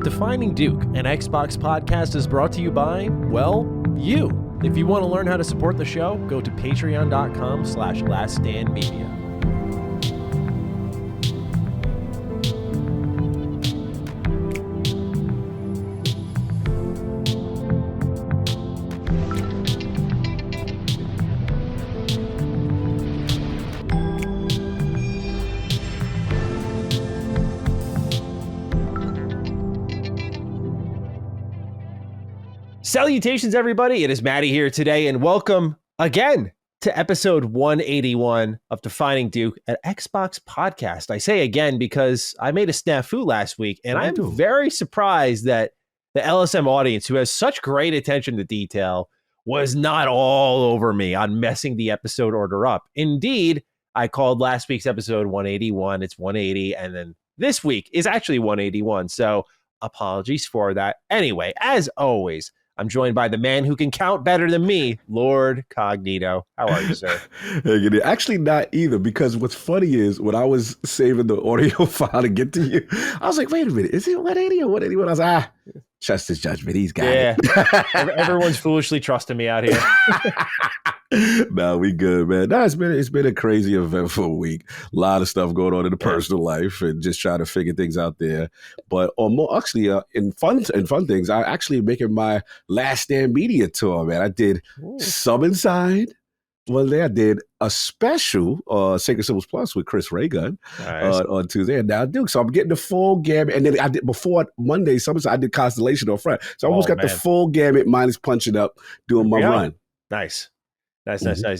Defining Duke, an Xbox podcast, is brought to you by, well, you. If you want to learn how to support the show, go to patreon.com/laststandmedia. Salutations, everybody. It is Maddie here today, and welcome again to episode 181 of Defining Duke, an Xbox podcast. I say again because I made a snafu last week, and I'm very surprised that the LSM audience, who has such great attention to detail, was not all over me on messing the episode order up. Indeed, I called last week's episode 181. It's 180, and then this week is actually 181, so apologies for that. Anyway, as always, I'm joined by the man who can count better than me, Lord Cognito. How are you, sir? Actually, not either, because what's funny is when I was saving the audio file to get to you, I was like, wait a minute, is it 180 or 181? I was like, trust his judgment. He's got it. Everyone's foolishly trusting me out here. No, we good, man. No, it's been a crazy, eventful week. A lot of stuff going on in the personal life and just trying to figure things out there. But in fun things, I actually making my Last Stand Media tour, man. I did Sub Inside. One day I did a special Sacred Symbols Plus with Chris Raygun on Tuesday, and now Duke. So I'm getting the full gamut. And then I did before Monday, I did Constellation on Friday. So I almost got the full gamut, minus punching up, doing my run. Nice.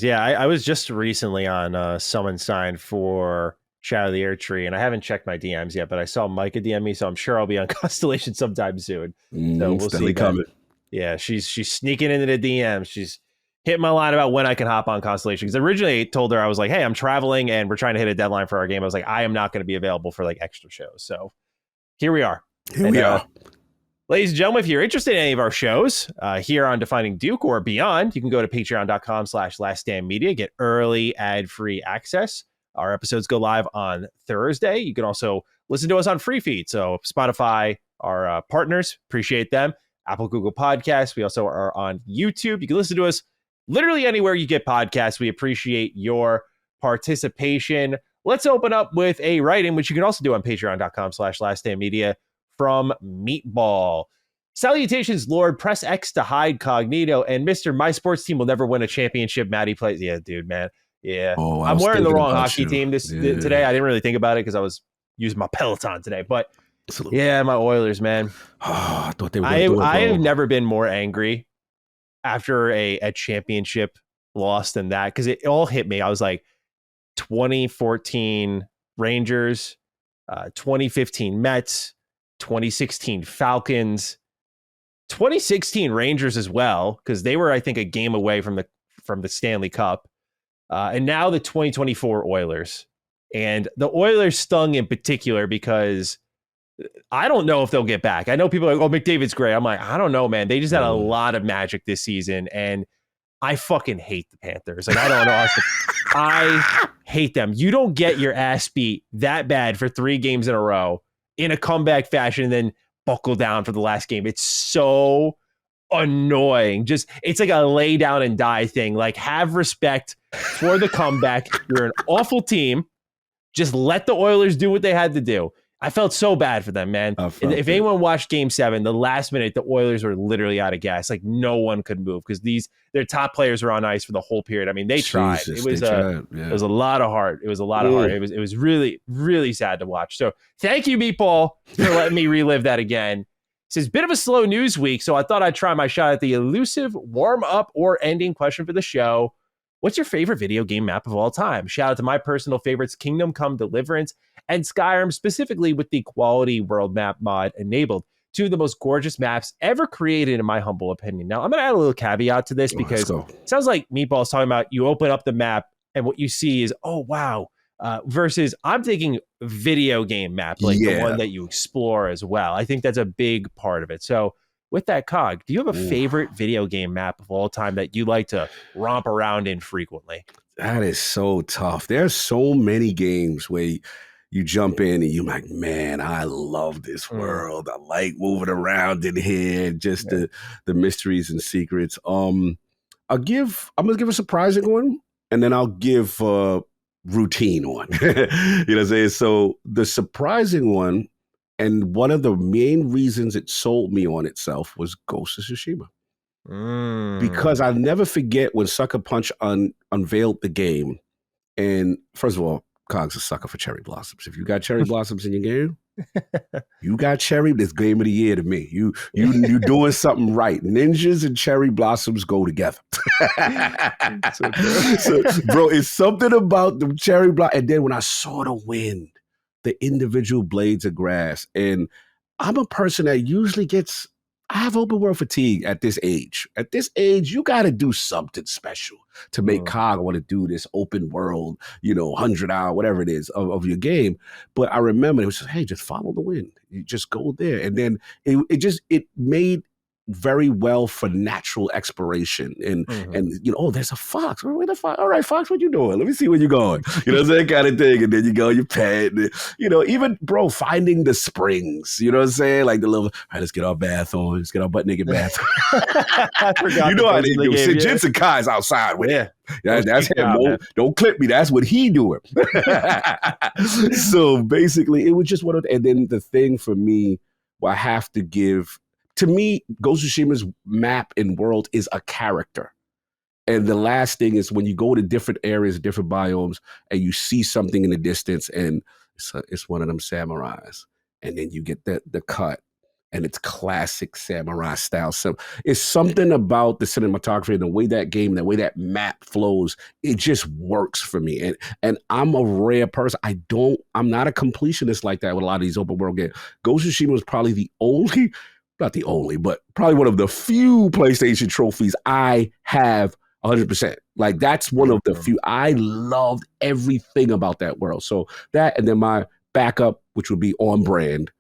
Yeah, I was just recently on Summon Sign for Shadow of the Air Tree, and I haven't checked my DMs yet, but I saw Micah DM me, so I'm sure I'll be on Constellation sometime soon. So we'll see. Coming. Yeah, she's sneaking into the DMs. She's hitting my line about when I can hop on Constellation. Because originally I told her, I was like, hey, I'm traveling and we're trying to hit a deadline for our game. I was like, I am not going to be available for like extra shows. So here we are. Ladies and gentlemen, if you're interested in any of our shows here on Defining Duke or beyond, you can go to patreon.com/laststandmedia, get early ad-free access. Our episodes go live on Thursday. You can also listen to us on free feed. So Spotify, our partners, appreciate them. Apple, Google Podcasts. We also are on YouTube. You can listen to us literally anywhere you get podcasts. We appreciate your participation. Let's open up with a write-in, which you can also do on patreon.com/laststandmedia. From Meatball. Salutations, Lord. Press X to hide Cognito. And Mr. My Sports Team will never win a championship. Maddie plays. Yeah, dude, man. Yeah. I'm wearing the wrong hockey team today. I didn't really think about it because I was using my Peloton today. But yeah, my Oilers, man. I thought they were I have never been more angry after a championship loss than that, because it all hit me. I was like, 2014 Rangers, 2015 Mets, 2016 Falcons, 2016 Rangers as well, because they were, I think, a game away from the Stanley Cup, and now the 2024 Oilers. And the Oilers stung in particular because I don't know if they'll get back. I know people are like, oh, McDavid's great. I'm like, I don't know, man. They just had a lot of magic this season, and I fucking hate the Panthers. Like, I don't know. I hate them. You don't get your ass beat that bad for 3 games in a row in a comeback fashion and then buckle down for the last game. It's so annoying. Just, it's like a lay down and die thing. Like, have respect for the comeback. You're an awful team. Just let the Oilers do what they had to do. I felt so bad for them, man. If anyone watched Game 7, the last minute, the Oilers were literally out of gas. Like, no one could move because their top players were on ice for the whole period. I mean, they tried. It was a lot of heart. It was a lot of heart. It was really, really sad to watch. So thank you, Meatball, for letting me relive that again. It says, bit of a slow news week, so I thought I'd try my shot at the elusive warm-up or ending question for the show. What's your favorite video game map of all time? Shout out to my personal favorites, Kingdom Come Deliverance and Skyrim, specifically with the quality world map mod enabled. 2 of the most gorgeous maps ever created, in my humble opinion. Now, I'm going to add a little caveat to this because it sounds like Meatball's talking about you open up the map and what you see is, oh, wow. Versus I'm thinking video game map, like the one that you explore as well. I think that's a big part of it. So with that, Cog, do you have a favorite video game map of all time that you like to romp around in frequently? That is so tough. There's so many games where you jump in and you're like, man, I love this world. I like moving around in here, just the mysteries and secrets. I'm gonna give a surprising one, and then I'll give routine one. You know what I'm saying? So the surprising one, and one of the main reasons it sold me on itself, was Ghost of Tsushima. Because I'll never forget when Sucker Punch unveiled the game. And first of all, Cog's a sucker for cherry blossoms. If you got cherry blossoms in your game, you got cherry. This game of the year to me. You doing something right. Ninjas and cherry blossoms go together. So, bro, it's something about the cherry blossom. And then when I saw the wind, the individual blades of grass, and I'm a person that usually I have open world fatigue at this age. At this age, you got to do something special to make Cog want to do this open world, 100-hour, whatever it is, of your game. But I remember it was just, hey, just follow the wind. You just go there. And then it made very well for natural exploration. And there's a fox. Where the fox? All right, fox, what you doing? Let me see where you're going. That kind of thing. And then you go, you pet. And, even, bro, finding the springs. You know what I'm saying? Like the little, all right, let's get our bath on. Let's get our butt naked bath. I forgot. How they do. Jensen Kai's outside with it. That's him. Don't clip me. That's what he doing. So basically, it was just one of the, and then the thing for me, I have to give, to me, Ghost of Tsushima's map and world is a character. And the last thing is when you go to different areas, different biomes, and you see something in the distance, and it's one of them samurais. And then you get the cut, and it's classic samurai style. So it's something about the cinematography and the way that map flows. It just works for me. And I'm a rare person. I'm not a completionist like that with a lot of these open world games. Ghost of Tsushima was probably not the only, but probably one of the few PlayStation trophies I have 100%. Like, that's one of the few. I loved everything about that world. So that, and then my backup, which would be on brand,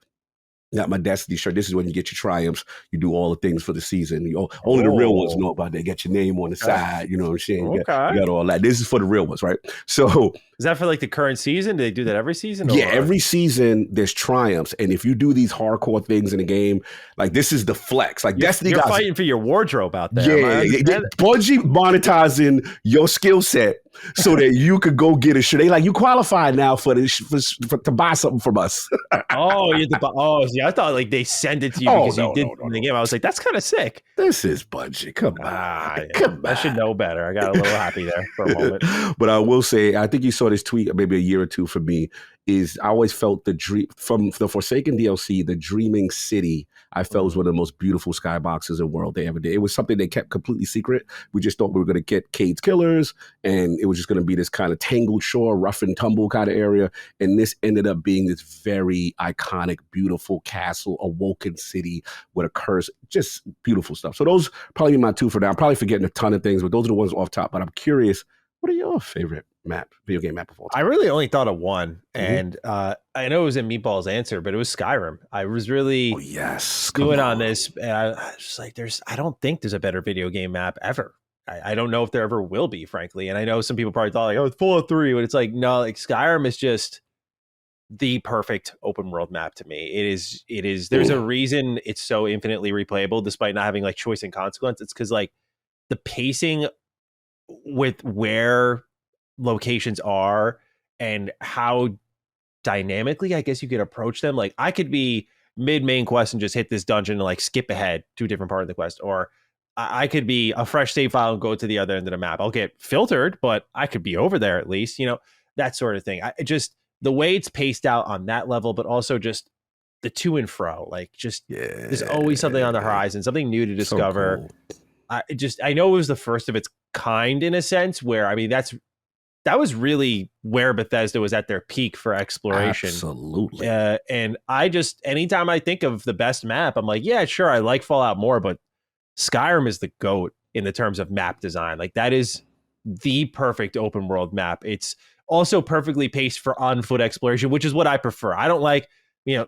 got my Destiny shirt. This is when you get your triumphs. You do all the things for the season. Only the real ones know about that. Get your name on the side. You know what I'm saying? You got all that. This is for the real ones, right? So is that for like the current season? Do they do that every season? Yeah, every season there's triumphs. And if you do these hardcore things in the game, like this is the flex. Like Destiny, you're fighting for your wardrobe out there. Yeah, Bungie monetizing your skill set so that you could go get a shirt. They like, you qualified now for to buy something from us. You have to buy, I thought like they send it to you because you did in the game. I was like, that's kind of sick. This is Bungie. Come on. Come on. I should know better. I got a little happy there for a moment. But I will say, I think you saw this tweet maybe a year or two for me, is I always felt the dream from the Forsaken DLC, the Dreaming City, I felt was one of the most beautiful skyboxes in the world they ever did. It was something they kept completely secret. We just thought we were going to get Cade's killers, and it was just going to be this kind of tangled shore, rough and tumble kind of area. And this ended up being this very iconic, beautiful castle, awoken city with a curse, just beautiful stuff. So those probably be my two for now. I'm probably forgetting a ton of things, but those are the ones off top. But I'm curious, what are your favorite video game map of all time? I really only thought of one, and I know it was in Meatball's answer, but it was Skyrim. I was really doing on this, and I was just like, I don't think there's a better video game map ever. I don't know if there ever will be, frankly. And I know some people probably thought like, it's Fallout 3, but it's like, no, like Skyrim is just the perfect open world map to me. It is. There's a reason it's so infinitely replayable, despite not having like choice and consequence. It's because like the pacing with where locations are and how dynamically I guess you could approach them. Like I could be mid main quest and just hit this dungeon and like skip ahead to a different part of the quest, or I could be a fresh save file and go to the other end of the map. I'll get filtered, but I could be over there at least, that sort of thing. I just, the way it's paced out on that level, but also just the to and fro, like just there's always something on the horizon, something new to discover. So cool. I know it was the first of its kind in a sense, where I mean that was really where Bethesda was at their peak for exploration. Absolutely. And I just, anytime I think of the best map, I'm like, yeah, sure, I like Fallout more, but Skyrim is the GOAT in the terms of map design. Like that is the perfect open world map. It's also perfectly paced for on foot exploration, which is what I prefer. I don't like,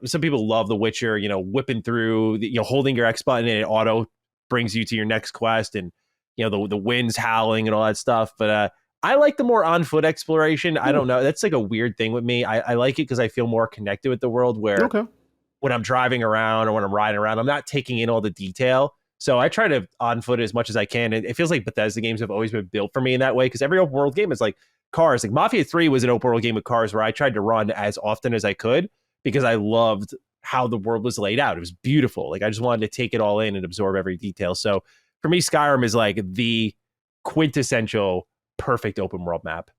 some people love The Witcher, whipping through, holding your X button and it auto brings you to your next quest, and the wind's howling and all that stuff. But I like the more on foot exploration. I don't know. That's like a weird thing with me. I like it because I feel more connected with the world where when I'm driving around or when I'm riding around, I'm not taking in all the detail. So I try to on foot as much as I can. And it feels like Bethesda games have always been built for me in that way because every open world game is like cars. Like Mafia 3 was an open world game with cars where I tried to run as often as I could because I loved how the world was laid out. It was beautiful. Like I just wanted to take it all in and absorb every detail. So for me, Skyrim is like the quintessential perfect open world map.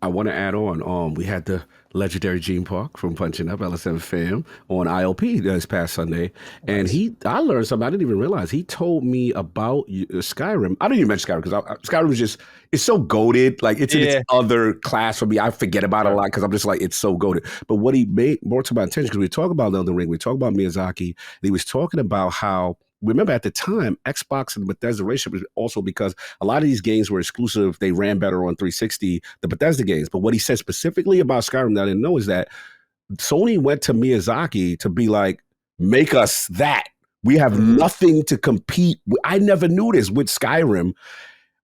I want to add on. We had the legendary Gene Park from Punching Up LSM Fam on ILP this past Sunday, and I learned something I didn't even realize. He told me about Skyrim. I didn't even mention Skyrim because Skyrim is it's so goated. Like it's in its other class for me. I forget about it a lot because I'm just like it's so goated. But what he brought to my attention because we talk about Elden Ring, we talk about Miyazaki, and he was talking about how. Remember, at the time, Xbox and the Bethesda relationship was also because a lot of these games were exclusive. They ran better on 360, the Bethesda games. But what he said specifically about Skyrim that I didn't know is that Sony went to Miyazaki to be like, make us that. We have nothing to compete with. I never knew this with Skyrim.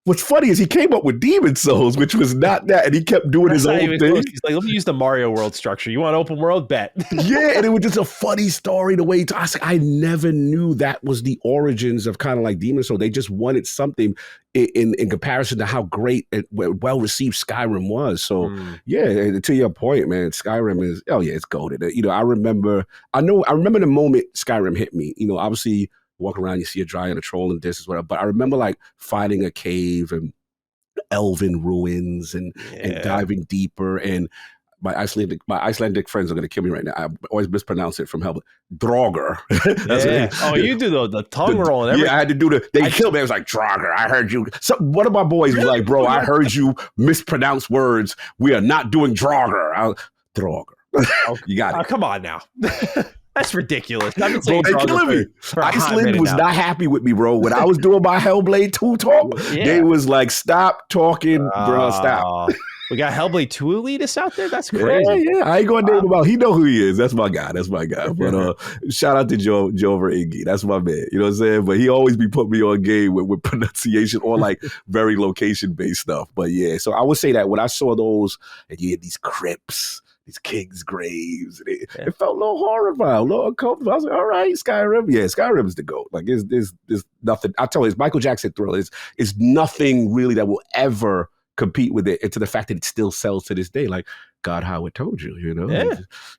What's funny is he came up with Demon Souls, which was not that, and he kept doing his own thing. Close. He's like, let me use the Mario World structure. You want open world? Bet. Yeah, and it was just a funny story the way I never knew that was the origins of kind of like Demon Souls. They just wanted something in comparison to how great and well received Skyrim was. So yeah, to your point, man, Skyrim is it's goated. You know, I remember the moment Skyrim hit me. You know, obviously. Walk around, you see a giant, a troll, and this is whatever. But I remember like finding a cave and elven ruins and diving deeper. And my Icelandic friends are going to kill me right now. I always mispronounce it from Hellblade. Draugr. You do the tongue roll and everything. Yeah, I had to do they killed me. I was like, Draugr, I heard you. So one of my boys was like, bro, I heard you mispronounce words. We are not doing Draugr. Draugr. You got it. Come on now. That's ridiculous. Bro, they killing me. Iceland was not happy with me, bro. When I was doing my Hellblade 2 talk, they was like, stop talking, bro, stop. We got Hellblade 2 elitists out there? That's crazy. Yeah. I ain't going to name him out. He know who he is. That's my guy. But shout out to Joe Ingy. That's my man. You know what I'm saying? But he always be putting me on game with pronunciation or like very location-based stuff. But yeah, so I would say that when I saw those, and you had these crypts, these kings' graves. It felt a little horrifying, a little uncomfortable. I was like, all right, Skyrim. Yeah, Skyrim is the GOAT. Like, there's nothing. I tell you, it's Michael Jackson Thriller. It's nothing really that will ever compete with it, and to the fact that it still sells to this day. Like, God, how it told you, you know?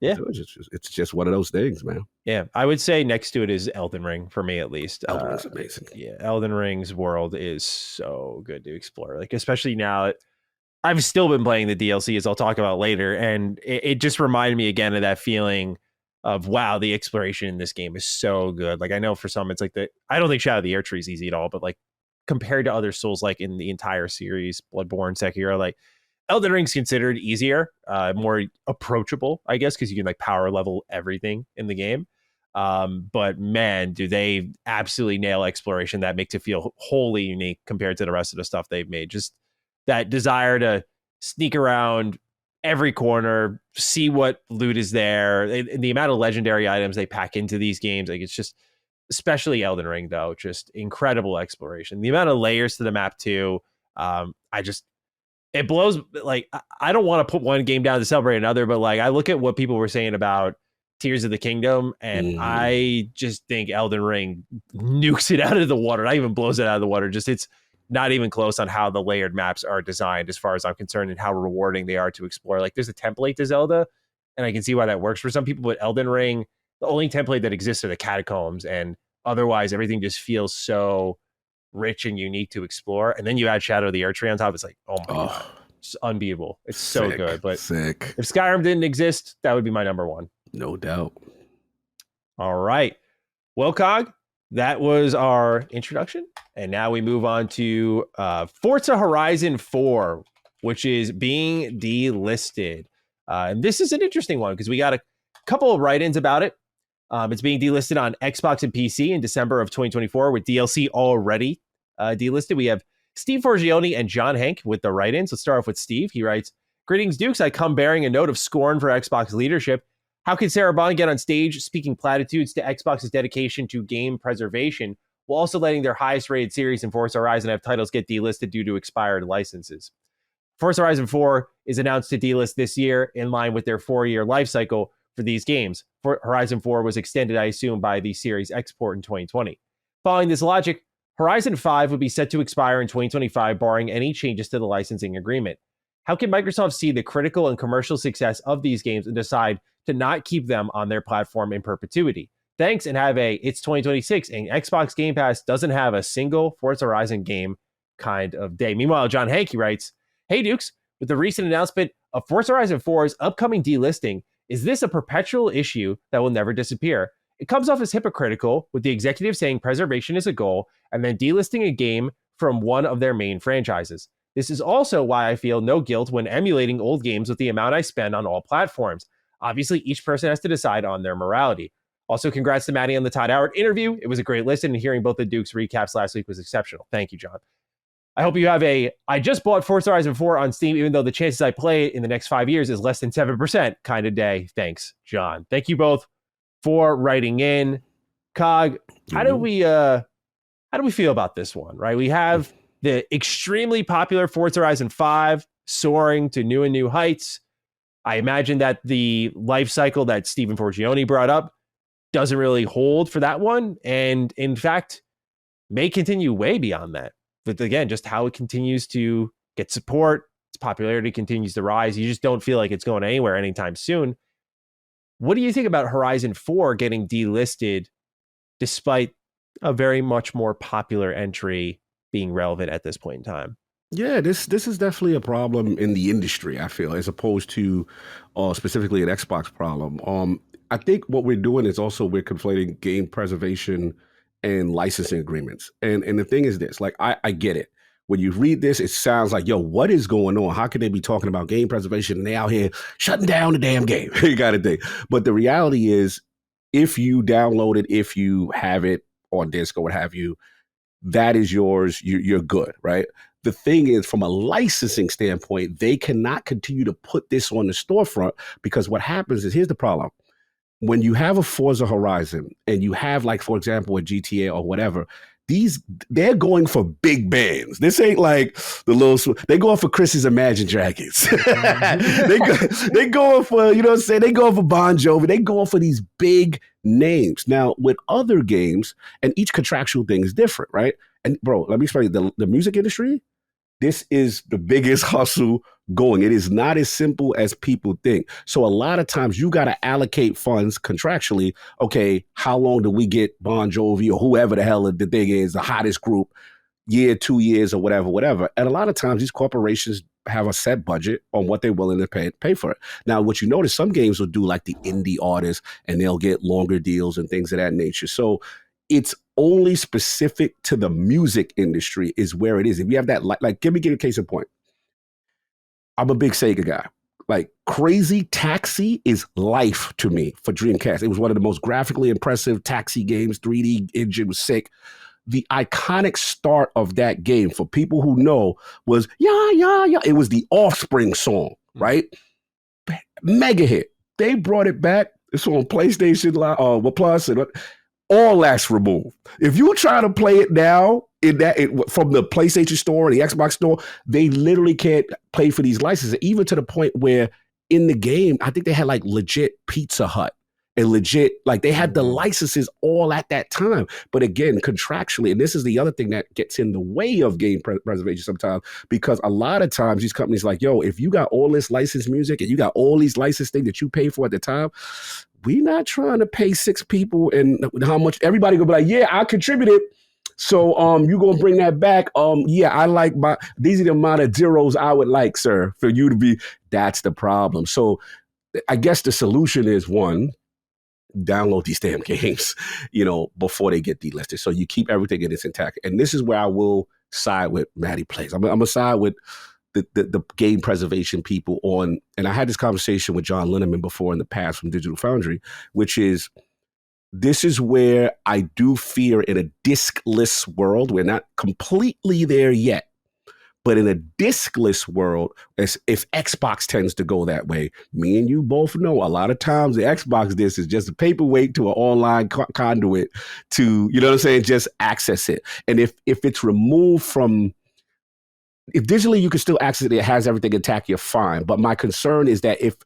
It's just one of those things, man. Yeah, I would say next to it is Elden Ring, for me at least. Elden Ring's amazing. Yeah, Elden Ring's world is so good to explore. Like, especially now I've still been playing the DLC, as I'll talk about later, and it just reminded me again of that feeling of, wow, the exploration in this game is so good. Like, I know for some, it's like I don't think Shadow of the Erdtree is easy at all, but like compared to other Souls, like in the entire series, Bloodborne, Sekiro, like Elden Ring's considered easier, more approachable, I guess, because you can like power level everything in the game. But man, do they absolutely nail exploration that makes it feel wholly unique compared to the rest of the stuff they've made. Just that desire to sneak around every corner, see what loot is there, and the amount of legendary items they pack into these games. Like, it's just, especially Elden Ring, though, just incredible exploration. The amount of layers to the map too. It blows. Like, I don't want to put one game down to celebrate another, but like, I look at what people were saying about Tears of the Kingdom, and I just think Elden Ring nukes it out of the water. Not even blows it out of the water. Just, it's not even close on how the layered maps are designed, as far as I'm concerned, and how rewarding they are to explore. Like, there's a template to Zelda, and I can see why that works for some people, but Elden Ring, the only template that exists are the catacombs, and otherwise everything just feels so rich and unique to explore. And then you add Shadow of the Erdtree on top, it's like, oh my God, it's unbeatable. It's so good. But if Skyrim didn't exist, that would be my number one. No doubt. All right. Well, Cog, that was our introduction. And now we move on to Forza Horizon 4, which is being delisted. And this is an interesting one because we got a couple of write-ins about it. It's being delisted on Xbox and PC in December of 2024 with DLC already delisted. We have Steve Forgione and John Hank with the write-ins. Let's start off with Steve. He writes, "Greetings, Dukes. I come bearing a note of scorn for Xbox leadership. How can Sarah Bond get on stage speaking platitudes to Xbox's dedication to game preservation while also letting their highest rated series in Forza Horizon have titles get delisted due to expired licenses? Forza Horizon 4 is announced to delist this year in line with their 4-year life cycle for these games. Horizon 4 was extended, I assume, by the Series export in 2020. Following this logic, Horizon 5 would be set to expire in 2025, barring any changes to the licensing agreement. How can Microsoft see the critical and commercial success of these games and decide to not keep them on their platform in perpetuity? Thanks, and have it's 2026 and Xbox Game Pass doesn't have a single Forza Horizon game kind of day. Meanwhile, John Hankey writes, "Hey Dukes, with the recent announcement of Forza Horizon 4's upcoming delisting, is this a perpetual issue that will never disappear? It comes off as hypocritical, with the executive saying preservation is a goal and then delisting a game from one of their main franchises. This is also why I feel no guilt when emulating old games with the amount I spend on all platforms. Obviously, each person has to decide on their morality. Also, congrats to Maddie on the Todd Howard interview. It was a great listen, and hearing both the Dukes recaps last week was exceptional. Thank you, John. I hope you have I just bought Forza Horizon 4 on Steam, even though the chances I play it in the next 5 years is less than 7% kind of day. Thanks, John." Thank you both for writing in. Cog, how do we feel about this one, right? We have the extremely popular Forza Horizon 5 soaring to new and new heights. I imagine that the life cycle that Stephen Forgione brought up doesn't really hold for that one, and in fact, may continue way beyond that. But again, just how it continues to get support, its popularity continues to rise. You just don't feel like it's going anywhere anytime soon. What do you think about Horizon 4 getting delisted despite a very much more popular entry being relevant at this point in time? Yeah, this is definitely a problem in the industry, I feel, as opposed to specifically an Xbox problem. I think what we're doing is also we're conflating game preservation and licensing agreements. And the thing is this, like, I get it. When you read this, it sounds like, yo, what is going on? How can they be talking about game preservation and they out here shutting down the damn game? You got to think. But the reality is, if you download it, if you have it on disc or what have you, that is yours. You're good, right? The thing is, from a licensing standpoint, they cannot continue to put this on the storefront, because what happens is, here's the problem. When you have a Forza Horizon and you have, like, for example, a GTA or whatever, they're going for big bands. This ain't like the little, they going for Chris's Imagine Dragons. they going for, you know what I'm saying? They going for Bon Jovi. They going for these big names. Now, with other games, and each contractual thing is different, right? And bro, let me explain, the music industry, this is the biggest hustle going. It is not as simple as people think. So a lot of times you got to allocate funds contractually. Okay, how long do we get Bon Jovi or whoever the hell the thing is, the hottest group, year, 2 years or whatever. And a lot of times these corporations have a set budget on what they're willing to pay for it. Now, what you notice, some games will do like the indie artists and they'll get longer deals and things of that nature. So it's only specific to the music industry is where it is. If you have that, like give me a case in point. I'm a big Sega guy. Like, Crazy Taxi is life to me for Dreamcast. It was one of the most graphically impressive taxi games. 3D engine was sick. The iconic start of that game, for people who know, was yeah, yeah, yeah. It was the Offspring song, right? Mega hit. They brought it back. It's on PlayStation Plus, and all that's removed. If you try to play it now from the PlayStation store or the Xbox store, they literally can't play for these licenses, even to the point where in the game, I think they had like legit Pizza Hut and legit, like they had the licenses all at that time. But again, contractually, and this is the other thing that gets in the way of game preservation sometimes, because a lot of times these companies like, yo, if you got all this licensed music and you got all these licensed things that you pay for at the time, we not trying to pay 6 people and how much everybody gonna be like, yeah, I contributed. So you gonna bring that back? Yeah, I like these are the amount of zeros I would like, sir, for you to be. That's the problem. So I guess the solution is, one, download these damn games, before they get delisted. So you keep everything in its intact. And this is where I will side with Maddie Plays. I'm gonna side with the game preservation people on, and I had this conversation with John Linneman before in the past from Digital Foundry, which is, this is where I do fear, in a diskless world, we're not completely there yet, but in a diskless world, as if Xbox tends to go that way, me and you both know a lot of times the Xbox disc is just a paperweight to an online conduit to, just access it. And if it's removed from if digitally you can still access it, it has everything intact, you're fine. But my concern is that if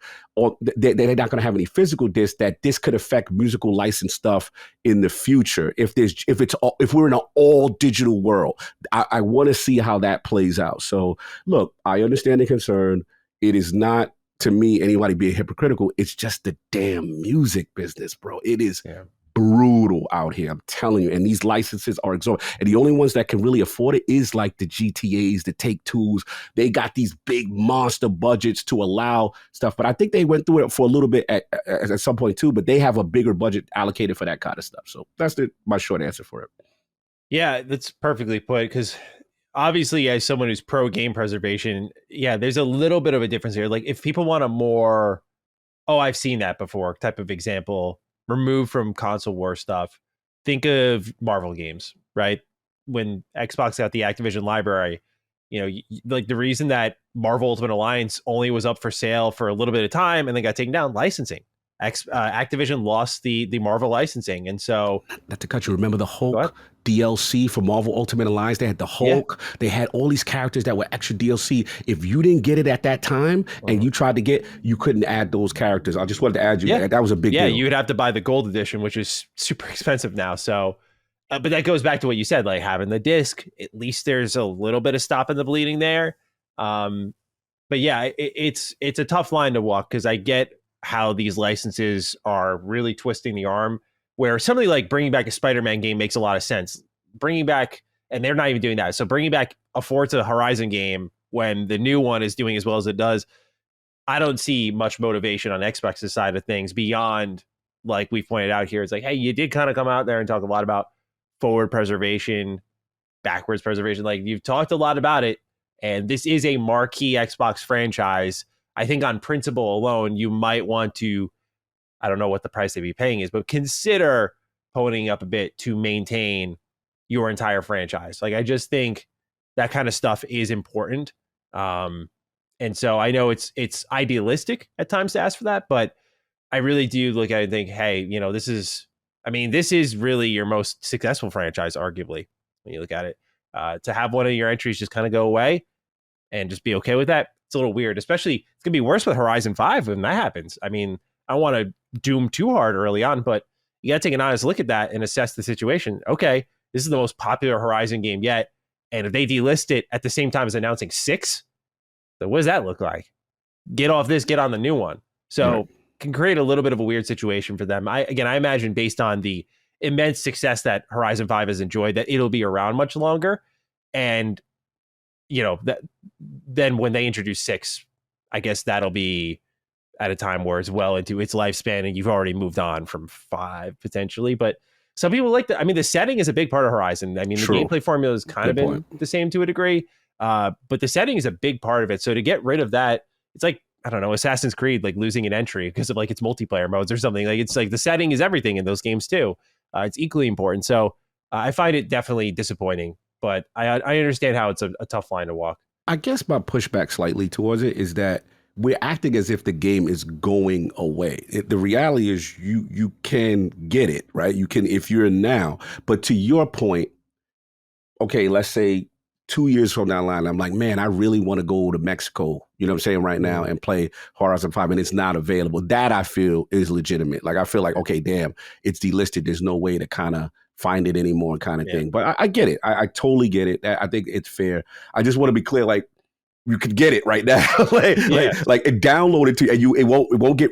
they're not going to have any physical discs, that this could affect musical license stuff in the future. If we're in an all digital world, I want to see how that plays out. So look, I understand the concern. It is not, to me, anybody being hypocritical. It's just the damn music business, bro. It is brutal out here, I'm telling you. And these licenses are exorbitant. And the only ones that can really afford it is like the GTAs, the Take-Twos. They got these big monster budgets to allow stuff. But I think they went through it for a little bit at some point too, but they have a bigger budget allocated for that kind of stuff. So that's my short answer for it. Yeah, that's perfectly put, because obviously as someone who's pro game preservation, there's a little bit of a difference here. Like if people want a more, I've seen that before type of example, removed from console war stuff, think of Marvel games, right? When Xbox got the Activision library, like the reason that Marvel Ultimate Alliance only was up for sale for a little bit of time and then got taken down, licensing. Activision lost the Marvel licensing, and so not to cut you. Remember the Hulk DLC for Marvel Ultimate Alliance? They had the Hulk. Yeah. They had all these characters that were extra DLC. If you didn't get it at that time and you tried to you couldn't add those characters. I just wanted to add you that. That was a big deal. You would have to buy the gold edition, which is super expensive now. So, but that goes back to what you said, like having the disc. At least there's a little bit of stopping the bleeding there. But it's a tough line to walk, because I get how these licenses are really twisting the arm, where something like bringing back a Spider-Man game makes a lot of sense. Bringing back, and they're not even doing that. So bringing back a Forza Horizon game when the new one is doing as well as it does, I don't see much motivation on Xbox's side of things beyond, like we pointed out here. It's like, hey, you did kind of come out there and talk a lot about forward preservation, backwards preservation. Like you've talked a lot about it, and this is a marquee Xbox franchise. I think on principle alone, you might want to, I don't know what the price they'd be paying is, but consider ponying up a bit to maintain your entire franchise. Like, I just think that kind of stuff is important. And so I know it's idealistic at times to ask for that, but I really do look at it and think, hey, this is really your most successful franchise, arguably, when you look at it. To have one of your entries just kind of go away and just be okay with that, it's a little weird. Especially, it's gonna be worse with Horizon 5 when that happens. I mean, I don't want to doom too hard early on, but you got to take an honest look at that and assess the situation. Okay, this is the most popular Horizon game yet, and if they delist it at the same time as announcing 6, then what does that look like? Get off this, get on the new one. So can create a little bit of a weird situation for them. I imagine, based on the immense success that Horizon 5 has enjoyed, that it'll be around much longer. And that then when they introduce 6, I guess that'll be at a time where it's well into its lifespan and you've already moved on from 5 potentially. But some people like that. I mean, the setting is a big part of Horizon. I mean, the gameplay formula has kind of been the same to a degree, but the setting is a big part of it. So to get rid of that, it's like, I don't know, Assassin's Creed, like losing an entry because of like its multiplayer modes or something. Like, it's like the setting is everything in those games too. It's equally important. So I find it definitely disappointing, but I understand how it's a tough line to walk. I guess my pushback slightly towards it is that we're acting as if the game is going away. The reality is you can get it, right? You can, if you're now. But to your point, okay, let's say 2 years from down the line, I'm like, man, I really want to go to Mexico, you know what I'm saying, right now, and play Horizon 5, and it's not available. That I feel is legitimate. Like, I feel like, okay, damn, it's delisted. There's no way to kind of find it anymore kind of thing. But I get it. I totally get it. I think it's fair. I just want to be clear, like, you could get it right now, like download it to you, and it won't get,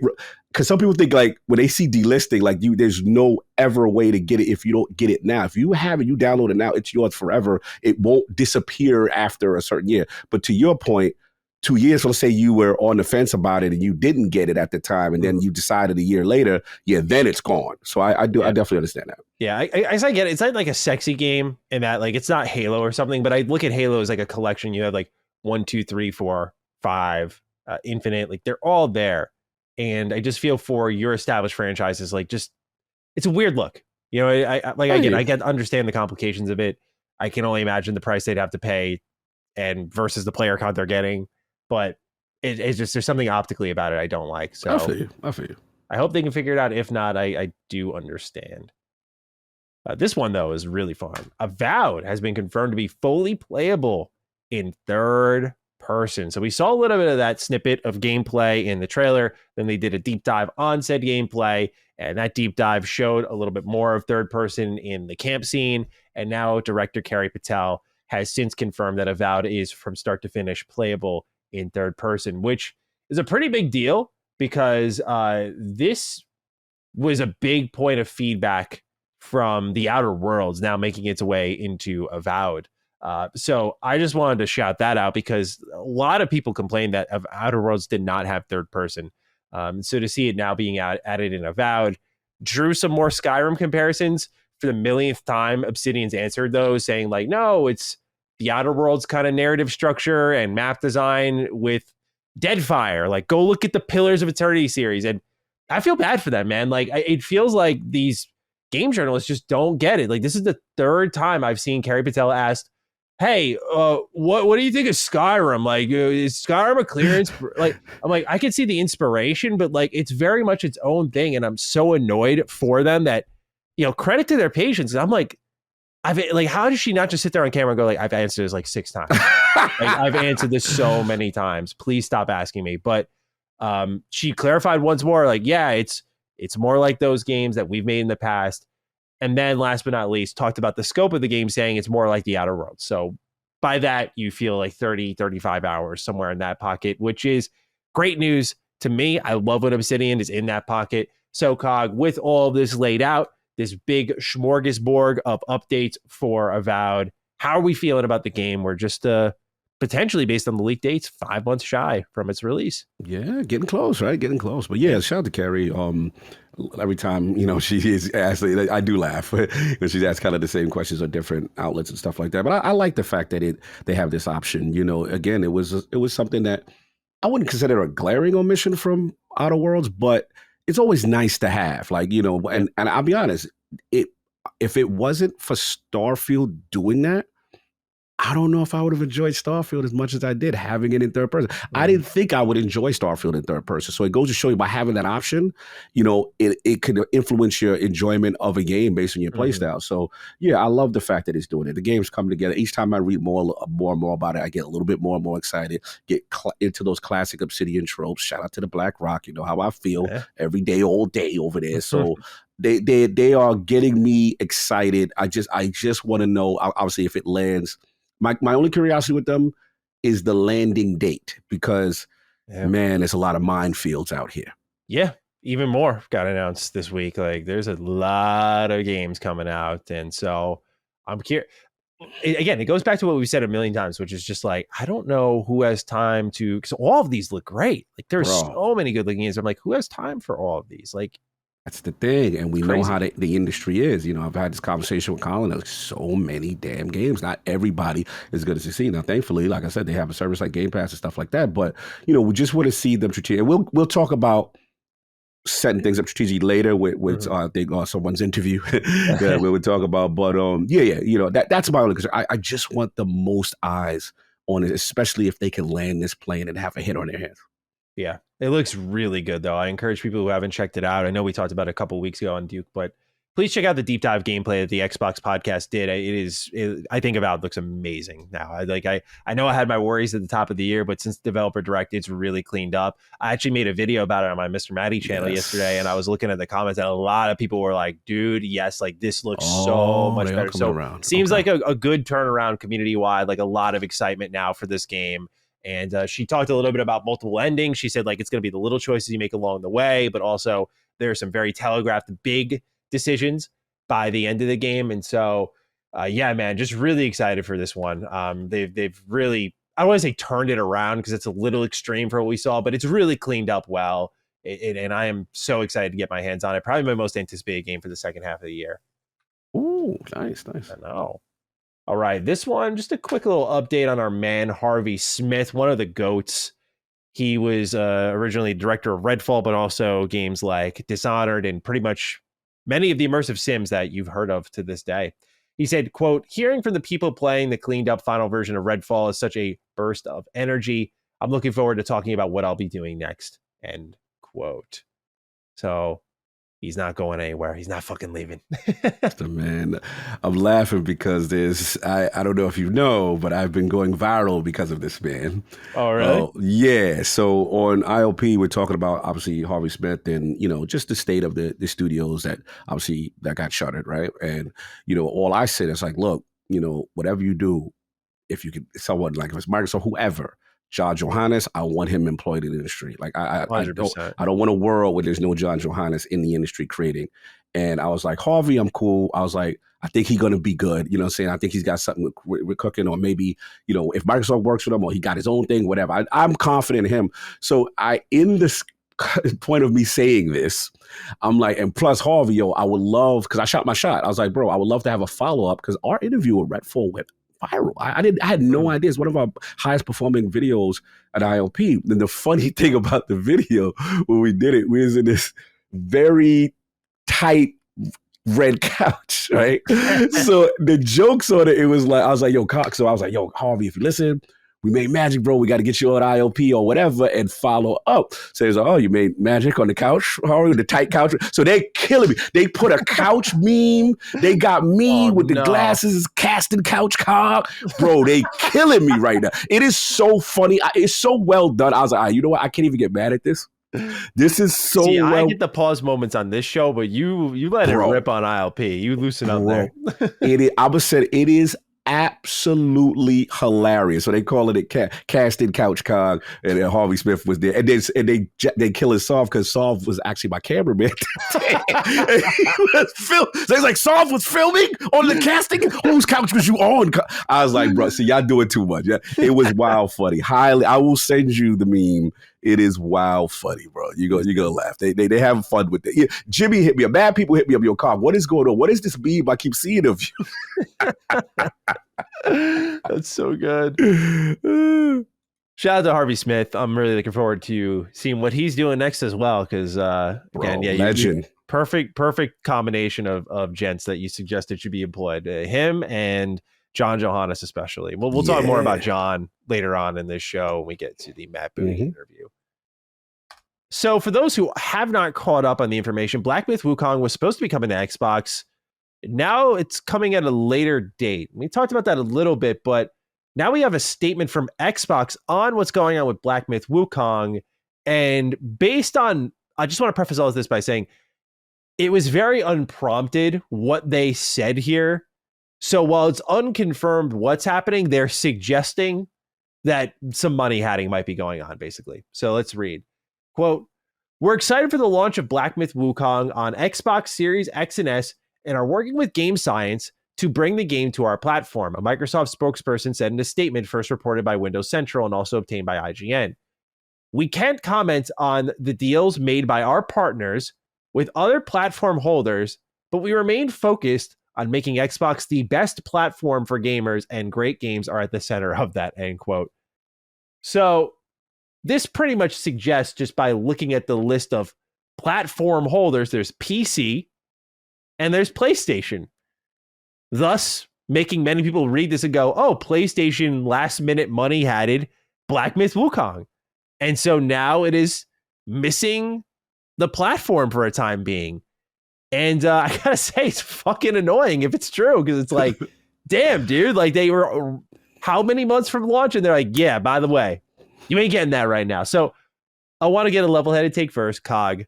because some people think, like, when they see delisting, like, there's no ever way to get it if you don't get it now. If you have it, you download it now, it's yours forever. It won't disappear after a certain year. But to your point, 2 years, let's say you were on the fence about it and you didn't get it at the time, and then you decided a year later, then it's gone. So I definitely understand that. Yeah, I get it. It's not like a sexy game in that, like, it's not Halo or something, but I look at Halo as like a collection. You have like 1, 2, 3, 4, 5, Infinite, like they're all there. And I just feel for your established franchises, like, just, it's a weird look. I get understand the complications of it. I can only imagine the price they'd have to pay and versus the player count they're getting. But it's just, there's something optically about it I don't like. So I feel you. I hope they can figure it out. If not, I do understand. This one, though, is really fun. Avowed has been confirmed to be fully playable in third person. So we saw a little bit of that snippet of gameplay in the trailer. Then they did a deep dive on said gameplay, and that deep dive showed a little bit more of third person in the camp scene. And now director Carrie Patel has since confirmed that Avowed is from start to finish playable in third person, which is a pretty big deal because this was a big point of feedback from the Outer Worlds now making its way into Avowed. So I just wanted to shout that out because a lot of people complained that Outer Worlds did not have third person. So to see it now being added in Avowed drew some more Skyrim comparisons. For the millionth time, Obsidian's answered those, saying like, no, it's the Outer Worlds kind of narrative structure and map design with Deadfire. Like, go look at the Pillars of Eternity series. And I feel bad for them, man. Like, it feels like these game journalists just don't get it. Like, this is the third time I've seen Carrie Patel asked, hey, what do you think of Skyrim? Like, is Skyrim a clearance? Like, I'm like, I can see the inspiration, but like, it's very much its own thing. And I'm so annoyed for them that, credit to their patience. I'm like, how does she not just sit there on camera and go like, I've answered this like 6 times. Like, I've answered this so many times. Please stop asking me. But she clarified once more, like, yeah, it's more like those games that we've made in the past. And then last but not least, talked about the scope of the game, saying it's more like the Outer Worlds. So by that, you feel like 30, 35 hours somewhere in that pocket, which is great news to me. I love when Obsidian is in that pocket. So Cog, with all of this laid out, this big smorgasbord of updates for Avowed, how are we feeling about the game? We're just potentially, based on the leak dates, 5 months shy from its release. Yeah, getting close, right? Getting close. But yeah, shout out to Carrie. Every time, she is asked, I do laugh when she's asked kind of the same questions on different outlets and stuff like that. But I like the fact that they have this option. Again, it was something that I wouldn't consider a glaring omission from Outer Worlds, but it's always nice to have. Like, and I'll be honest, if it wasn't for Starfield doing that, I don't know if I would have enjoyed Starfield as much as I did having it in third person. I didn't think I would enjoy Starfield in third person. So it goes to show you by having that option, it could influence your enjoyment of a game based on your play style. So yeah, I love the fact that it's doing it. The game's coming together. Each time I read more and more about it, I get a little bit more and more excited, get into those classic Obsidian tropes. Shout out to the Black Rock. You know how I feel every day, all day over there. So they are getting me excited. I just want to know, obviously, if it lands. My only curiosity with them is the landing date because, man, there's a lot of minefields out here. Yeah, even more got announced this week. Like, there's a lot of games coming out. And so I'm curious. Again, it goes back to what we've said a million times, which is just like, I don't know who has time to, because all of these look great. Like, there's so many good looking games. I'm like, who has time for all of these? Like, that's the thing. And we know how the industry is. I've had this conversation with Colin. There's so many damn games. Not everybody is going to succeed. Now, thankfully, like I said, they have a service like Game Pass and stuff like that. But, we just want to see them strategic. And we'll talk about setting things up strategically later with I think someone's interview that we would talk about. But that's my only concern. I just want the most eyes on it, especially if they can land this plane and have a hit on their hands. Yeah, it looks really good, though. I encourage people who haven't checked it out. I know we talked about it a couple of weeks ago on Duke, but please check out the deep dive gameplay that the Xbox podcast did. I think Avowed looks amazing now. I know I had my worries at the top of the year, but since Developer Direct, it's really cleaned up. I actually made a video about it on my Mr. Matty channel yesterday, and I was looking at the comments, and a lot of people were like, dude, yes, like this looks so much better. So seems like a good turnaround community-wide, like a lot of excitement now for this game. And she talked a little bit about multiple endings. She said, like, it's going to be the little choices you make along the way, but also there are some very telegraphed big decisions by the end of the game. And so, yeah, man, just really excited for this one. They've really, I don't want to say turned it around because it's a little extreme for what we saw, but it's really cleaned up well. And I am so excited to get my hands on it. Probably my most anticipated game for the second half of the year. Ooh, nice. I know. All right, this one, just a quick little update on our man, Harvey Smith, one of the GOATs. He was originally director of Redfall, but also games like Dishonored and pretty much many of the immersive sims that you've heard of to this day. He said, quote, hearing from the people playing the cleaned up final version of Redfall is such a burst of energy. I'm looking forward to talking about what I'll be doing next, end quote. So he's not going anywhere. He's not fucking leaving. Man, I'm laughing because I don't know if you know, but I've been going viral because of this man. Oh, really? Yeah. So on IOP, we're talking about obviously Harvey Smith and, just the state of the studios that obviously that got shuttered, right? And, all I said is like, look, whatever you do, if you could, someone like if it's Microsoft, whoever, John Johannes, I want him employed in the industry. Like I 100%. don't want a world where there's no John Johannes in the industry creating. And I was like, Harvey, I'm cool. I was like, I think he's going to be good. You know what I'm saying? I think he's got something we're cooking, or maybe, if Microsoft works with him or he got his own thing, whatever. I'm confident in him. So in this point of me saying this, I'm like, and plus Harvey, I would love, because I shot my shot. I was like, bro, I would love to have a follow-up because our interview with Redfall went viral. I had no idea. It's one of our highest performing videos at IOP. And the funny thing about the video when we did it, we was in this very tight red couch, right? So the jokes on it was like, I was like, yo, Cox. So I was like, yo, Harvey, if you listen, we made magic, bro. We got to get you on IOP or whatever and follow up. So he's like, oh, you made magic on the couch? Harvey, the tight couch? So they killing me. They put a couch meme. They got me with the glasses, casting couch cock. Bro, they killing me right now. It is so funny. It's so well done. I was like, you know what? I can't even get mad at this. This is so I get the pause moments on this show, but you let it rip on ILP. You loosen up there. I would say it is absolutely hilarious. So they call it casting couch cog, and Harvey Smith was there, and they kill his Soft because Soft was actually my cameraman. So he's like, Soft was filming on the casting. Whose couch was you on? I was like, bro, see, y'all doing too much. Yeah, it was wild funny. I will send you the meme. It is wild funny, bro. You're gonna laugh. They have fun with it. Yeah, Jimmy hit me up. Bad people hit me up. Yo, Cobb, what is going on? What is this meme I keep seeing of you? That's so good. Shout out to Harvey Smith. I'm really looking forward to seeing what he's doing next as well. Because again, legend. Perfect combination of gents that you suggested should be employed. Him and John Johannes especially. We'll talk more about John later on in this show when we get to the Matt Booty interview. So for those who have not caught up on the information, Black Myth Wukong was supposed to be coming to Xbox. Now it's coming at a later date. We talked about that a little bit, but now we have a statement from Xbox on what's going on with Black Myth Wukong. And based on, I just want to preface all of this by saying it was very unprompted what they said here. So while it's unconfirmed what's happening, they're suggesting that some money hatting might be going on, basically. So let's read. Quote, we're excited for the launch of Black Myth Wukong on Xbox Series X and S and are working with Game Science to bring the game to our platform, a Microsoft spokesperson said in a statement first reported by Windows Central and also obtained by IGN. We can't comment on the deals made by our partners with other platform holders, but we remain focused on making Xbox the best platform for gamers, and great games are at the center of that, end quote. So this pretty much suggests, just by looking at the list of platform holders, there's PC and there's PlayStation. Thus, making many people read this and go, oh, PlayStation last minute money hatted Black Myth Wukong. And so now it is missing the platform for a time being. And I gotta say, it's fucking annoying if it's true, because it's like, damn, dude, like they were how many months from launch? And they're like, yeah, by the way, you ain't getting that right now. So I want to get a level-headed take first. Cog,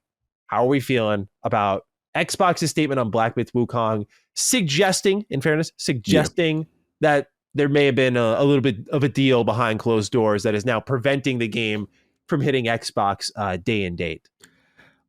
how are we feeling about Xbox's statement on Black Myth Wukong, suggesting, in fairness, that there may have been a little bit of a deal behind closed doors that is now preventing the game from hitting Xbox day and date?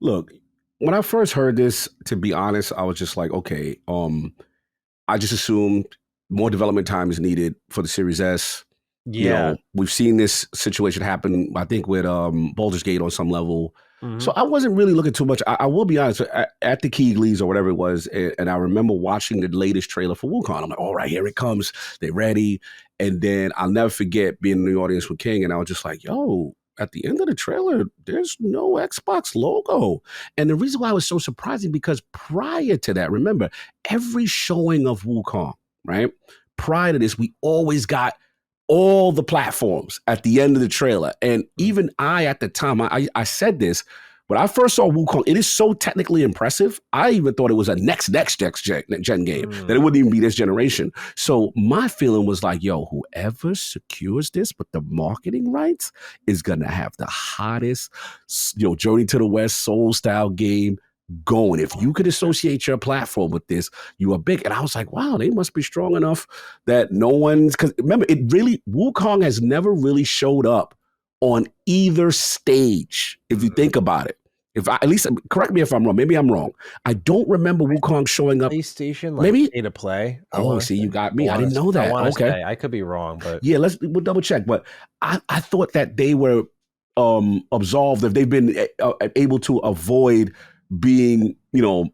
Look, when I first heard this, to be honest, I was just like, okay, I just assumed more development time is needed for the Series S. Yeah. We've seen this situation happen, I think, with Baldur's Gate on some level. Mm-hmm. So I wasn't really looking too much. I will be honest, at the Keighley's or whatever it was, and I remember watching the latest trailer for Wukong. I'm like, all right, here it comes. They're ready. And then I'll never forget being in the audience with King, and I was just like, yo, at the end of the trailer, there's no Xbox logo. And the reason why it was so surprising, because prior to that, remember, every showing of Wukong, right? Prior to this, we always got all the platforms at the end of the trailer. And even I, at the time, I said this, when I first saw Wukong, it is so technically impressive. I even thought it was a next gen game, that it wouldn't even be this generation. So my feeling was like, yo, whoever secures this with the marketing rights is going to have the hottest, Journey to the West soul style game going. If you could associate your platform with this, you are big. And I was like, wow, they must be strong enough that no one's, because remember, Wukong has never really showed up on either stage, if you think about it. At least correct me if I'm wrong. Maybe I'm wrong. I don't remember Wukong showing up. PlayStation, maybe pay to play. You got me. I didn't know that. Okay, I could be wrong, but yeah, we'll double check. But I thought that they were absolved if they've been able to avoid being,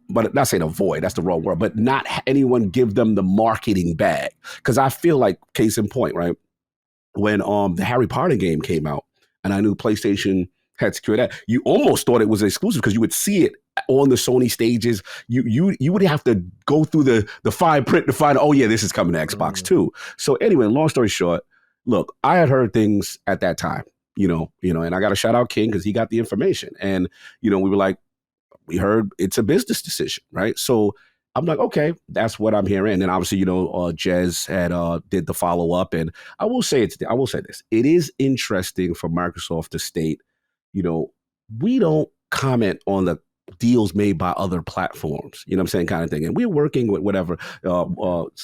but not saying avoid, that's the wrong word, but not anyone give them the marketing bag. Because I feel like, case in point, right? When the Harry Potter game came out, and I knew PlayStation had secured that, you almost thought it was exclusive because you would see it on the Sony stages. You would have to go through the fine print to find, oh yeah, this is coming to Xbox too. So anyway, long story short, look, I had heard things at that time, and I got to shout out King because he got the information, and we were like, we heard it's a business decision, right? So I'm like, okay, that's what I'm hearing. And obviously, Jez had did the follow up, and I will say this: it is interesting for Microsoft to state, we don't comment on the deals made by other platforms, you know what I'm saying, kind of thing. And we're working with whatever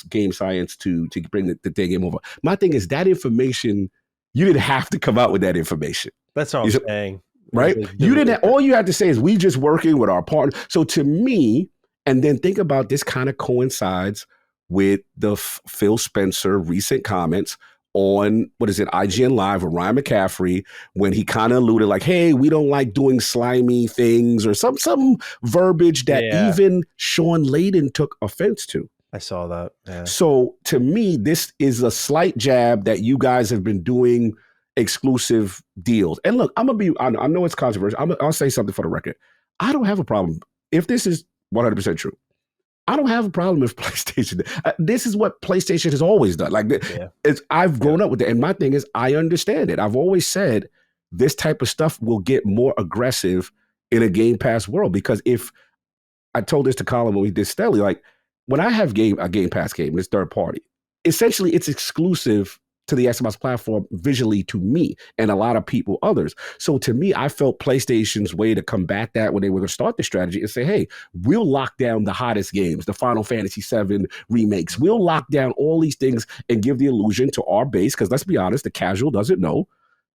game science to bring the game over. My thing is that information, you didn't have to come out with that information. That's what I'm saying. Right? You didn't. All you had to say is we just working with our partner. So to me, and then think about this kind of coincides with the Phil Spencer recent comments on IGN Live with Ryan McCaffrey, when he kind of alluded like, hey, we don't like doing slimy things, or some verbiage that even Sean Layden took offense to. I saw that. Yeah. So to me, this is a slight jab that you guys have been doing exclusive deals. And look, I know it's controversial. I'll say something for the record. I don't have a problem if this is 100% true. I don't have a problem with PlayStation. This is what PlayStation has always done. Like, I've grown up with it. And my thing is, I understand it. I've always said this type of stuff will get more aggressive in a Game Pass world. Because if I told this to Colin when we did Stelly, like when I have a Game Pass game, it's third party, essentially it's exclusive to the Xbox platform visually to me and a lot of people, others. So to me, I felt PlayStation's way to combat that when they were going to start the strategy and say, hey, we'll lock down the hottest games, the Final Fantasy VII remakes. We'll lock down all these things and give the illusion to our base. Because let's be honest, the casual doesn't know.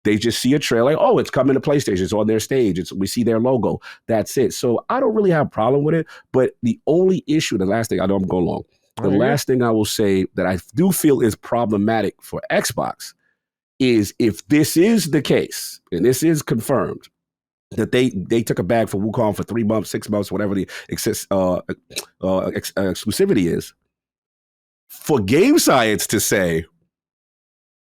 They just see a trailer, like, oh, it's coming to PlayStation. It's on their stage. We see their logo. That's it. So I don't really have a problem with it. But the only issue, the last thing, I know I'm going long. The last thing I will say that I do feel is problematic for Xbox is if this is the case, and this is confirmed, that they took a bag for Wukong for 3 months, 6 months, whatever the exclusivity is, for Game Science to say,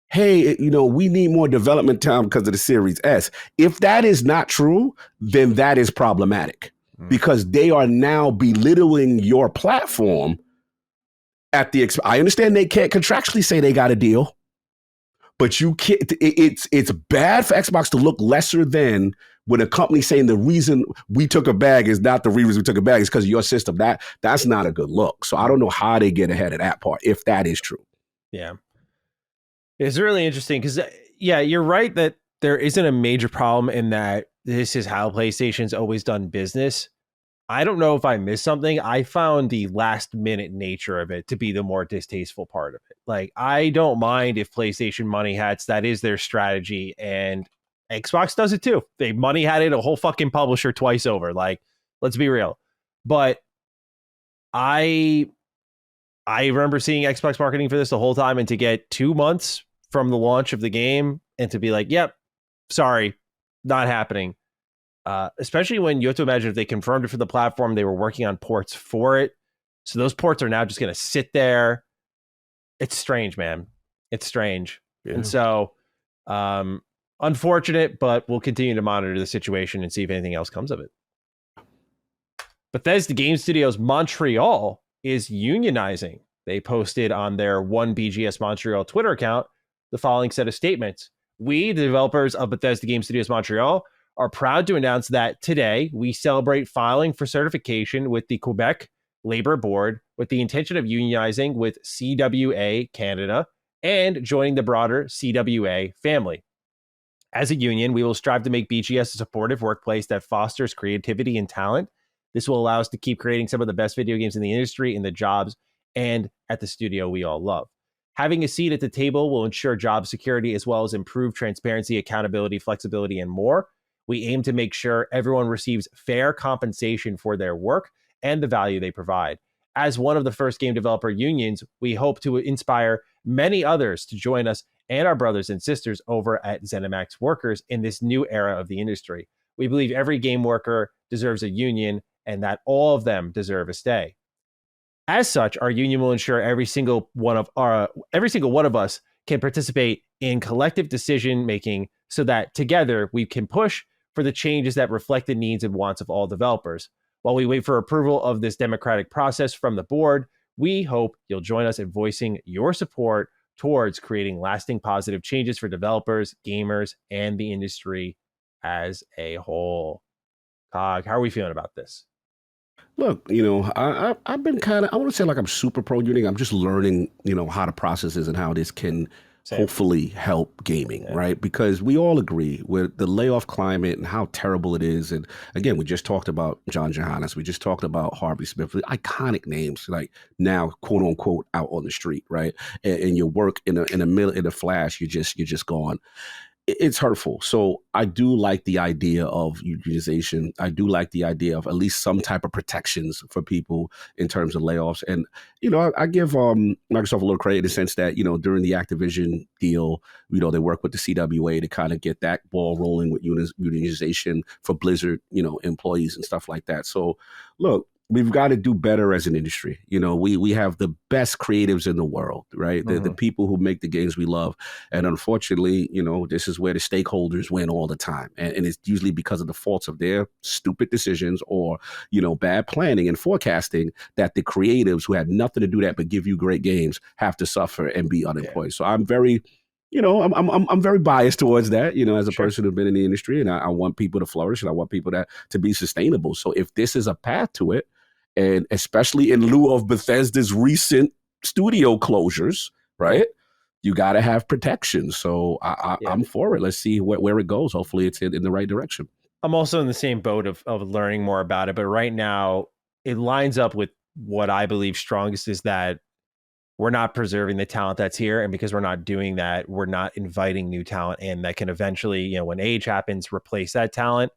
hey, we need more development time because of the Series S. If that is not true, then that is problematic because they are now belittling your platform at the I understand they can't contractually say they got a deal, but you can't. It's bad for Xbox to look lesser than when a company saying the reason we took a bag is not the reason we took a bag is because of your system. That's not a good look. So I don't know how they get ahead of that part if that is true. Yeah, it's really interesting because you're right that there isn't a major problem in that this is how PlayStation's always done business. I don't know if I missed something. I found the last minute nature of it to be the more distasteful part of it. Like, I don't mind if PlayStation money hats, that is their strategy. And Xbox does it too. They money hatted a whole fucking publisher twice over. Like, let's be real. But I remember seeing Xbox marketing for this the whole time, and to get 2 months from the launch of the game and to be like, yep, sorry, not happening. Especially when you have to imagine if they confirmed it for the platform, they were working on ports for it. So those ports are now just going to sit there. It's strange, man. It's strange. Yeah. And so unfortunate, but we'll continue to monitor the situation and see if anything else comes of it. Bethesda Game Studios Montreal is unionizing. They posted on their 1BGS Montreal Twitter account the following set of statements. We, the developers of Bethesda Game Studios Montreal, are proud to announce that today we celebrate filing for certification with the Quebec Labor Board with the intention of unionizing with CWA Canada and joining the broader CWA family. As a union, we will strive to make BGS a supportive workplace that fosters creativity and talent. This will allow us to keep creating some of the best video games in the industry, in the jobs, and at the studio we all love. Having a seat at the table will ensure job security as well as improve transparency, accountability, flexibility, and more. We aim to make sure everyone receives fair compensation for their work and the value they provide. As one of the first game developer unions, we hope to inspire many others to join us and our brothers and sisters over at ZeniMax Workers in this new era of the industry. We believe every game worker deserves a union and that all of them deserve a stay. As such, our union will ensure every single one of us can participate in collective decision making so that together we can push for the changes that reflect the needs and wants of all developers. While we wait for approval of this democratic process from the board, we hope you'll join us in voicing your support towards creating lasting positive changes for developers, gamers, and the industry as a whole. Cog, how are we feeling about this? Look, I've been I want to say like I'm super pro union. I'm just learning, how the process is and how this can hopefully help gaming, right? Because we all agree with the layoff climate and how terrible it is. And again, we just talked about John Johannes. We just talked about Harvey Smith, iconic names, like now, quote unquote, out on the street, right? And your work in a flash, you're just gone. It's hurtful. So I do like the idea of unionization. I do like the idea of at least some type of protections for people in terms of layoffs. And, I give Microsoft a little credit in the sense that, during the Activision deal, they work with the CWA to kind of get that ball rolling with unionization for Blizzard, employees and stuff like that. So look, we've got to do better as an industry. We have the best creatives in the world, right? Mm-hmm. The people who make the games we love. And unfortunately, this is where the stakeholders win all the time. And it's usually because of the faults of their stupid decisions or, bad planning and forecasting that the creatives who had nothing to do that but give you great games have to suffer and be unemployed. Yeah. So I'm very... I'm very biased towards that, as a person who's been in the industry, and I want people to flourish and I want people to be sustainable. So if this is a path to it, and especially in lieu of Bethesda's recent studio closures, right, you got to have protection. So I'm for it. Let's see where it goes. Hopefully it's in the right direction. I'm also in the same boat of learning more about it. But right now, it lines up with what I believe strongest is that we're not preserving the talent that's here. And because we're not doing that, we're not inviting new talent in that can eventually, when age happens, replace that talent.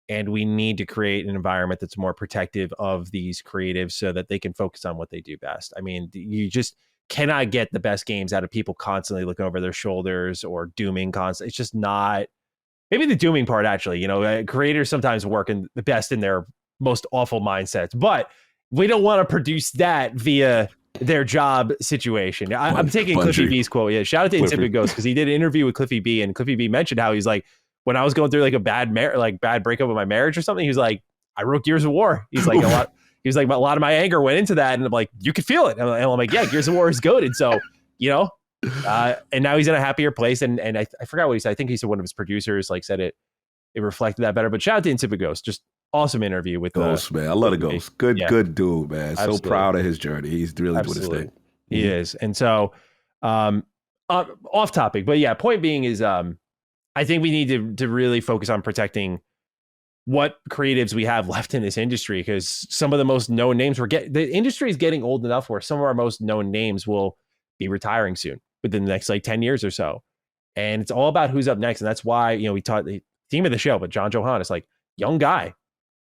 And we need to create an environment that's more protective of these creatives so that they can focus on what they do best. I mean, you just cannot get the best games out of people constantly looking over their shoulders or dooming constantly. It's just not, maybe the dooming part actually, creators sometimes work in the best in their most awful mindsets, but we don't want to produce that via their job situation. I'm taking Cliffy B's quote. Yeah, shout out to Insipid Ghost because he did an interview with Cliffy B, and Cliffy B mentioned how he's like, when I was going through like a bad breakup of my marriage or something, he was like, I wrote Gears of War. He's like a lot of my anger went into that, and I'm like, you could feel it. And I'm like, yeah, Gears of War is good, and so and now he's in a happier place. And I forgot what he said. I think he said one of his producers said it reflected that better. But shout out to Insipid Ghost, just awesome interview with Ghost, man. I love the Ghost. Good dude, man. Absolutely. So proud of his journey. He's really doing his thing. He is. And so off topic, but yeah, point being is I think we need to really focus on protecting what creatives we have left in this industry, because some of the most known names the industry is getting old enough where some of our most known names will be retiring soon within the next 10 years or so. And it's all about who's up next. And that's why, we taught the theme of the show, but John Johannes, young guy,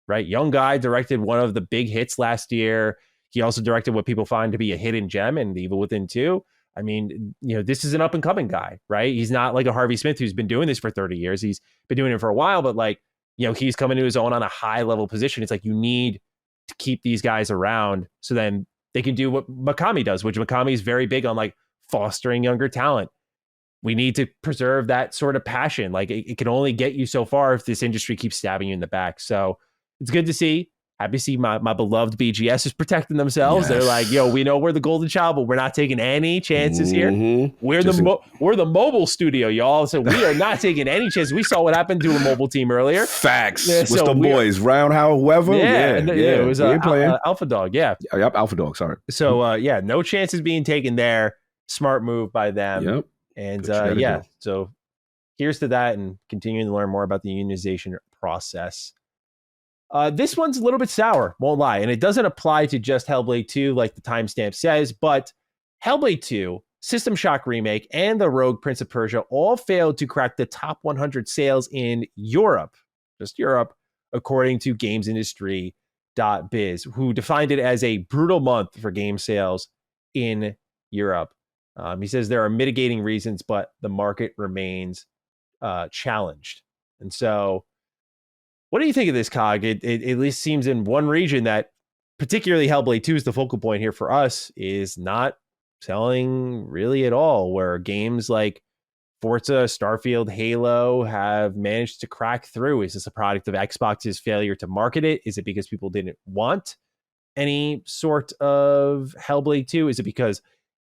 right? Young guy, directed one of the big hits last year. He also directed what people find to be a hidden gem in The Evil Within 2. I mean, this is an up and coming guy, right? He's not like a Harvey Smith who's been doing this for 30 years. He's been doing it for a while, but he's coming to his own on a high level position. It's you need to keep these guys around so then they can do what Mikami does, which Mikami is very big on fostering younger talent. We need to preserve that sort of passion. It can only get you so far if this industry keeps stabbing you in the back. So it's good to see. Happy to see my beloved BGS is protecting themselves. Yes. They're like, yo, we know we're the golden child, but we're not taking any chances here. We're we're the mobile studio, y'all. So we are not taking any chances. We saw what happened to a mobile team earlier. Facts. With the boys, Roundhouse, whoever. It was Alpha Dog. Yeah. Yep, Alpha Dog. Sorry. So no chances being taken there. Smart move by them. Yep. And so here's to that, and continuing to learn more about the unionization process. This one's a little bit sour, won't lie. And it doesn't apply to just Hellblade 2 like the timestamp says, but Hellblade 2, System Shock Remake, and the Rogue Prince of Persia all failed to crack the top 100 sales in Europe, just Europe, according to GamesIndustry.biz, who defined it as a brutal month for game sales in Europe. He says there are mitigating reasons, but the market remains challenged. And so, what do you think of this, Cog? It at least seems in one region that, particularly Hellblade 2 is the focal point here for us, is not selling really at all, where games like Forza, Starfield, Halo have managed to crack through. Is this a product of Xbox's failure to market it? Is it because people didn't want any sort of Hellblade 2? Is it because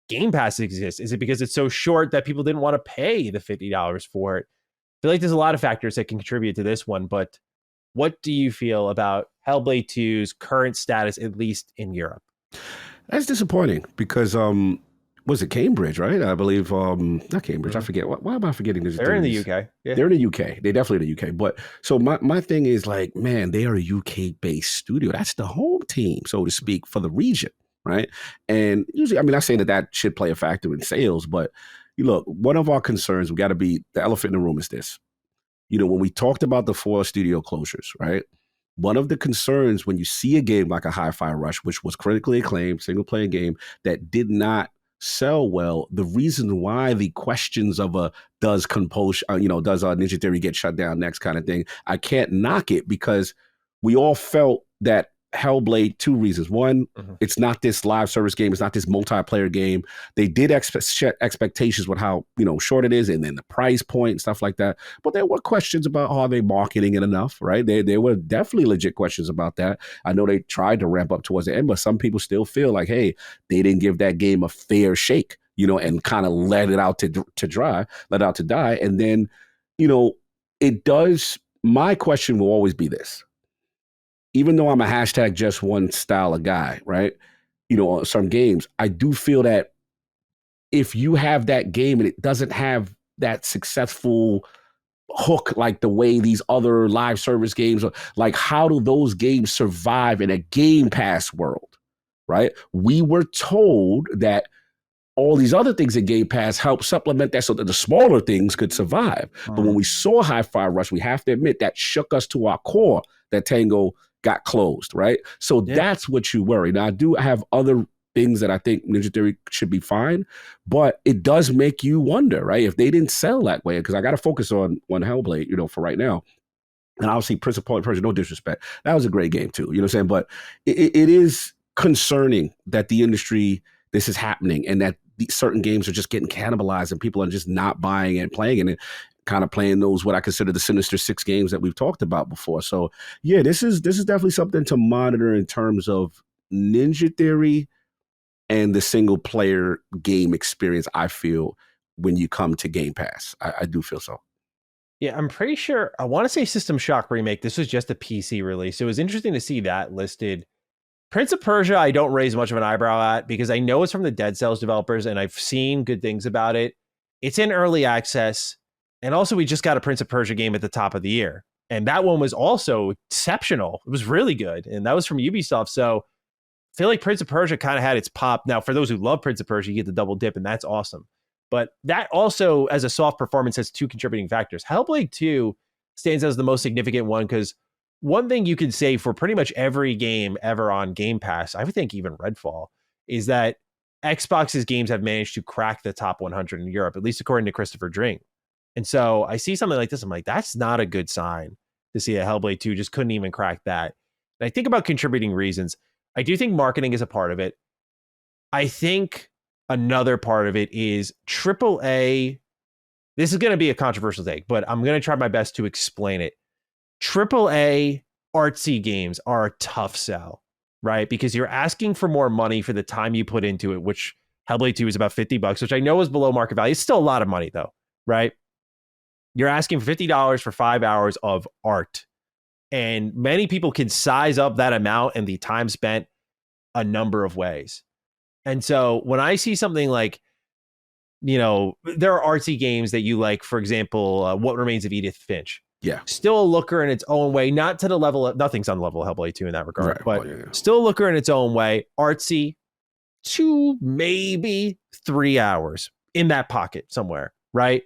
Game Pass exists? Is it because it's so short that people didn't want to pay the $50 for it? I feel like there's a lot of factors that can contribute to this one, but what do you feel about Hellblade 2's current status, at least in Europe? That's disappointing because, was it Cambridge, right? I believe, not Cambridge, I forget. Why am I forgetting this? They're in the UK. Yeah. They're in the UK. They're definitely in the UK. But so my thing is like, man, they are a UK-based studio. That's the home team, so to speak, for the region, right? And usually, I mean, I'm saying that should play a factor in sales, but you look, one of our concerns, we got to be, the elephant in the room is this. You know, when we talked about the 4 studio closures, right? One of the concerns when you see a game like a Hi-Fi Rush, which was critically acclaimed, single-player game that did not sell well, the reason why the questions of does Ninja Theory get shut down next kind of thing, I can't knock it because we all felt that Hellblade, 2 reasons. One, it's not this live service game. It's not this multiplayer game. They did set expectations with how, short it is and then the price point and stuff like that. But there were questions about are they marketing it enough, right? There were definitely legit questions about that. I know they tried to ramp up towards the end, but some people still feel like, hey, they didn't give that game a fair shake, and kind of let it out to die. And then, it does, my question will always be this. Even though I'm a hashtag just one style of guy, right? On some games, I do feel that if you have that game and it doesn't have that successful hook like the way these other live service games are, like how do those games survive in a Game Pass world, right? We were told that all these other things in Game Pass help supplement that so that the smaller things could survive. But when we saw Hi-Fi Rush, we have to admit that shook us to our core that Tango got closed, right? So that's what you worry. Now, I do have other things that I think Ninja Theory should be fine, but it does make you wonder, right? If they didn't sell that way, because I got to focus on Hellblade, for right now. And obviously, Prince of Persia, no disrespect. That was a great game too, you know what I'm saying? But it is concerning that the industry, this is happening and that certain games are just getting cannibalized and people are just not buying and playing and kind of playing those, what I consider the Sinister 6 games that we've talked about before. So yeah, this is definitely something to monitor in terms of Ninja Theory and the single player game experience, I feel, when you come to Game Pass. I do feel so. Yeah, I'm pretty sure, I want to say System Shock Remake, this was just a PC release. It was interesting to see that listed. Prince of Persia, I don't raise much of an eyebrow at because I know it's from the Dead Cells developers and I've seen good things about it. It's in early access. And also, we just got a Prince of Persia game at the top of the year. And that one was also exceptional. It was really good. And that was from Ubisoft. So I feel like Prince of Persia kind of had its pop. Now, for those who love Prince of Persia, you get the double dip, and that's awesome. But that also, as a soft performance, has 2 contributing factors. Hellblade 2 stands as the most significant one because one thing you can say for pretty much every game ever on Game Pass, I would think even Redfall, is that Xbox's games have managed to crack the top 100 in Europe, at least according to Christopher Drink. And so I see something like this, I'm like, that's not a good sign to see that Hellblade 2 just couldn't even crack that. And I think about contributing reasons. I do think marketing is a part of it. I think another part of it is AAA. This is going to be a controversial take, but I'm going to try my best to explain it. AAA artsy games are a tough sell, right? Because you're asking for more money for the time you put into it, which Hellblade 2 is about $50, which I know is below market value. It's still a lot of money though, right? You're asking for $50 for 5 hours of art. And many people can size up that amount and the time spent a number of ways. And so when I see something like, you know, there are artsy games that you like, for example, What Remains of Edith Finch. Yeah. Still a looker in its own way, not to the level of, nothing's on the level of Hellblade 2 in that regard, Right. but still a looker in its own way, artsy, 2, maybe 3 hours in that pocket somewhere, right?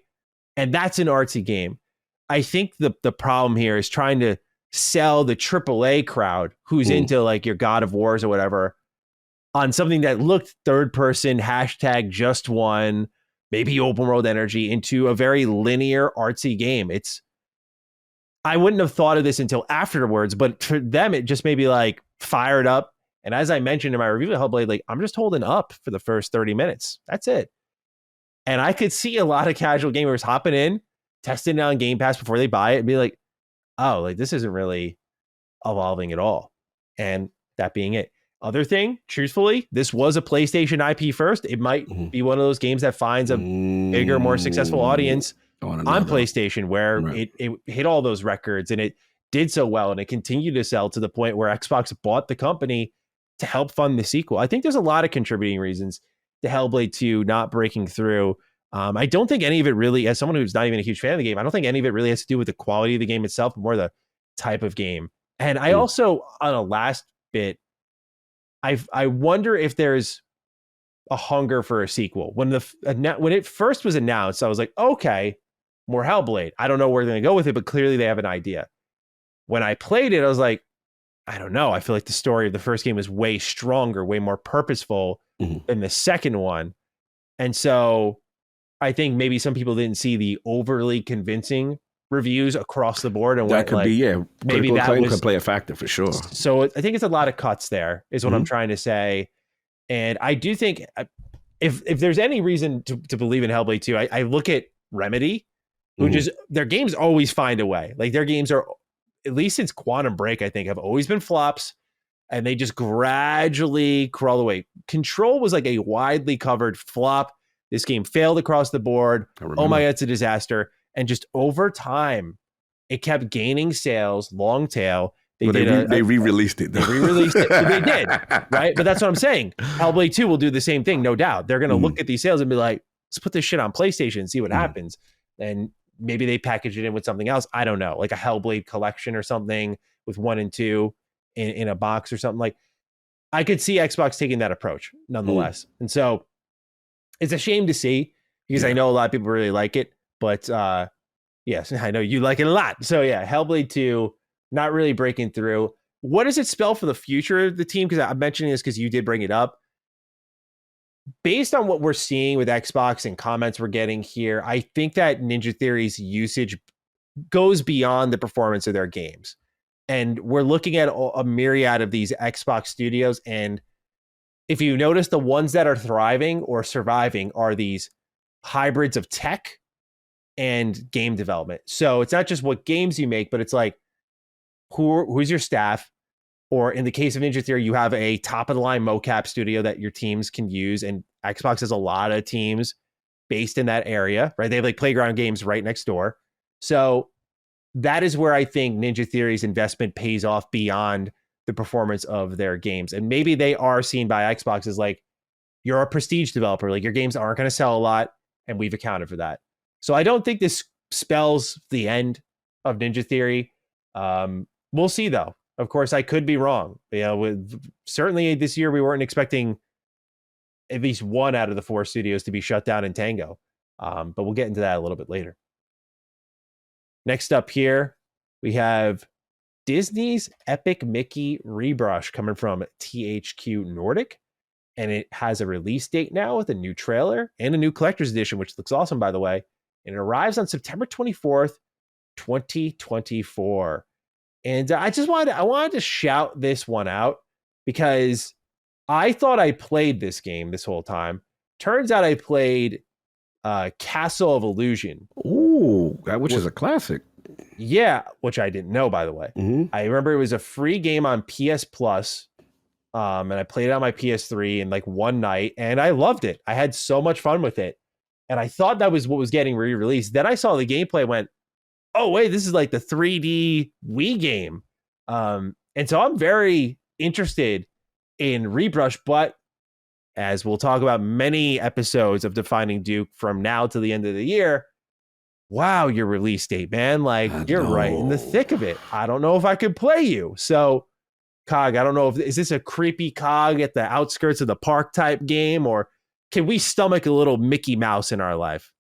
And that's an artsy game. I think the problem here is trying to sell the AAA crowd who's into like your God of Wars or whatever on something that looked third person, hashtag just one, maybe open world energy into a very linear artsy game. I wouldn't have thought of this until afterwards, but for them, it just maybe like fired up. And as I mentioned in my review of Hellblade, like I'm just holding up for the first 30 minutes. That's it. And I could see a lot of casual gamers hopping in, testing it on Game Pass before they buy it and be like, oh, like this isn't really evolving at all. And that being it. Other thing, truthfully, this was a PlayStation IP first. It might be one of those games that finds a bigger, more successful audience on PlayStation, where it hit all those records and it did so well, and it continued to sell to the point where Xbox bought the company to help fund the sequel. I think there's a lot of contributing reasons to Hellblade 2 not breaking through. I don't think any of it really, as someone who's not even a huge fan of the game, I don't think any of it really has to do with the quality of the game itself, but more the type of game. And I also, on a last bit, I wonder if there's a hunger for a sequel. When it first was announced, I was like, okay, more Hellblade. I don't know where they're going to go with it, but clearly they have an idea. When I played it, I was like, I don't know. I feel like the story of the first game is way stronger, way more purposeful than the second one. And so I think maybe some people didn't see the overly convincing reviews across the board, and that could be maybe that could play a factor for sure. So I think it's a lot of cuts there is what I'm trying to say. And I do think if there's any reason to believe in Hellblade 2, I look at Remedy, who just their games always find a way. Like their games are, at least since Quantum Break, I think, have always been flops, and they just gradually crawl away. Control was like a widely covered flop. This game failed across the board. Oh my God, it's a disaster. And just over time, it kept gaining sales, long tail. They re-released it. They re-released it. They did, right? But that's what I'm saying. Hellblade 2 will do the same thing, no doubt. They're going to look at these sales and be like, let's put this shit on PlayStation and see what happens. And maybe they package it in with something else. I don't know, like a Hellblade collection or something with 1 and 2 in a box or something. Like, I could see Xbox taking that approach nonetheless. And so it's a shame to see, because I know a lot of people really like it. But yes, I know you like it a lot. So yeah, Hellblade 2, not really breaking through. What does it spell for the future of the team? Because I'm mentioning this because you did bring it up. Based on what we're seeing with Xbox and comments we're getting here, I think that Ninja Theory's usage goes beyond the performance of their games. And we're looking at a myriad of these Xbox studios. And if you notice, the ones that are thriving or surviving are these hybrids of tech and game development. So it's not just what games you make, but it's like who's your staff, or in the case of Ninja Theory, you have a top of the line mocap studio that your teams can use, and Xbox has a lot of teams based in that area, right? They have like Playground Games right next door. So that is where I think Ninja Theory's investment pays off beyond the performance of their games. And maybe they are seen by Xbox as like, you're a prestige developer, like your games aren't going to sell a lot, and we've accounted for that. So I don't think this spells the end of Ninja Theory. We'll see, though. Of course, I could be wrong. Certainly this year, we weren't expecting at least 1 out of the 4 studios to be shut down in Tango. But we'll get into that a little bit later. Next up here, we have Disney's Epic Mickey Rebrush coming from THQ Nordic. And it has a release date now with a new trailer and a new collector's edition, which looks awesome, by the way. And it arrives on September 24th, 2024. And I wanted to shout this one out, because I thought I played this game this whole time. Turns out I played Castle of Illusion. Ooh, which is a classic. Yeah, which I didn't know, by the way. I remember it was a free game on PS Plus, and I played it on my PS3 in like one night, and I loved it. I had so much fun with it, and I thought that was what was getting re-released. Then I saw the gameplay, went, oh wait, this is like the 3D Wii game, and so I'm very interested in Rebrushed, but as we'll talk about many episodes of Defining Duke from now to the end of the year, wow, your release date, man. Like, you're right in the thick of it. I don't know if I could play you. So, Cog, I don't know is this a creepy Cog at the outskirts of the park type game, or can we stomach a little Mickey Mouse in our life?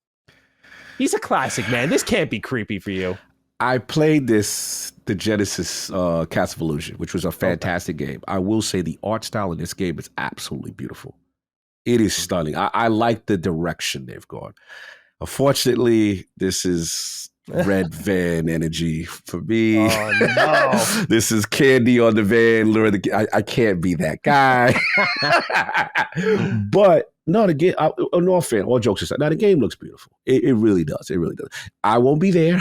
He's a classic, man. This can't be creepy for you. I played the Genesis Cast of Illusion, which was a fantastic game. I will say the art style in this game is absolutely beautiful. It is stunning. I like the direction they've gone. Unfortunately, this is red van energy for me. Oh, no. This is candy on the van. I can't be that guy. But no, the game, all jokes aside, now the game looks beautiful. It really does. It really does. I won't be there.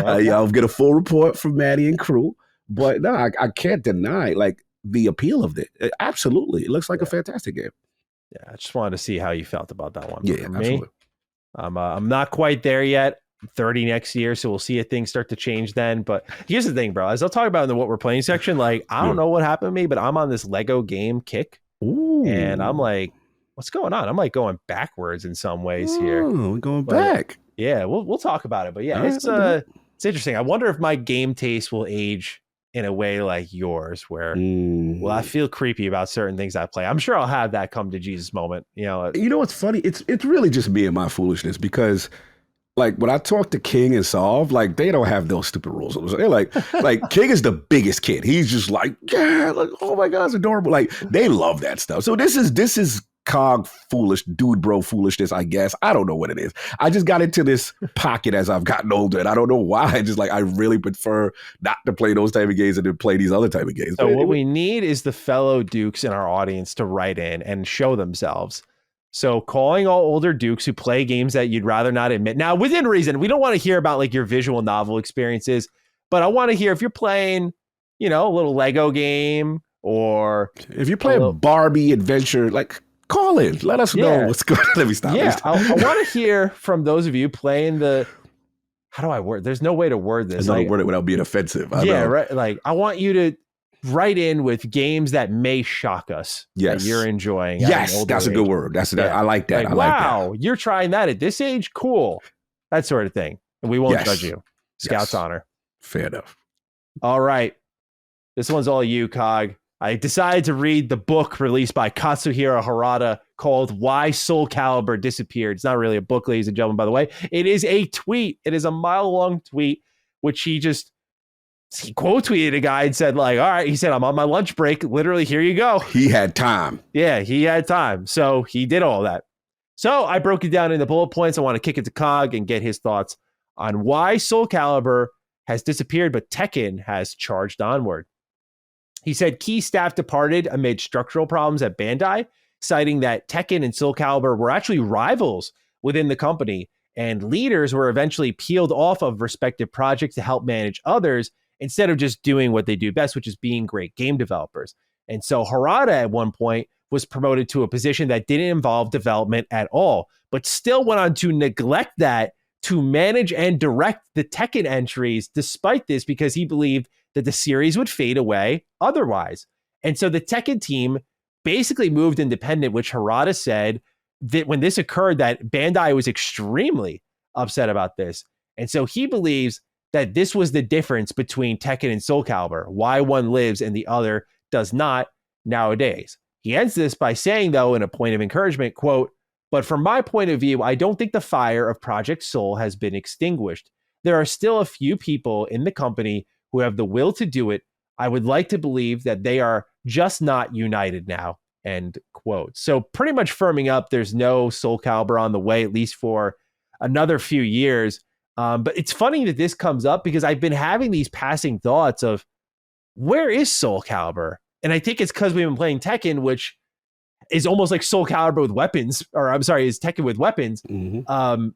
I'll get a full report from Maddie and crew. But no, I can't deny like the appeal of it. Absolutely. It looks like a fantastic game. Yeah, I just wanted to see how you felt about that one. Yeah, for me, absolutely. I'm not quite there yet. I'm 30 next year, so we'll see if things start to change then. But here's the thing, bro. As I'll talk about in the what we're playing section, like I don't know what happened to me, but I'm on this Lego game kick. Ooh. And I'm like, what's going on? I'm like going backwards in some ways here. Oh, we're going back. Yeah, we'll talk about it. But yeah, it's interesting. I wonder if my game taste will age in a way like yours, where will I feel creepy about certain things I play? I'm sure I'll have that come to Jesus moment. You know what's funny? It's really just me and my foolishness, because like when I talk to King and Solve, like they don't have those stupid rules. They're like King is the biggest kid. He's just like, yeah, like, oh my God, it's adorable. Like they love that stuff. So this is Cog foolish, dude bro foolishness, I guess. I don't know what it is. I just got into this pocket as I've gotten older, and I don't know why. I just like, I really prefer not to play those type of games and to play these other type of games. So what we need is the fellow Dukes in our audience to write in and show themselves. So calling all older Dukes who play games that you'd rather not admit. Now, within reason, we don't want to hear about like your visual novel experiences, but I want to hear if you're playing, a little Lego game, or if you're playing Barbie adventure, like call in. Let us know what's going on. Let me stop. Yeah, I want to hear from those of you playing the. How do I word? There's no way to word this. There's no word it without being offensive. I know. Right. Like I want you to write in with games that may shock us. Yes, that you're enjoying. Yes, that's a good word. I like that. Like, I like wow, that. You're trying that at this age? Cool. That sort of thing. And we won't judge you. Scout's honor. Fair enough. All right. This one's all you, Cog. I decided to read the book released by Katsuhiro Harada called Why Soul Calibur Disappeared. It's not really a book, ladies and gentlemen, by the way. It is a tweet. It is a mile-long tweet, which he quote tweeted a guy and said, like, all right, he said, I'm on my lunch break. Literally, here you go. He had time. Yeah, he had time. So he did all that. So I broke it down into bullet points. I want to kick it to Cog and get his thoughts on why Soul Calibur has disappeared, but Tekken has charged onward. He said key staff departed amid structural problems at Bandai, citing that Tekken and Soul Calibur were actually rivals within the company, and leaders were eventually peeled off of respective projects to help manage others instead of just doing what they do best, which is being great game developers. And so Harada at one point was promoted to a position that didn't involve development at all, but still went on to neglect that to manage and direct the Tekken entries despite this, because he believed that the series would fade away otherwise. And so the Tekken team basically moved independent, which Harada said that when this occurred, that Bandai was extremely upset about this. And so he believes that this was the difference between Tekken and Soul Calibur, why one lives and the other does not nowadays. He ends this by saying, though, in a point of encouragement, quote, "But from my point of view, I don't think the fire of Project Soul has been extinguished. There are still a few people in the company who have the will to do it. I would like to believe that they are just not united now," end quote. So pretty much firming up, there's no Soul Calibur on the way, at least for another few years. But it's funny that this comes up because I've been having these passing thoughts of, where is Soul Calibur? And I think it's because we've been playing Tekken, which is almost like Soul Calibur with weapons, or I'm sorry, is Tekken with weapons. Mm-hmm.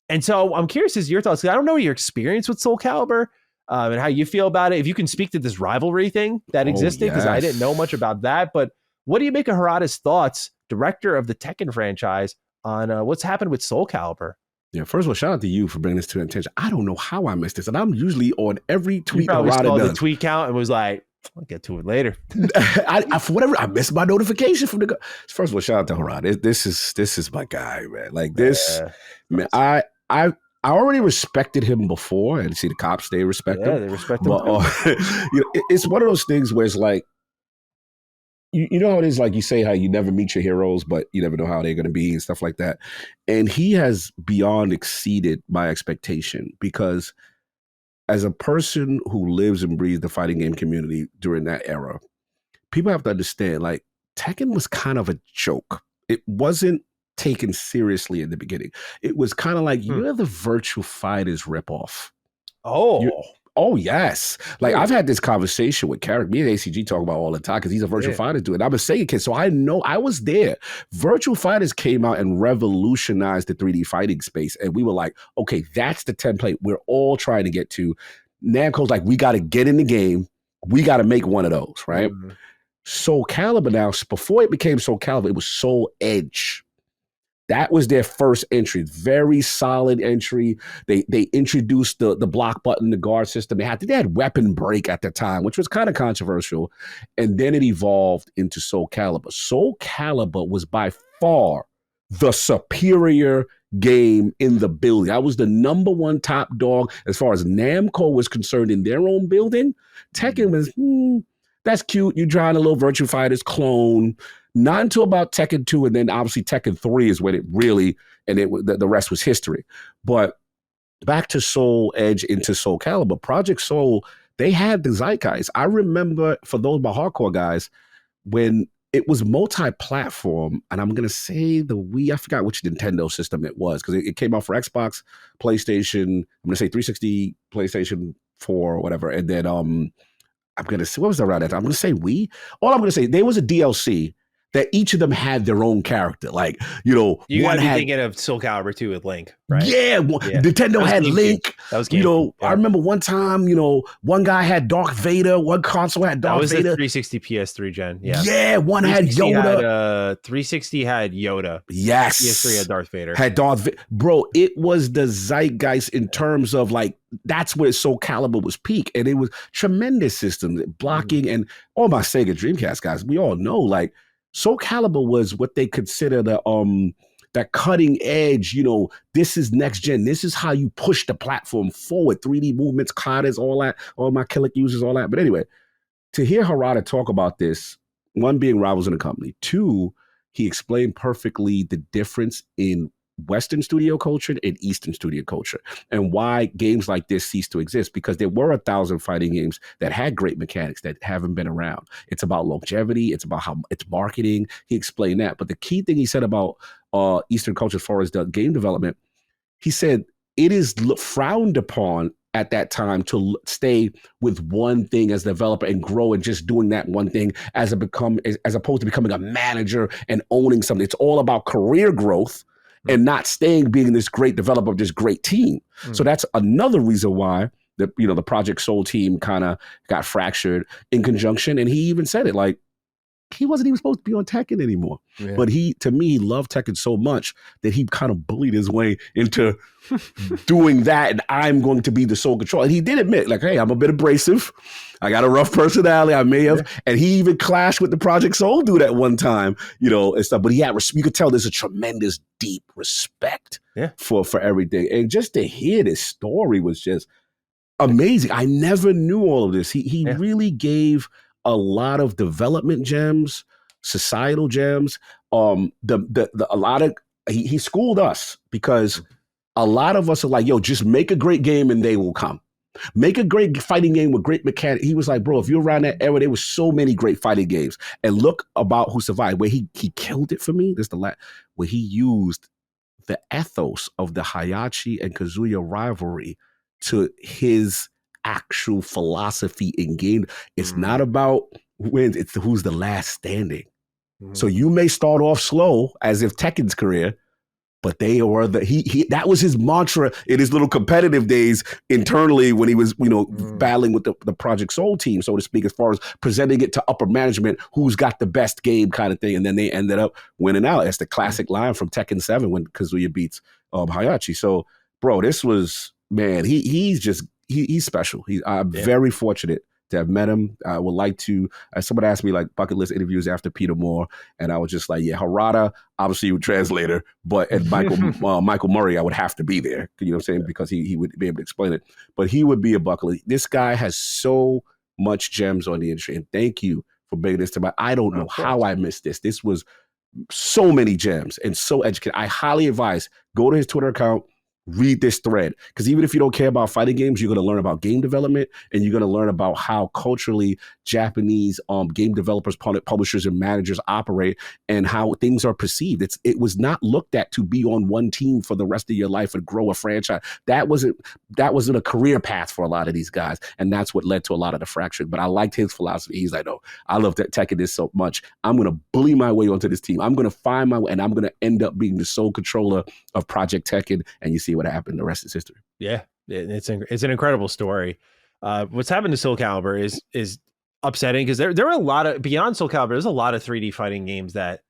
And so I'm curious as your thoughts, because I don't know your experience with Soul Calibur, and how you feel about it. If you can speak to this rivalry thing that existed, because I didn't know much about that. But what do you make of Harada's thoughts, director of the Tekken franchise, on what's happened with Soul Calibur? Yeah, first of all, shout out to you for bringing this to attention. I don't know how I missed this, and I'm usually on every tweet. You probably saw the tweet count and was like, I'll get to it later. I for whatever, I missed my notification from the. First of all, shout out to Harada. This is my guy, man. Like this, man. I already respected him before, and see the cops, they respect him. Yeah, they respect him. But it's one of those things where it's like, you know how it is, like you say how you never meet your heroes, but you never know how they're going to be and stuff like that. And he has beyond exceeded my expectation, because as a person who lives and breathes the fighting game community during that era, people have to understand, like, Tekken was kind of a joke. It wasn't taken seriously in the beginning. It was kind of like, you're the Virtua Fighters ripoff. Oh, yes. Like, I've had this conversation with Carrick. Me and ACG talk about all the time, because he's a Virtua Fighter dude. I'm a Sega kid, so I know I was there. Virtua Fighters came out and revolutionized the 3D fighting space. And we were like, okay, that's the template we're all trying to get to. Namco's like, we got to get in the game. We got to make one of those, right? Soul Calibur now, before it became Soul Calibur, it was Soul Edge. That was their first entry. Very solid entry. They introduced the block button, the guard system. They had weapon break at the time, which was kind of controversial. And then it evolved into Soul Calibur. Soul Calibur was by far the superior game in the building. I was the number one top dog as far as Namco was concerned in their own building. Tekken was, that's cute. You're drawing a little Virtua Fighters clone. Not until about Tekken 2, and then obviously Tekken 3 is when it really, and the rest was history. But back to Soul Edge into Soul Calibur, Project Soul, they had the zeitgeist. I remember, for those my hardcore guys, when it was multi-platform, and I'm going to say the Wii, I forgot which Nintendo system it was, because it came out for Xbox, PlayStation, I'm going to say 360, PlayStation 4, or whatever, and then I'm going to say, what was around that time? I'm going to say Wii. All I'm going to say, there was a DLC that each of them had their own character. Like, you gotta be thinking of Soul Calibur 2 with Link, right? Yeah, Nintendo had Link. That was game. I remember one time, one guy had Darth Vader, one console had Darth Vader. That was the 360 PS3 gen. Yeah, one had Yoda. 360 had Yoda. Yes. PS3 had Darth Vader. Had Darth Vader. Bro, it was the zeitgeist in terms of, like, that's where Soul Calibur was peak. And it was tremendous systems, blocking, and all my Sega Dreamcast guys, we all know, like, Soul Calibur was what they consider that cutting edge, this is next gen. This is how you push the platform forward. 3D movements, katanas, all that, all my Killick users, all that. But anyway, to hear Harada talk about this, one, being rivals in the company, two, he explained perfectly the difference in Western studio culture and Eastern studio culture, and why games like this cease to exist, because there were 1,000 fighting games that had great mechanics that haven't been around. It's about longevity. It's about how it's marketing. He explained that. But the key thing he said about Eastern culture as far as the game development, he said it is frowned upon at that time to stay with one thing as a developer and grow and just doing that one thing as opposed to becoming a manager and owning something. It's all about career growth and not being this great developer of this great team. So that's another reason why the Project Soul team kind of got fractured in conjunction. And he even said it, like, he wasn't even supposed to be on Tekken anymore. Yeah. But he loved Tekken so much that he kind of bullied his way into doing that. And I'm going to be the sole control. And he did admit, like, hey, I'm a bit abrasive. I got a rough personality. I may have. Yeah. And he even clashed with the Project Soul dude at one time, and stuff. But you could tell there's a tremendous, deep respect for everything. And just to hear this story was just amazing. I never knew all of this. He really gave a lot of development gems, societal gems. He schooled us, because a lot of us are like, yo, just make a great game and they will come. Make a great fighting game with great mechanics. He was like, bro, if you're around that era, there was so many great fighting games. And look about who survived. Where he killed it for me. Where he used the ethos of the Hayachi and Kazuya rivalry to his actual philosophy in game. It's not about wins, it's who's the last standing. So you may start off slow, as if Tekken's career, but they were he that was his mantra in his little competitive days internally when he was, battling with the Project Soul team, so to speak, as far as presenting it to upper management, who's got the best game kind of thing. And then they ended up winning out. It's the classic line from Tekken 7 when Kazuya beats Hayachi. So, bro, this was, man, he's special. I'm very fortunate to have met him. I would like to, somebody asked me like bucket list interviews after Peter Moore, and I was just like, yeah, Harada, obviously a translator, but at Michael Murray, I would have to be there, you know what I'm saying, because he would be able to explain it. But he would be a bucket list. This guy has so much gems on the industry, and thank you for bringing this to my, I don't know how I missed this. This was so many gems and so educated. I highly advise, go to his Twitter account, read this thread, because even if you don't care about fighting games, you're going to learn about game development, and you're going to learn about how culturally Japanese game developers, publishers, and managers operate, and how things are perceived. It was not looked at to be on one team for the rest of your life and grow a franchise. That wasn't a career path for a lot of these guys, and that's what led to a lot of the fracture. But I liked his philosophy. He's like, no, I love Tekken this so much. I'm going to bully my way onto this team. I'm going to find my way, and I'm going to end up being the sole controller of Project Tekken. And you see what happened. The rest is history. Yeah, it's an incredible story. What's happened to Soul Calibur is upsetting, because there are a lot of, beyond Soul Calibur, there's a lot of 3D fighting games that,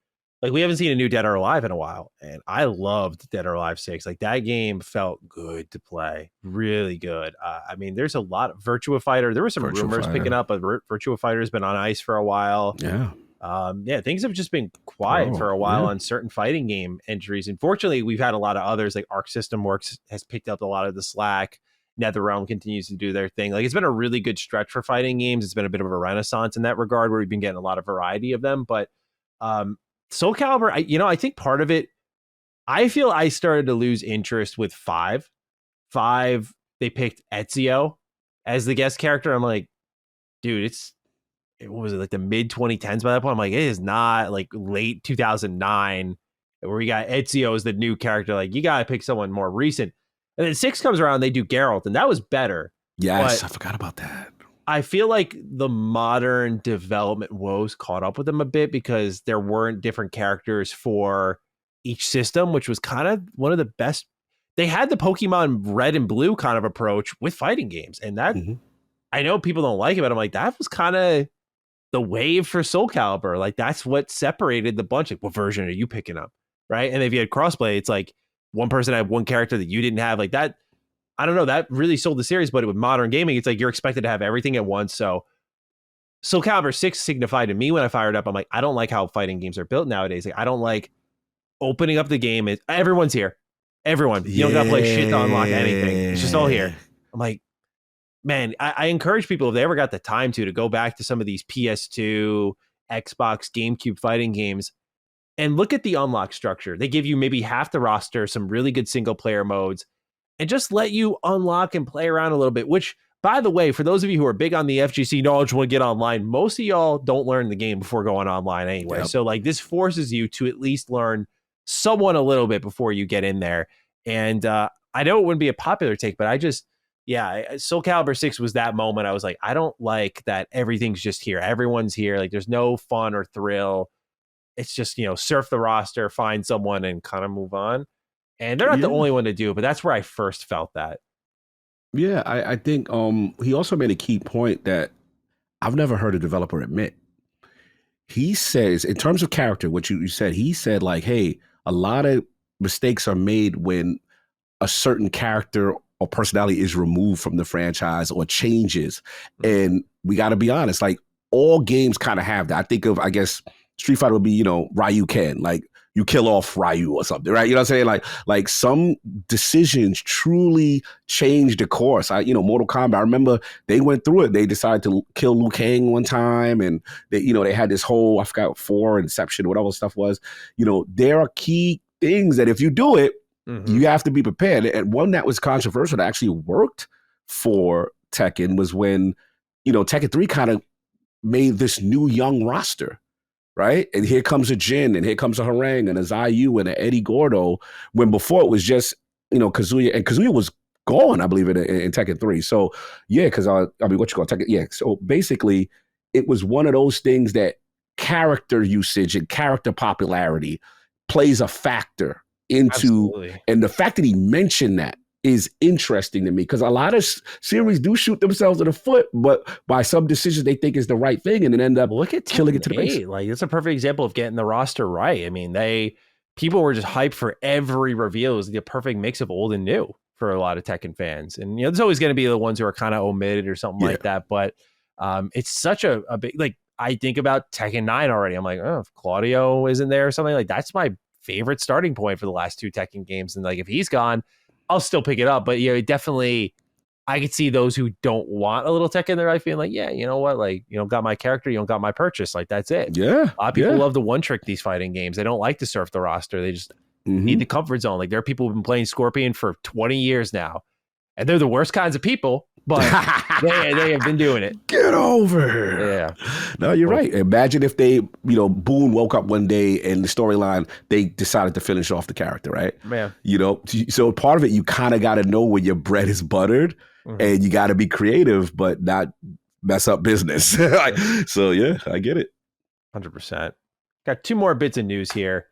like, we haven't seen a new Dead or Alive in a while, and I loved Dead or Alive 6. Like, that game felt good to play, really good. I mean, there's a lot of Virtua Fighter. There were some rumors picking up, but Virtua Fighter has been on ice for a while. Things have just been quiet for a while on certain fighting game entries. Unfortunately, we've had a lot of others, like Arc System Works has picked up a lot of the slack. NetherRealm continues to do their thing. Like, it's been a really good stretch for fighting games. It's been a bit of a renaissance in that regard, where we've been getting a lot of variety of them. But Soul Calibur, I think part of it, I feel I started to lose interest with 5. 5, they picked Ezio as the guest character. I'm like, dude, what was it, like the mid 2010s by that point? I'm like, it is not like late 2009 where we got Ezio as the new character. Like, you got to pick someone more recent. And then 6 comes around, they do Geralt, and that was better. Yes, I forgot about that. I feel like the modern development woes caught up with them a bit, because there weren't different characters for each system, which was kind of one of the best. They had the Pokemon Red and Blue kind of approach with fighting games. And that, I know people don't like it, but I'm like, that was kind of the wave for Soul Calibur. Like, that's what separated the bunch. Like, what version are you picking up? Right. And if you had crossplay, it's like one person had one character that you didn't have. Like, that, I don't know, that really sold the series. But with modern gaming, it's like you're expected to have everything at once. So Soul Calibur 6 signified to me when I fired up, I'm like, I don't like how fighting games are built nowadays. Like, I don't like opening up the game. Everyone's here. Everyone. You don't got to play shit to unlock anything. It's just all here. I'm like, man, I encourage people, if they ever got the time to go back to some of these PS2, Xbox, GameCube fighting games and look at the unlock structure. They give you maybe half the roster, some really good single player modes, and just let you unlock and play around a little bit, which, by the way, for those of you who are big on the FGC knowledge, want to get online, most of y'all don't learn the game before going online anyway. Yep. So like, this forces you to at least learn someone a little bit before you get in there. And I know it wouldn't be a popular take, but Soul Calibur 6 was that moment. I was like, I don't like that everything's just here. Everyone's here. Like, there's no fun or thrill. It's just, surf the roster, find someone, and kind of move on. And they're not the only one to do it, but that's where I first felt that. Yeah, I think he also made a key point that I've never heard a developer admit. He says, in terms of character, what you said, he said, like, hey, a lot of mistakes are made when a certain character or personality is removed from the franchise or changes. And we got to be honest, like, all games kind of have that. I think of, I guess, Street Fighter would be, Ryu Ken, like, you kill off Ryu or something, right? You know what I'm saying? Like some decisions truly change the course. Mortal Kombat, I remember they went through it. They decided to kill Liu Kang one time, and they had this whole, I forgot, 4 Inception, whatever stuff was. There are key things that if you do it, you have to be prepared. And one that was controversial that actually worked for Tekken was when, Tekken 3 kind of made this new young roster. Right? And here comes a Jin, and here comes a Harang, and a Zayu, and an Eddie Gordo, when before it was just, Kazuya, and Kazuya was gone, I believe, in Tekken 3. So, yeah, because, Tekken? Yeah, so basically, it was one of those things that character usage and character popularity plays a factor into, Absolutely. and the fact that he mentioned that is interesting to me, because a lot of series do shoot themselves in the foot, but by some decisions they think is the right thing, and then end up Look at killing it to the base. 8. Like, it's a perfect example of getting the roster right. I mean, people were just hyped for every reveal. It was the perfect mix of old and new for a lot of Tekken fans. And there's always going to be the ones who are kind of omitted or something like that. But it's such a big, like, I think about Tekken 9 already. I'm like, oh, if Claudio isn't there or something, like, that's my favorite starting point for the last 2 Tekken games. And like, if he's gone, I'll still pick it up. But definitely, I could see those who don't want a little tech in their life being like, yeah, you know what? Like, you don't got my character, you don't got my purchase. Like, that's it. Yeah. A lot of people love the one trick these fighting games. They don't like to surf the roster. They just need the comfort zone. Like, there are people who've been playing Scorpion for 20 years now, and they're the worst kinds of people, but they have been doing it. Get over. Yeah. No, you're right. Imagine if they, Boone woke up one day and the storyline, they decided to finish off the character, right? Man. So part of it, you kind of got to know when your bread is buttered, and you got to be creative, but not mess up business. So, yeah, I get it. 100%. Got 2 more bits of news here.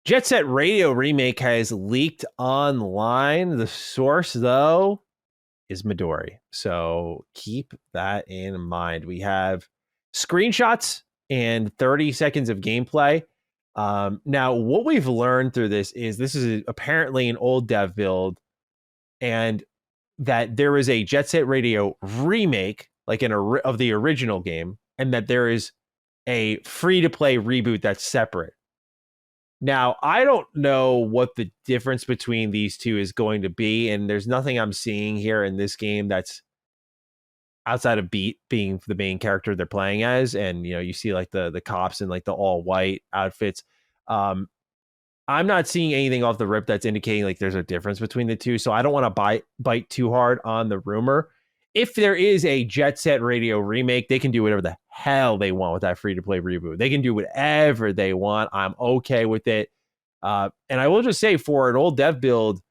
Jet Set Radio Remake has leaked online. The source, though, is Midori. So keep that in mind. We have screenshots and 30 seconds of gameplay. Now, what we've learned through this is apparently an old dev build, and that there is a Jet Set Radio remake, like of the original game, and that there is a free-to-play reboot that's separate. Now, I don't know what the difference between these two is going to be, and there's nothing I'm seeing here in this game that's outside of Beat being the main character they're playing as, and you see like the cops in like the all white outfits. I'm not seeing anything off the rip that's indicating like there's a difference between the two, so I don't want to bite too hard on the rumor. If there is a Jet Set Radio remake, they can do whatever the hell they want with that free-to-play reboot. They can do whatever they want. I'm okay with it. And I will just say, for an old dev build,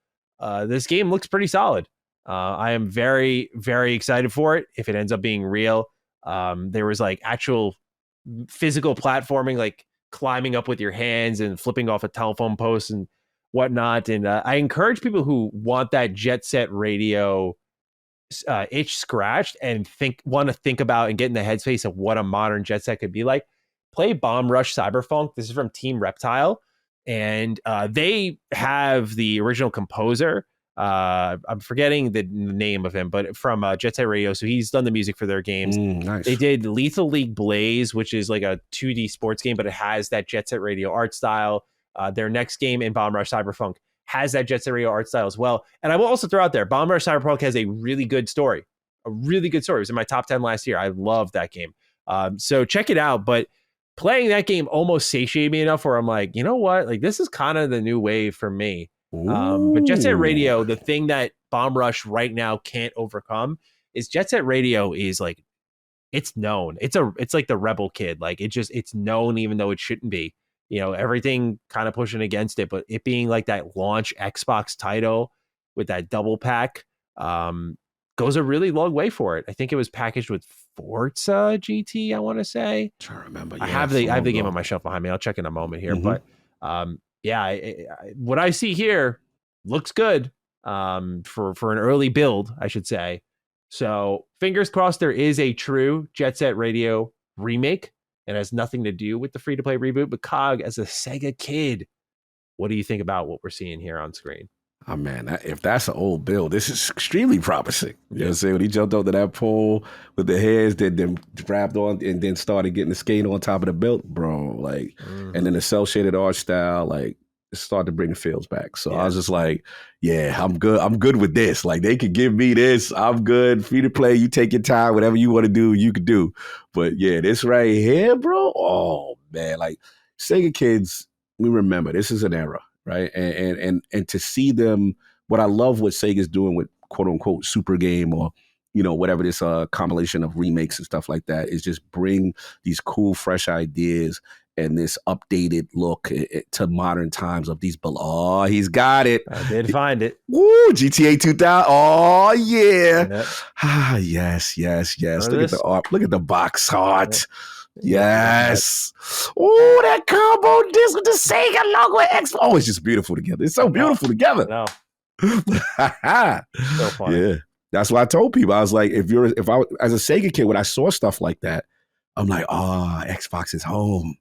this game looks pretty solid. I am very, very excited for it if it ends up being real. There was like actual physical platforming, like climbing up with your hands and flipping off a telephone post and whatnot. And I encourage people who want that Jet Set Radio itch scratched and want to think about and get in the headspace of what a modern Jet Set could be like, play Bomb Rush Cyberpunk. This is from Team Reptile, and they have the original composer. I'm forgetting the name of him, but from Jet Set Radio. So he's done the music for their games. Nice. They did Lethal League Blaze, which is like a 2D sports game, but it has that Jet Set Radio art style. Their next game in Bomb Rush Cyberpunk has that Jet Set Radio art style as well. And I will also throw out there, Bomb Rush Cyberpunk has a really good story. A really good story. It was in my top 10 last year. I love that game. So check it out. But playing that game almost satiated me enough where I'm like, you know what? Like, this is kind of the new wave for me. But Jet Set Radio, the thing that Bomb Rush right now can't overcome is Jet Set Radio is like, it's known. It's like the Rebel Kid. Like, it's known even though it shouldn't be. Everything kind of pushing against it, but it being like that launch Xbox title with that double pack goes a really long way for it. I think it was packaged with Forza GT, I want to say. I'm trying to remember. I have the game on my shelf behind me. I'll check in a moment here. But what I see here looks good for an early build, I should say. So fingers crossed there is a true Jet Set Radio remake. It has nothing to do with the free-to-play reboot. But Cog, as a Sega kid, what do you think about what we're seeing here on screen? Oh, man, if that's an old build, this is extremely promising. You know what I'm saying? When he jumped onto that pole with the heads, then grabbed on and then started getting the skate on top of the belt, bro. Like, and then the cel-shaded art style, like, it started to bring the feels back. So I was just like, yeah, I'm good. I'm good with this. Like, they could give me this. I'm good. Free to play. You take your time. Whatever you want to do, you could do. But yeah, this right here, bro. Oh man, like Sega kids, we remember this is an era, right? And to see them, what I love what Sega's doing with quote unquote super game or whatever this compilation of remakes and stuff like that is just bring these cool, fresh ideas and this updated look to modern times of these. Oh, he's got it. I did find it. Woo, GTA 2000. Oh, yeah. Yes. Look at the art. Look at the box art. Yes. Oh, that combo disc with the Sega logo and X. Oh, it's just beautiful together. It's so beautiful together. No. So funny. Yeah. That's why I told people. I was like, if I as a Sega kid, when I saw stuff like that, I'm like, Xbox is home.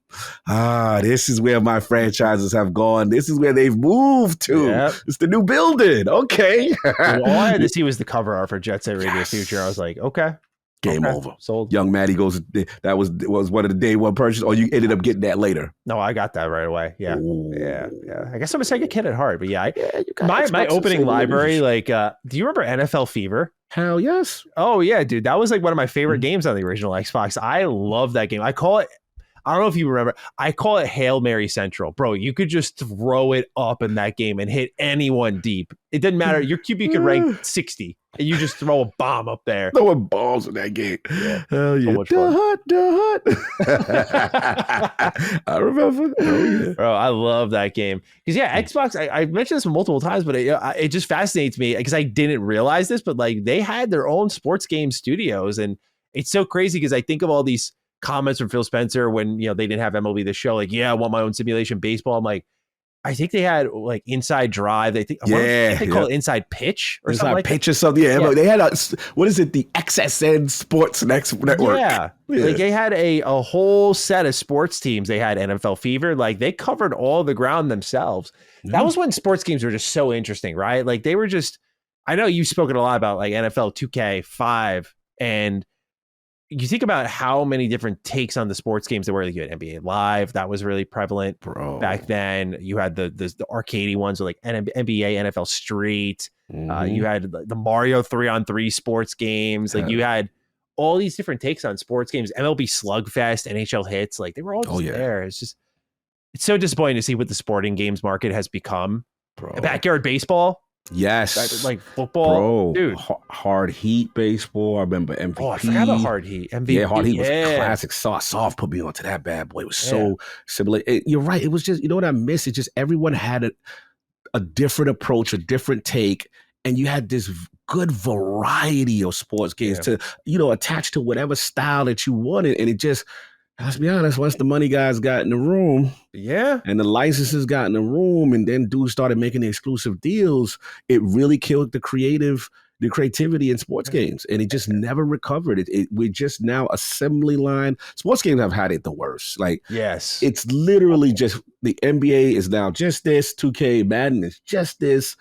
This is where my franchises have gone. This is where they've moved to. Yep. It's the new building. Okay. All I had to see was the cover art for Jet Set Radio Future. I was like, okay. Game over. Sold. Young Maddie goes, that was one of the day one purchase, or you ended up getting that later? No, I got that right away. Yeah. Ooh. Yeah. I guess I'm a Sega kid at heart, but you got my opening library, like, do you remember NFL Fever? Hell yes. Oh yeah, dude. That was like one of my favorite games on the original Xbox. I love that game. I call it, I don't know if you remember, I call it Hail Mary Central. Bro, you could just throw it up in that game and hit anyone deep. It didn't matter. Your QB could rank 60 and you just throw a bomb up there. Throwing balls in that game. Yeah. Hell yeah. So I remember. Oh yeah. Bro, I love that game. Because yeah, Xbox, I mentioned this multiple times, but it just fascinates me because I didn't realize this, but like they had their own sports game studios. And it's so crazy because I think of all these comments from Phil Spencer when, they didn't have MLB The Show, like, yeah, I want my own simulation baseball. I'm like, I think they had like Inside Drive. They think, they call it Inside Pitch or something like Pitch or something. Yeah. They had what is it? The XSN Sports Network. Yeah. Like they had a whole set of sports teams. They had NFL Fever. Like they covered all the ground themselves. That was when sports games were just so interesting, right? Like they were just, I know you've spoken a lot about like NFL 2K5, and you think about how many different takes on the sports games there were. Like you had NBA Live, that was really prevalent back then. You had the arcadey ones like NBA, NFL Street. You had the Mario 3-on-3 sports games. Like you had all these different takes on sports games. MLB Slugfest, NHL Hits, like they were all just there. It's so disappointing to see what the sporting games market has become. Backyard baseball. Yes. Like football. Bro, dude. Hard Heat baseball. I remember MVP. Oh, I forgot about Hard Heat. MVP. Yeah, Hard Heat was classic. Soft put me onto that bad boy. It was so similar. You're right. It was just, you know what I miss? It's just everyone had a different approach, a different take, and you had this good variety of sports games to, attach to whatever style that you wanted. And it just, let's be honest, once the money guys got in the room, and the licenses got in the room, and then dudes started making the exclusive deals, it really killed the creativity in sports games, and it just never recovered. We're just now assembly line. Sports games have had it the worst. Like, it's literally just the NBA is now just this, 2K, Madden is just this.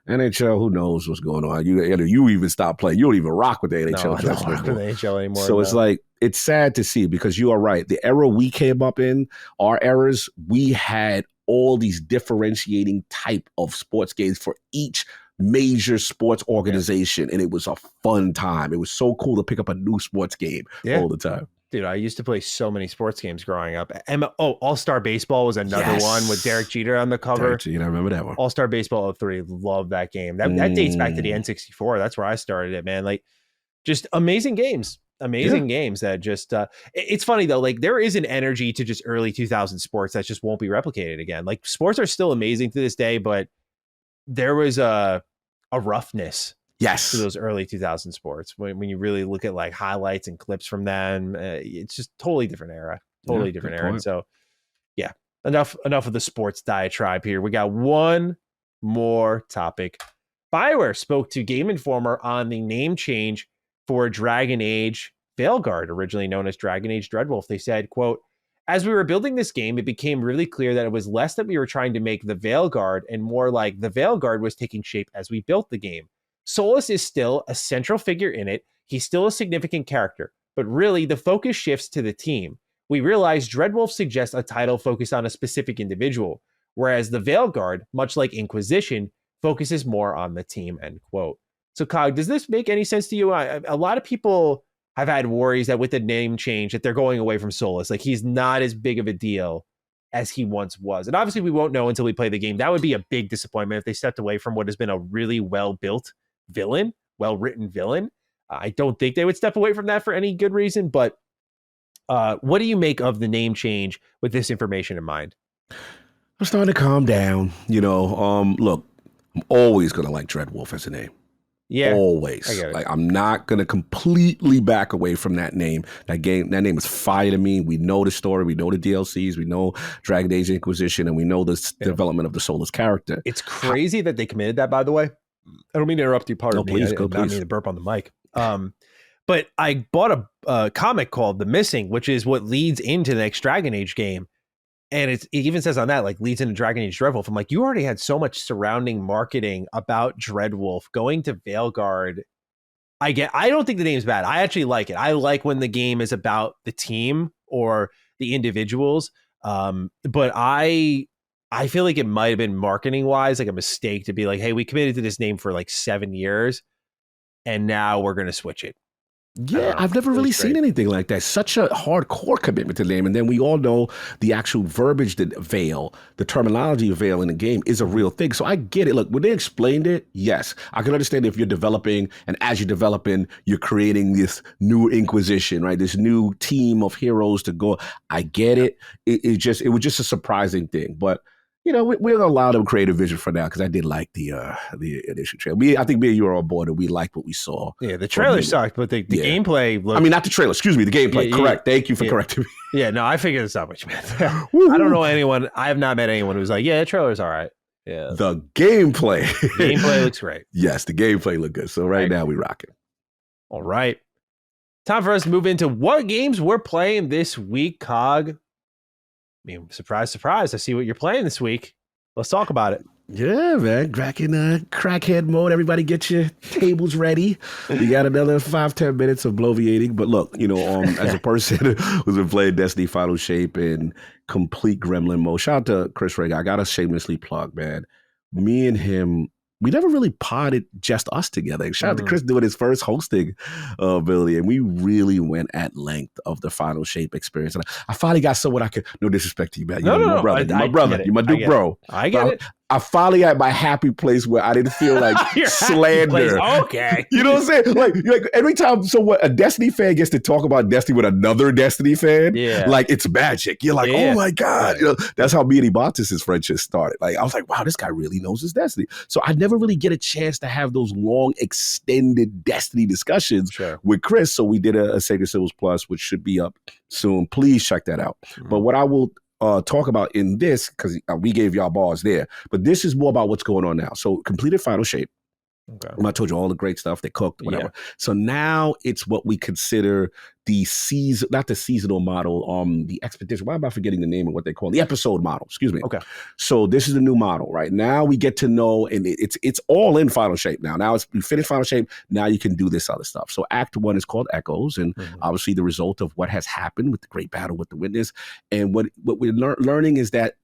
NHL, who knows what's going on? You even stop playing. You don't even rock with the NHL. No, I don't rock with the NHL anymore. So it's like, it's sad to see because you are right. The era we came up in, our eras, we had all these differentiating type of sports games for each major sports organization. And it was a fun time. It was so cool to pick up a new sports game all the time. Dude, I used to play so many sports games growing up. All-Star Baseball was another one with Derek Jeter on the cover. Derek Jeter, I remember that one. All-Star Baseball 03, love that game. That dates back to the N64. That's where I started it, man. Like, just amazing games. Games that just it's funny though, like there is an energy to just early 2000 sports that just won't be replicated again. Like sports are still amazing to this day, but there was a roughness to those early 2000 sports when you really look at like highlights and clips from them. It's just totally different era, different era. And so enough of the sports diatribe here. We got one more topic. BioWare spoke to Game Informer on the name change for Dragon Age Veilguard, originally known as Dragon Age Dreadwolf. They said, quote, as we were building this game, it became really clear that it was less that we were trying to make the Veilguard and more like the Veilguard was taking shape as we built the game. Solus is still a central figure in it. He's still a significant character, but really the focus shifts to the team. We realized Dreadwolf suggests a title focused on a specific individual, whereas the Veilguard, much like Inquisition, focuses more on the team, end quote. So, Cog, does this make any sense to you? A lot of people have had worries that with the name change that they're going away from Solus. Like, he's not as big of a deal as he once was. And obviously, we won't know until we play the game. That would be a big disappointment if they stepped away from what has been a really well-built villain, well-written villain. I don't think they would step away from that for any good reason. But what do you make of the name change with this information in mind? I'm starting to calm down. Look, I'm always going to like Dreadwolf as a name. Yeah, I always. get it. Like, I'm not gonna completely back away from that name. That name is fire to me. We know the story, we know the DLCs, we know Dragon Age Inquisition, and we know the development of the Soulless character. It's crazy that they committed that, by the way. I don't mean to interrupt you, pardon me. Please, I not mean to burp on the mic. But I bought a comic called The Missing, which is what leads into the next Dragon Age game. And it even says on that, like, leads into Dragon Age Dreadwolf. I'm like, you already had so much surrounding marketing about Dreadwolf going to Veilguard. I don't think the name's bad. I actually like it. I like when the game is about the team or the individuals. But I feel like it might have been marketing wise, like a mistake to be like, hey, we committed to this name for like 7 years and now we're going to switch it. Yeah, I've never really seen anything like that. Such a hardcore commitment to the name. And then we all know the actual verbiage that Veil, the terminology of Veil in the game is a real thing. So I get it. Look, when they explained it, yes, I can understand if you're developing, and as you're developing, you're creating this new Inquisition, right? This new team of heroes to go. I get it. It was just a surprising thing. But you know, we're allowed them creative vision for now, because I did like the initial trailer. I think me and you are on board, and we liked what we saw. Yeah, the trailer sucked, but the gameplay looked... I mean, not the trailer. Excuse me, the gameplay. Correct. Thank you for correcting me. Yeah, no, I figured this out what you meant. I don't know anyone. I have not met anyone who's like, yeah, the trailer's all right. Yeah, the gameplay. Gameplay looks great. Yes, the gameplay looked good. So right now we rocking. All right, time for us to move into what games we're playing this week, Cog. I mean, surprise, surprise. I see what you're playing this week. Let's talk about it. Yeah, man. Back in crackhead mode. Everybody get your tables ready. We got another 5-10 minutes of bloviating. But look, you know, as a person who's been playing Destiny Final Shape in complete gremlin mode, shout out to Chris Ray. I got to shamelessly plug, man. Me and him, we never really potted just us together. Shout out to Chris doing his first hosting ability. And we really went at length of the Final Shape experience. And I finally got someone I could, no disrespect to you, man. You're my brother. You're my brother. You're my dude, bro. I get it. I finally at my happy place where I didn't feel like slander. Okay. You know what I'm saying? Like every time a Destiny fan gets to talk about Destiny with another Destiny fan, like it's magic. You're like, oh my God. You know, that's how me and Ibantis' friendship started. Like I was like, wow, this guy really knows his Destiny. So I never really get a chance to have those long extended Destiny discussions with Chris. So we did a Sacred Symbols Plus, which should be up soon. Please check that out. But what I will talk about in this, because we gave y'all bars there, but this is more about what's going on now. So completed Final Shape. Okay. I told you all the great stuff they cooked, whatever. Yeah. So now it's what we consider the season, not the seasonal model, the expedition. Why am I forgetting the name of what they call it? The episode model, excuse me. Okay. So this is the new model, right? Now we get to know, and it's all in Final Shape now. Now we finished Final Shape. Now you can do this other stuff. So Act 1 is called Echoes, and obviously the result of what has happened with the great battle with the Witness. And what we're learning is that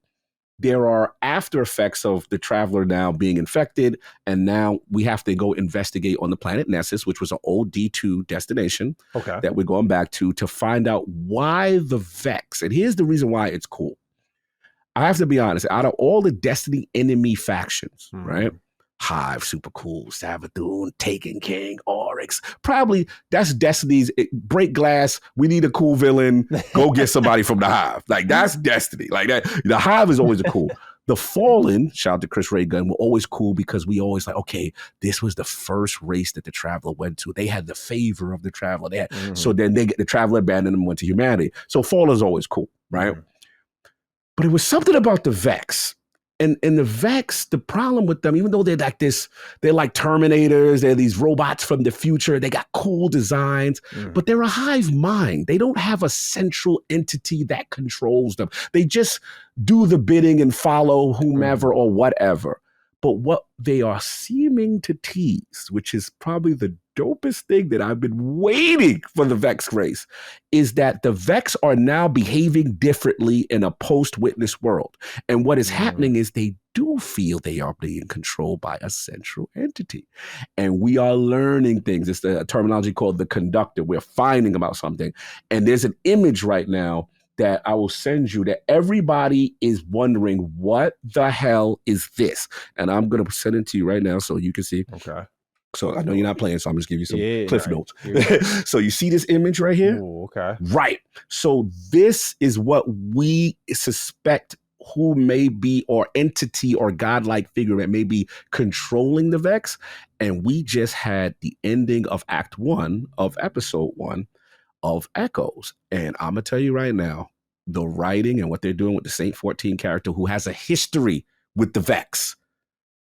there are after effects of the Traveler now being infected, and now we have to go investigate on the planet Nessus, which was an old D2 destination that we're going back to find out why the Vex. And here's the reason why it's cool. I have to be honest, out of all the Destiny enemy factions, right? Hive, super cool, Savathun, Taken King, Oryx. Probably that's Destiny's break glass. We need a cool villain. Go get somebody from the Hive. Like that's Destiny. Like that. The Hive is always a cool. The Fallen, shout out to Chris Ray Gunn, were always cool because we always like, okay, this was the first race that the Traveler went to. They had the favor of the Traveler. They had, so then the Traveler abandoned them and went to humanity. So Fallen's always cool, right? But it was something about the Vex. And the Vex, the problem with them, even though they're like this, they're like Terminators, they're these robots from the future, they got cool designs, but they're a hive mind. They don't have a central entity that controls them. They just do the bidding and follow whomever or whatever. But what they are seeming to tease, which is probably the dopest thing that I've been waiting for the Vex race, is that the Vex are now behaving differently in a post-Witness world. And what is happening is they do feel they are being controlled by a central entity. And we are learning things. It's the terminology called the conductor. We're finding about something. And there's an image right now that I will send you that everybody is wondering, what the hell is this? And I'm going to send it to you right now so you can see. Okay. So I know you're not playing, so I'm just giving you some cliff notes. So you see this image right here? Ooh, okay. Right. So this is what we suspect who may be, or entity or godlike figure that may be controlling the Vex. And we just had the ending of Act 1 of Episode 1 of Echoes. And I'm going to tell you right now, the writing and what they're doing with the Saint 14 character who has a history with the Vex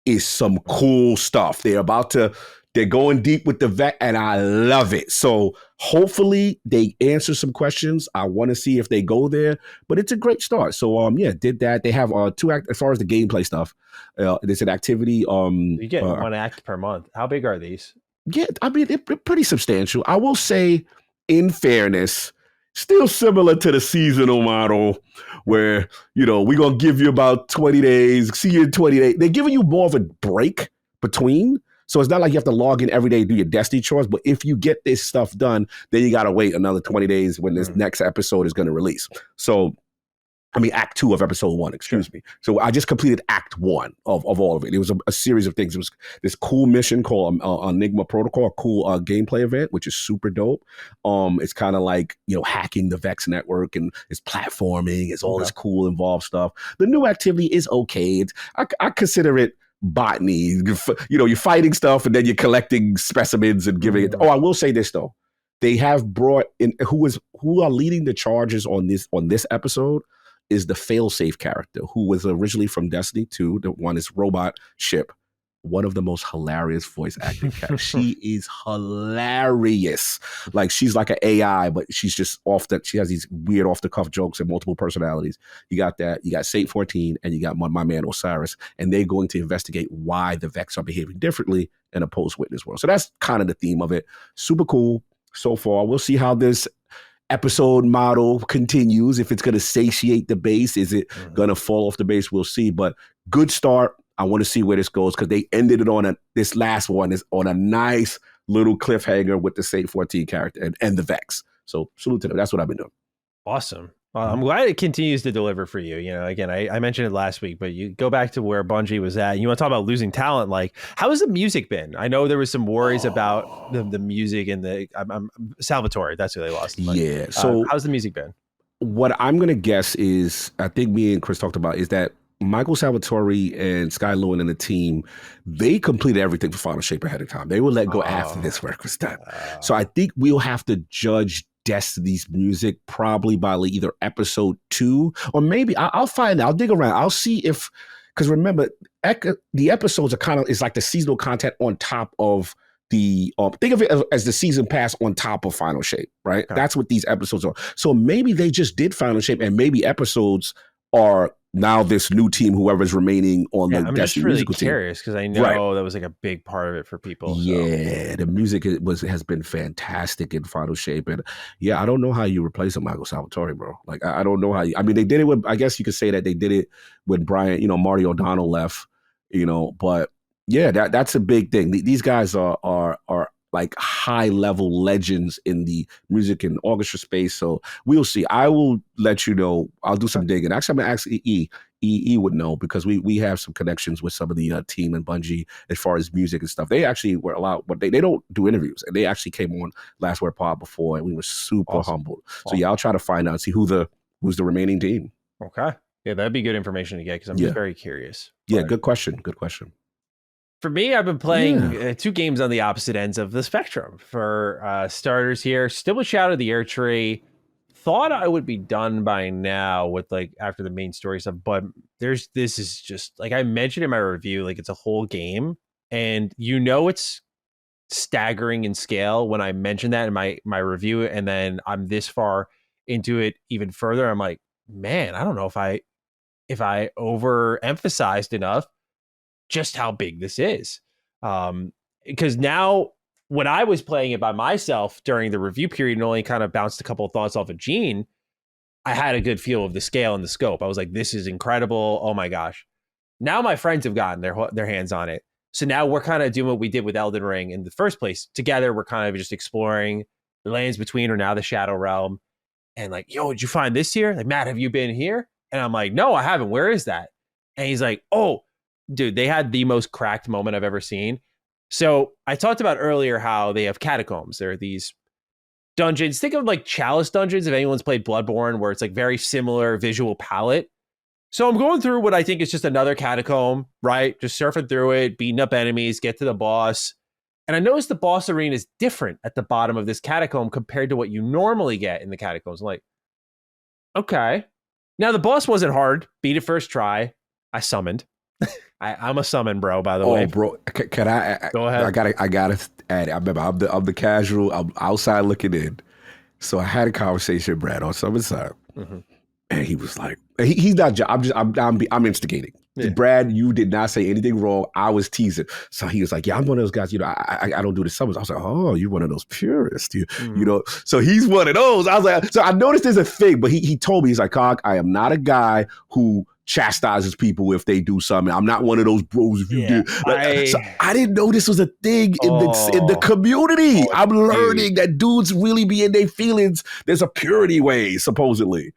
is some cool stuff. They're going deep with the Vex, and I love it. So hopefully they answer some questions. I want to see if they go there, but it's a great start. So did that. They have two act as far as the gameplay stuff. There's an activity. You get one act per month. How big are these? Yeah, I mean they're pretty substantial. I will say, in fairness, still similar to the seasonal model where, we're going to give you about 20 days, see you in 20 days. They're giving you more of a break between. So it's not like you have to log in every day to do your Destiny chores, but if you get this stuff done, then you got to wait another 20 days when this next episode is going to release. So, Act 2 of Episode 1, excuse me. So I just completed Act 1 of all of it. It was a series of things. It was this cool mission called Enigma Protocol, a cool gameplay event, which is super dope. It's kind of like, hacking the Vex network, and it's platforming. It's all this cool involved stuff. The new activity is okay. I consider it botany. You're fighting stuff and then you're collecting specimens and giving it. Oh, I will say this though. They have brought in who are leading the charges on this episode is the failsafe character who was originally from Destiny 2. The one is Robot Ship. One of the most hilarious voice acting characters. She is hilarious. Like, she's like an AI, but she's just she has these weird off the cuff jokes and multiple personalities. You got that. You got Saint 14 and you got my man Osiris, and they're going to investigate why the Vex are behaving differently in a post-witness world. So that's kind of the theme of it. Super cool so far. We'll see how this episode model continues. If it's going to satiate the base, is it going to fall off the base? We'll see. But good start. I want to see where this goes because they ended it this last one is on a nice little cliffhanger with the Saint 14 character and the Vex. So salute to them. That's what I've been doing. Awesome. I'm glad it continues to deliver for you. Again, I mentioned it last week, but you go back to where Bungie was at. You want to talk about losing talent? Like, how has the music been? I know there was some worries about the music and I'm Salvatore. That's who they lost. But, yeah. So how's the music been? What I'm going to guess is, I think me and Chris talked about, is that Michael Salvatore and Sky Lewin and the team, they completed everything for Final Shape ahead of time. They will let go after this work was done. So I think we'll have to judge Destiny's music probably by either episode 2 or maybe I'll find out. I'll dig around. I'll see if, because remember, the episodes are it's like the seasonal content on top of the think of it as the season pass on top of Final Shape, right? Okay. That's what these episodes are. So maybe they just did Final Shape, and maybe episodes are now this new team, whoever's remaining on the Destiny just really musical team. Curious because I know that was like a big part of it for people. Yeah, the music has been fantastic in Final Shape, and I don't know how you replace a Michael Salvatore, bro. Like I don't know how you. I mean, they did it with. I guess you could say that they did it when Brian, Marty O'Donnell left, but that's a big thing. These guys are like high level legends in the music and orchestra space. So we'll see. I will let you know. I'll do some digging. Actually, I'm gonna ask E. E would know because we have some connections with some of the team and Bungie as far as music and stuff. They actually were allowed, but they don't do interviews, and they actually came on Last Word Pod before, and we were super humbled. So I'll try to find out, see who's the remaining team. Okay, that'd be good information to get because I'm just very curious. Yeah, good question. Good question. For me, I've been playing 2 games on the opposite ends of the spectrum. For starters here, still with Shadow of the Air Tree. Thought I would be done by now with after the main story stuff, but this is just like I mentioned in my review, it's a whole game, and it's staggering in scale when I mentioned that in my review, and then I'm this far into it even further. I'm like, man, I don't know if I overemphasized enough just how big this is. Because now when I was playing it by myself during the review period and only kind of bounced a couple of thoughts off of Gene, I had a good feel of the scale and the scope. I was like, this is incredible. Oh my gosh. Now my friends have gotten their hands on it. So now we're kind of doing what we did with Elden Ring in the first place. Together, we're kind of just exploring the lands between or now the Shadow Realm. And yo, did you find this here? Like, Matt, have you been here? And I'm like, no, I haven't. Where is that? And he's like, oh, dude, they had the most cracked moment I've ever seen. So I talked about earlier how they have catacombs. There are these dungeons. Think of Chalice dungeons if anyone's played Bloodborne, where it's very similar visual palette. So I'm going through what I think is just another catacomb, right? Just surfing through it, beating up enemies, get to the boss. And I noticed the boss arena is different at the bottom of this catacomb compared to what you normally get in the catacombs. I'm like, okay. Now the boss wasn't hard. Beat it first try. I summoned. I'm a summon bro, by the way. Oh, bro, can I? Go ahead. I gotta add it. I remember I'm the casual. I'm outside looking in. So I had a conversation with Brad on Summon side, and he was like, "He's not. I'm instigating." Yeah. Brad, you did not say anything wrong. I was teasing. So he was like, yeah, I'm one of those guys, I don't do the summons. I was like, oh, you're one of those purists. You know, so he's one of those. I was like, so I noticed there's a thing, but he told me, he's like, Cog, I am not a guy who chastises people if they do something. I'm not one of those bros if you do. So I didn't know this was a thing in the community. I'm learning that dudes really be in their feelings. There's a purity way, supposedly.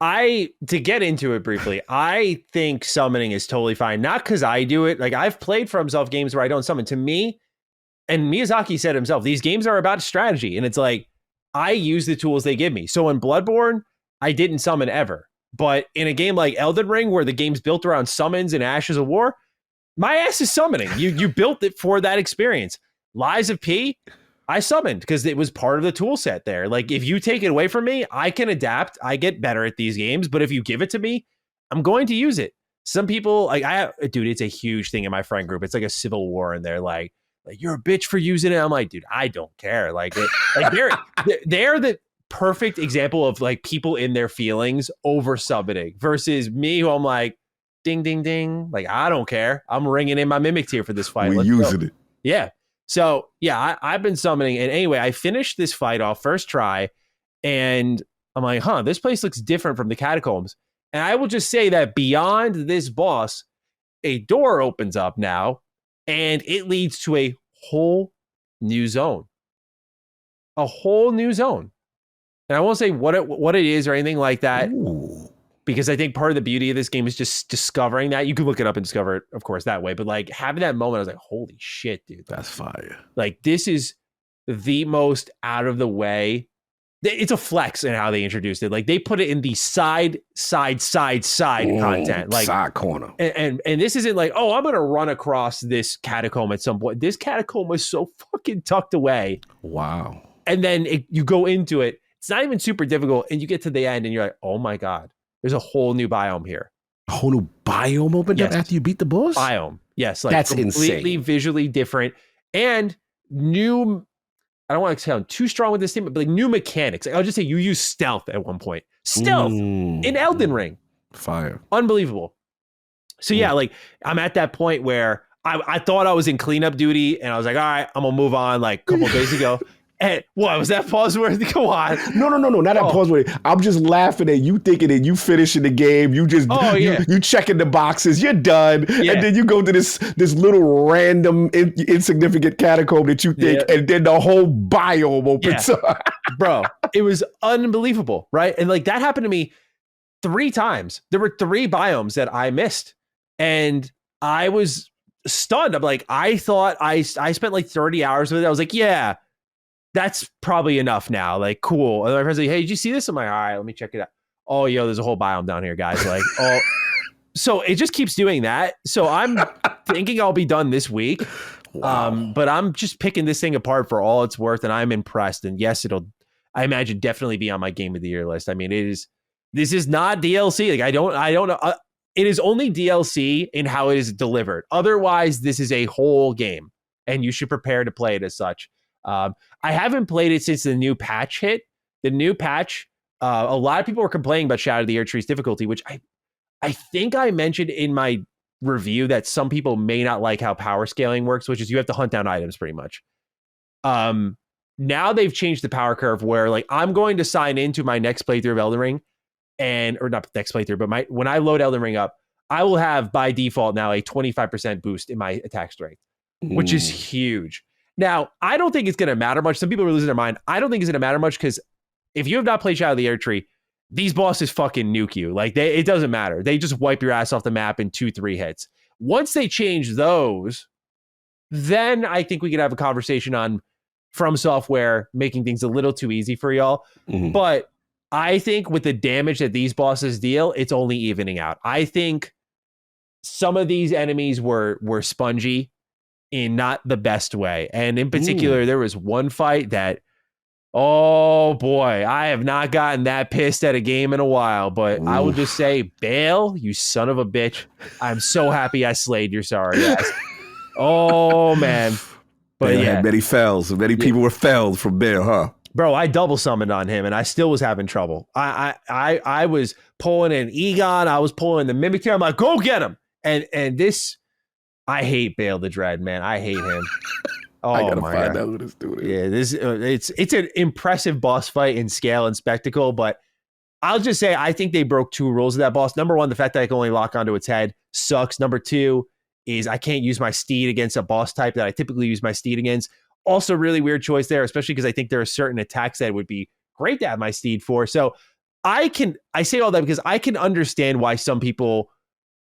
To get into it briefly, I think summoning is totally fine. Not because I do it. Like, I've played for himself games where I don't summon. To me, and Miyazaki said himself, these games are about strategy. And it's like, I use the tools they give me. So in Bloodborne, I didn't summon ever. But in a game like Elden Ring, where the game's built around summons and Ashes of War, my ass is summoning. You built it for that experience. Lies of P, I summoned because it was part of the tool set there. Like, if you take it away from me, I can adapt. I get better at these games. But if you give it to me, I'm going to use it. Some people, dude, it's a huge thing in my friend group. It's like a civil war, and they're like you're a bitch for using it. I'm like, dude, I don't care. They're the perfect example of like people in their feelings over summoning versus me, who I'm like, ding, ding, ding. Like, I don't care. I'm ringing in my Mimic tier for this fight. We're using it. Yeah. So yeah, I've been summoning, and anyway, I finished this fight off first try, and I'm like, this place looks different from the catacombs. And I will just say that beyond this boss, a door opens up now, and it leads to a whole new zone. A whole new zone. And I won't say what it is or anything like that. Ooh. Because I think part of the beauty of this game is just discovering that. You can look it up and discover it, of course, that way. But like, having that moment, I was like, holy shit, dude. That's fire. Like, this is the most out of the way. It's a flex in how they introduced it. Like, they put it in the side content. Like, side corner. And this isn't like, I'm going to run across this catacomb at some point. This catacomb was so fucking tucked away. Wow. And then you go into it. It's not even super difficult. And you get to the end and you're like, oh my God. There's a whole new biome here. A whole new biome opened up after you beat the boss? Biome. Yes. Like, that's completely insane. Visually different. And new, I don't want to sound too strong with this statement, but like new mechanics. Like, I'll just say you use stealth at one point. Stealth in Elden Ring. Fire. Unbelievable. So yeah, like, I'm at that point where I thought I was in cleanup duty, and I was like, all right, I'm going to move on like a couple days ago. And what was that pause worthy? Go on. No, not that pause worthy. I'm just laughing at you thinking that you finishing the game. You just you checking the boxes. You're done, and then you go to this little random insignificant catacomb that you think, and then the whole biome opens up. Bro, it was unbelievable, right? And like, that happened to me 3 times. There were 3 biomes that I missed, and I was stunned. I'm like, I thought I spent like 30 hours with it. I was like, yeah. That's probably enough now. Like, cool. And my friend's like, hey, did you see this? I'm like, all right, let me check it out. Oh, there's a whole biome down here, guys. Like, so it just keeps doing that. So I'm thinking I'll be done this week. Wow. But I'm just picking this thing apart for all it's worth, and I'm impressed. And yes, I imagine, definitely be on my game of the year list. I mean, this is not DLC. Like, I don't know. It is only DLC in how it is delivered. Otherwise, this is a whole game, and you should prepare to play it as such. I haven't played it since the new patch hit. The new patch, a lot of people were complaining about Shadow of the Erdtree's difficulty, which I think I mentioned in my review that some people may not like how power scaling works, which is you have to hunt down items pretty much. Now they've changed the power curve where, like, I'm going to sign into my next playthrough of Elden Ring, or not next playthrough, but when I load Elden Ring up, I will have by default now a 25% boost in my attack strength, which is huge. Now, I don't think it's going to matter much. Some people are losing their mind. I don't think it's going to matter much because if you have not played Shadow of the Erdtree, these bosses fucking nuke you. Like, it doesn't matter. They just wipe your ass off the map in 2-3 hits. Once they change those, then I think we could have a conversation on From Software making things a little too easy for y'all. Mm-hmm. But I think with the damage that these bosses deal, it's only evening out. I think some of these enemies were spongy in not the best way. And in particular, there was one fight that, oh boy, I have not gotten that pissed at a game in a while, but I will just say, Bale, you son of a bitch. I'm so happy I slayed your sorry ass. Oh man. But Bale yeah. had many fells. Many people were felled from Bale, huh? Bro, I double summoned on him and I still was having trouble. I was pulling an Egon, I was pulling the Mimic Tear. I'm like, go get him. And this, I hate Bale the Dread, man. I hate him. Oh, I gotta find out who this dude is. Yeah, it's an impressive boss fight in scale and spectacle, but I'll just say I think they broke two rules of that boss. Number one, the fact that I can only lock onto its head sucks. Number two is I can't use my steed against a boss type that I typically use my steed against. Also, really weird choice there, especially because I think there are certain attacks that would be great to have my steed for. So I say all that because I can understand why some people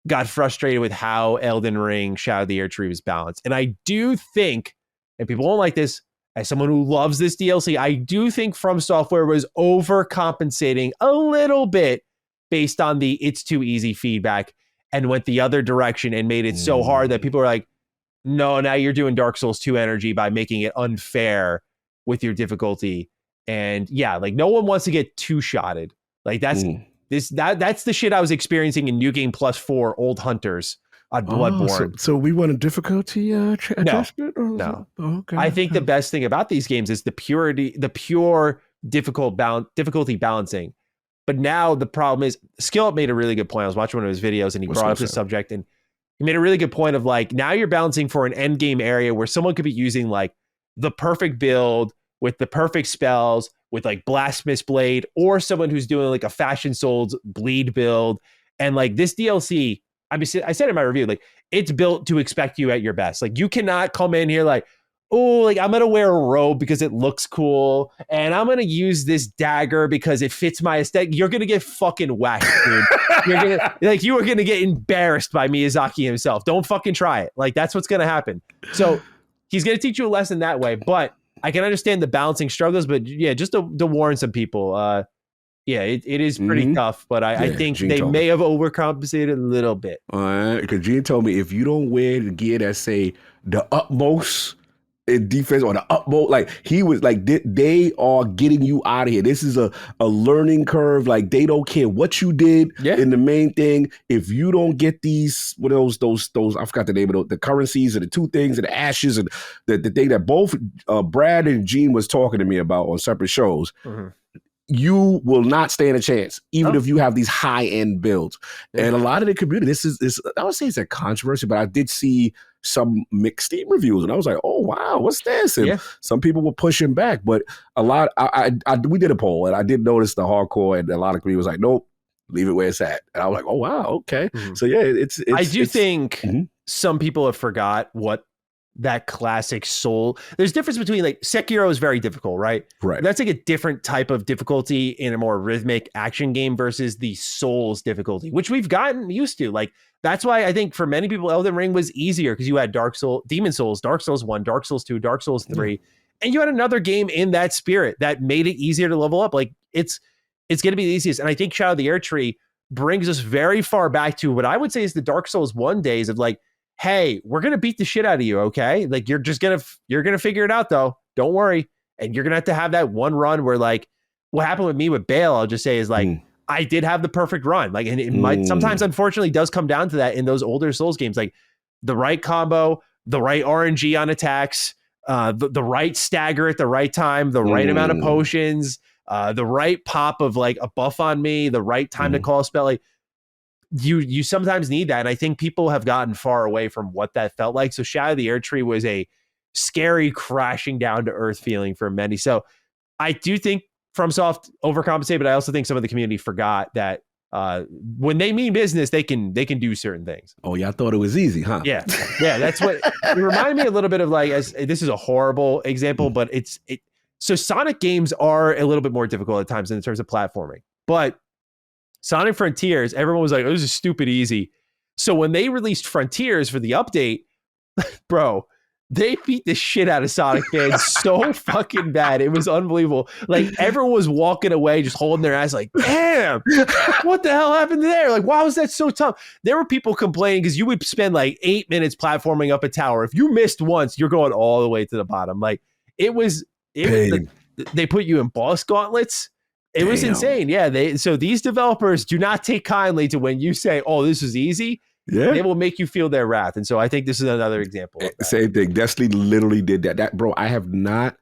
got frustrated with how Elden Ring Shadow of the Erdtree was balanced. And I do think, and people won't like this, as someone who loves this DLC, I do think From Software was overcompensating a little bit based on the it's too easy feedback and went the other direction and made it so hard that people are like, no, now you're doing Dark Souls 2 energy by making it unfair with your difficulty. And yeah, like no one wants to get two-shotted. Like that's the shit I was experiencing in New Game Plus 4 Old Hunters on Bloodborne. So we want a difficulty adjustment? No. Okay. I think the best thing about these games is the pure difficulty balancing. But now the problem is, Skill Up made a really good point. I was watching one of his videos and he brought up this subject and he made a really good point of like, now you're balancing for an end game area where someone could be using like the perfect build with the perfect spells with like Blasphemous Blade, or someone who's doing like a Fashion Souls bleed build. And like this DLC, I said in my review, like it's built to expect you at your best. Like you cannot come in here like, oh, like I'm going to wear a robe because it looks cool. And I'm going to use this dagger because it fits my aesthetic. You're going to get fucking whacked, dude. You are going to get embarrassed by Miyazaki himself. Don't fucking try it. Like that's what's going to happen. So he's going to teach you a lesson that way. But I can understand the balancing struggles. But yeah, just to warn some people, it is pretty tough. But I think Gene they may have overcompensated a little bit. All right. Because Gene told me if you don't wear the gear that say the utmost in defense or the utmost, like he was like, they are getting you out of here. This is a learning curve. Like they don't care what you did in the main thing. If you don't get these, what are those, I forgot the name of the currencies and the two things and the ashes and the thing that both Brad and Gene was talking to me about on separate shows. You will not stand a chance, even if you have these high-end builds. And a lot of the community, this is I would say it's a controversy, but I did see some mixed Steam reviews, and I was like, oh, wow, what's this? And some people were pushing back, but a lot, we did a poll, and I did notice the hardcore, and a lot of community was like, nope, leave it where it's at. And I was like, oh, wow, okay. So, yeah, it's I do think some people have forgot what that classic soul. There's difference between like Sekiro is very difficult, right? Right. That's like a different type of difficulty in a more rhythmic action game versus the Souls difficulty, which we've gotten used to. Like that's why I think for many people, Elden Ring was easier because you had Demon Souls, Dark Souls 1, Dark Souls 2, Dark Souls 3, and you had another game in that spirit that made it easier to level up. Like it's going to be the easiest. And I think Shadow of the Erdtree brings us very far back to what I would say is the Dark Souls 1 days of like, hey, we're going to beat the shit out of you, okay? Like, you're going to figure it out, though. Don't worry. And you're going to have that one run where, like, what happened with me with Bale, I'll just say, is, like, I did have the perfect run. Like, and it might sometimes, unfortunately, does come down to that in those older Souls games. Like, the right combo, the right RNG on attacks, the right stagger at the right time, the right amount of potions, the right pop of, like, a buff on me, the right time to call a spell, like, you sometimes need that. And I think people have gotten far away from what that felt like. So Shadow of the Erdtree was a scary crashing down to earth feeling for many. So I do think FromSoft overcompensated, but I also think some of the community forgot that when they mean business, they can do certain things. Oh, yeah, I thought it was easy, huh? Yeah. That's what it reminded me a little bit of. Like, as this is a horrible example, but so Sonic games are a little bit more difficult at times in terms of platforming, but Sonic Frontiers, everyone was like, oh, this is stupid easy. So when they released Frontiers for the update, bro, They beat the shit out of Sonic fans so fucking bad. It was unbelievable. Like, everyone was walking away, just holding their eyes like, damn, what the hell happened there? Like, why was that so tough? There were people complaining because you would spend like 8 minutes platforming up a tower. If you missed once, you're going all the way to the bottom. Like, it was they put you in boss gauntlets. It was insane. Yeah. So these developers do not take kindly to when you say, oh, this is easy. Yeah. They will make you feel their wrath. And so I think this is another example of that. Same thing. Destiny literally did that. That, bro, I have not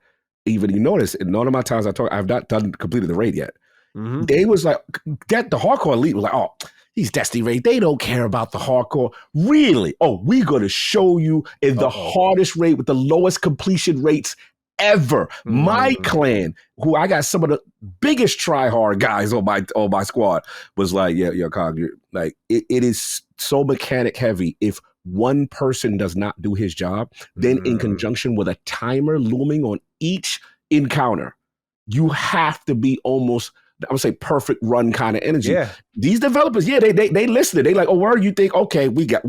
even, you notice, in none of my times I've not completed the raid yet. Mm-hmm. They was like, the hardcore elite was like, oh, these Destiny raid, they don't care about the hardcore. Really? Oh, we're going to show you in the hardest raid with the lowest completion rates ever. My clan, who I got some of the biggest try-hard guys on my squad, was like, yeah, Cog, like it is so mechanic heavy. If one person does not do his job, then in conjunction with a timer looming on each encounter, you have to be almost, I would say, perfect run kind of energy. Yeah. These developers, they listened. They like, oh, where you think? Okay, we got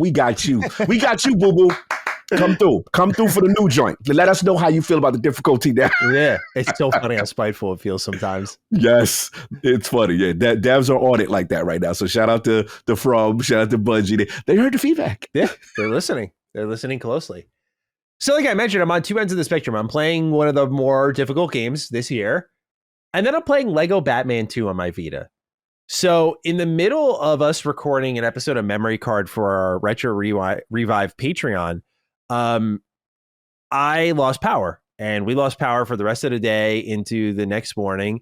you. We got you, boo-boo. Come through for the new joint. Let us know how you feel about the difficulty now. Yeah, it's so funny how spiteful it feels sometimes. Yes, it's funny. Yeah, devs are on it like that right now. So shout out to From, shout out to Bungie. They heard the feedback. Yeah, they're listening. They're listening closely. So like I mentioned, I'm on two ends of the spectrum. I'm playing one of the more difficult games this year, and then I'm playing Lego Batman 2 on my Vita. So in the middle of us recording an episode of Memory Card for our Retro Revive Patreon, I lost power, and we lost power for the rest of the day into the next morning.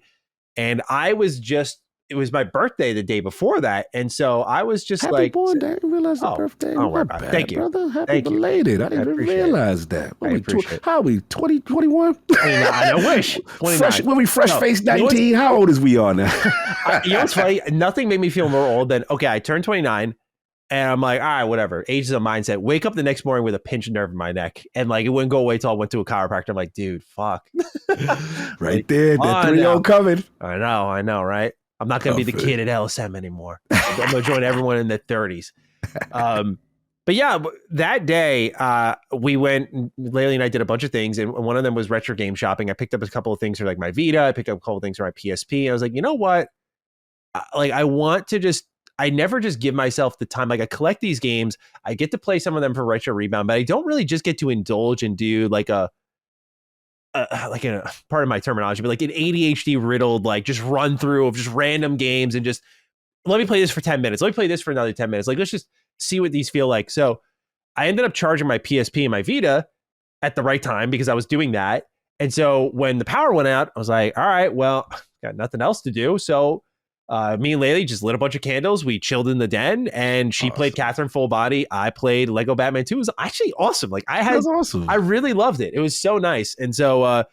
And it was my birthday the day before that. And so I was just Happy born day. I didn't realize the birthday. Don't worry about it. Thank you. Brother. Happy belated. I didn't even realize that. How are we, 20, 21? I wish. 29. When we fresh-faced 19, how old is we on now? You know what's funny? Nothing made me feel more old than, okay, I turned 29. And I'm like, all right, whatever. Age is a mindset. Wake up the next morning with a pinched nerve in my neck. And like, it wouldn't go away till I went to a chiropractor. I'm like, dude, fuck. Right there. That 3-0 coming. I know, right? I'm not going to be the kid at LSM anymore. I'm going to join everyone in their 30s. But yeah, that day, we went, Laylee and I did a bunch of things. And one of them was retro game shopping. I picked up a couple of things for like my Vita. I picked up a couple of things for my PSP. And I was like, you know what? I never just give myself the time. Like, I collect these games. I get to play some of them for Retro Rebound, but I don't really just get to indulge and do like a part of my terminology, but like an ADHD riddled, like just run through of just random games and just let me play this for 10 minutes. Let me play this for another 10 minutes. Like, let's just see what these feel like. So I ended up charging my PSP and my Vita at the right time because I was doing that. And so when the power went out, I was like, all right, well, got nothing else to do. So me and Laylee just lit a bunch of candles. We chilled in the den, and she played Catherine Full Body. I played Lego Batman 2. It was actually awesome. Like, I really loved it. It was so nice. And so,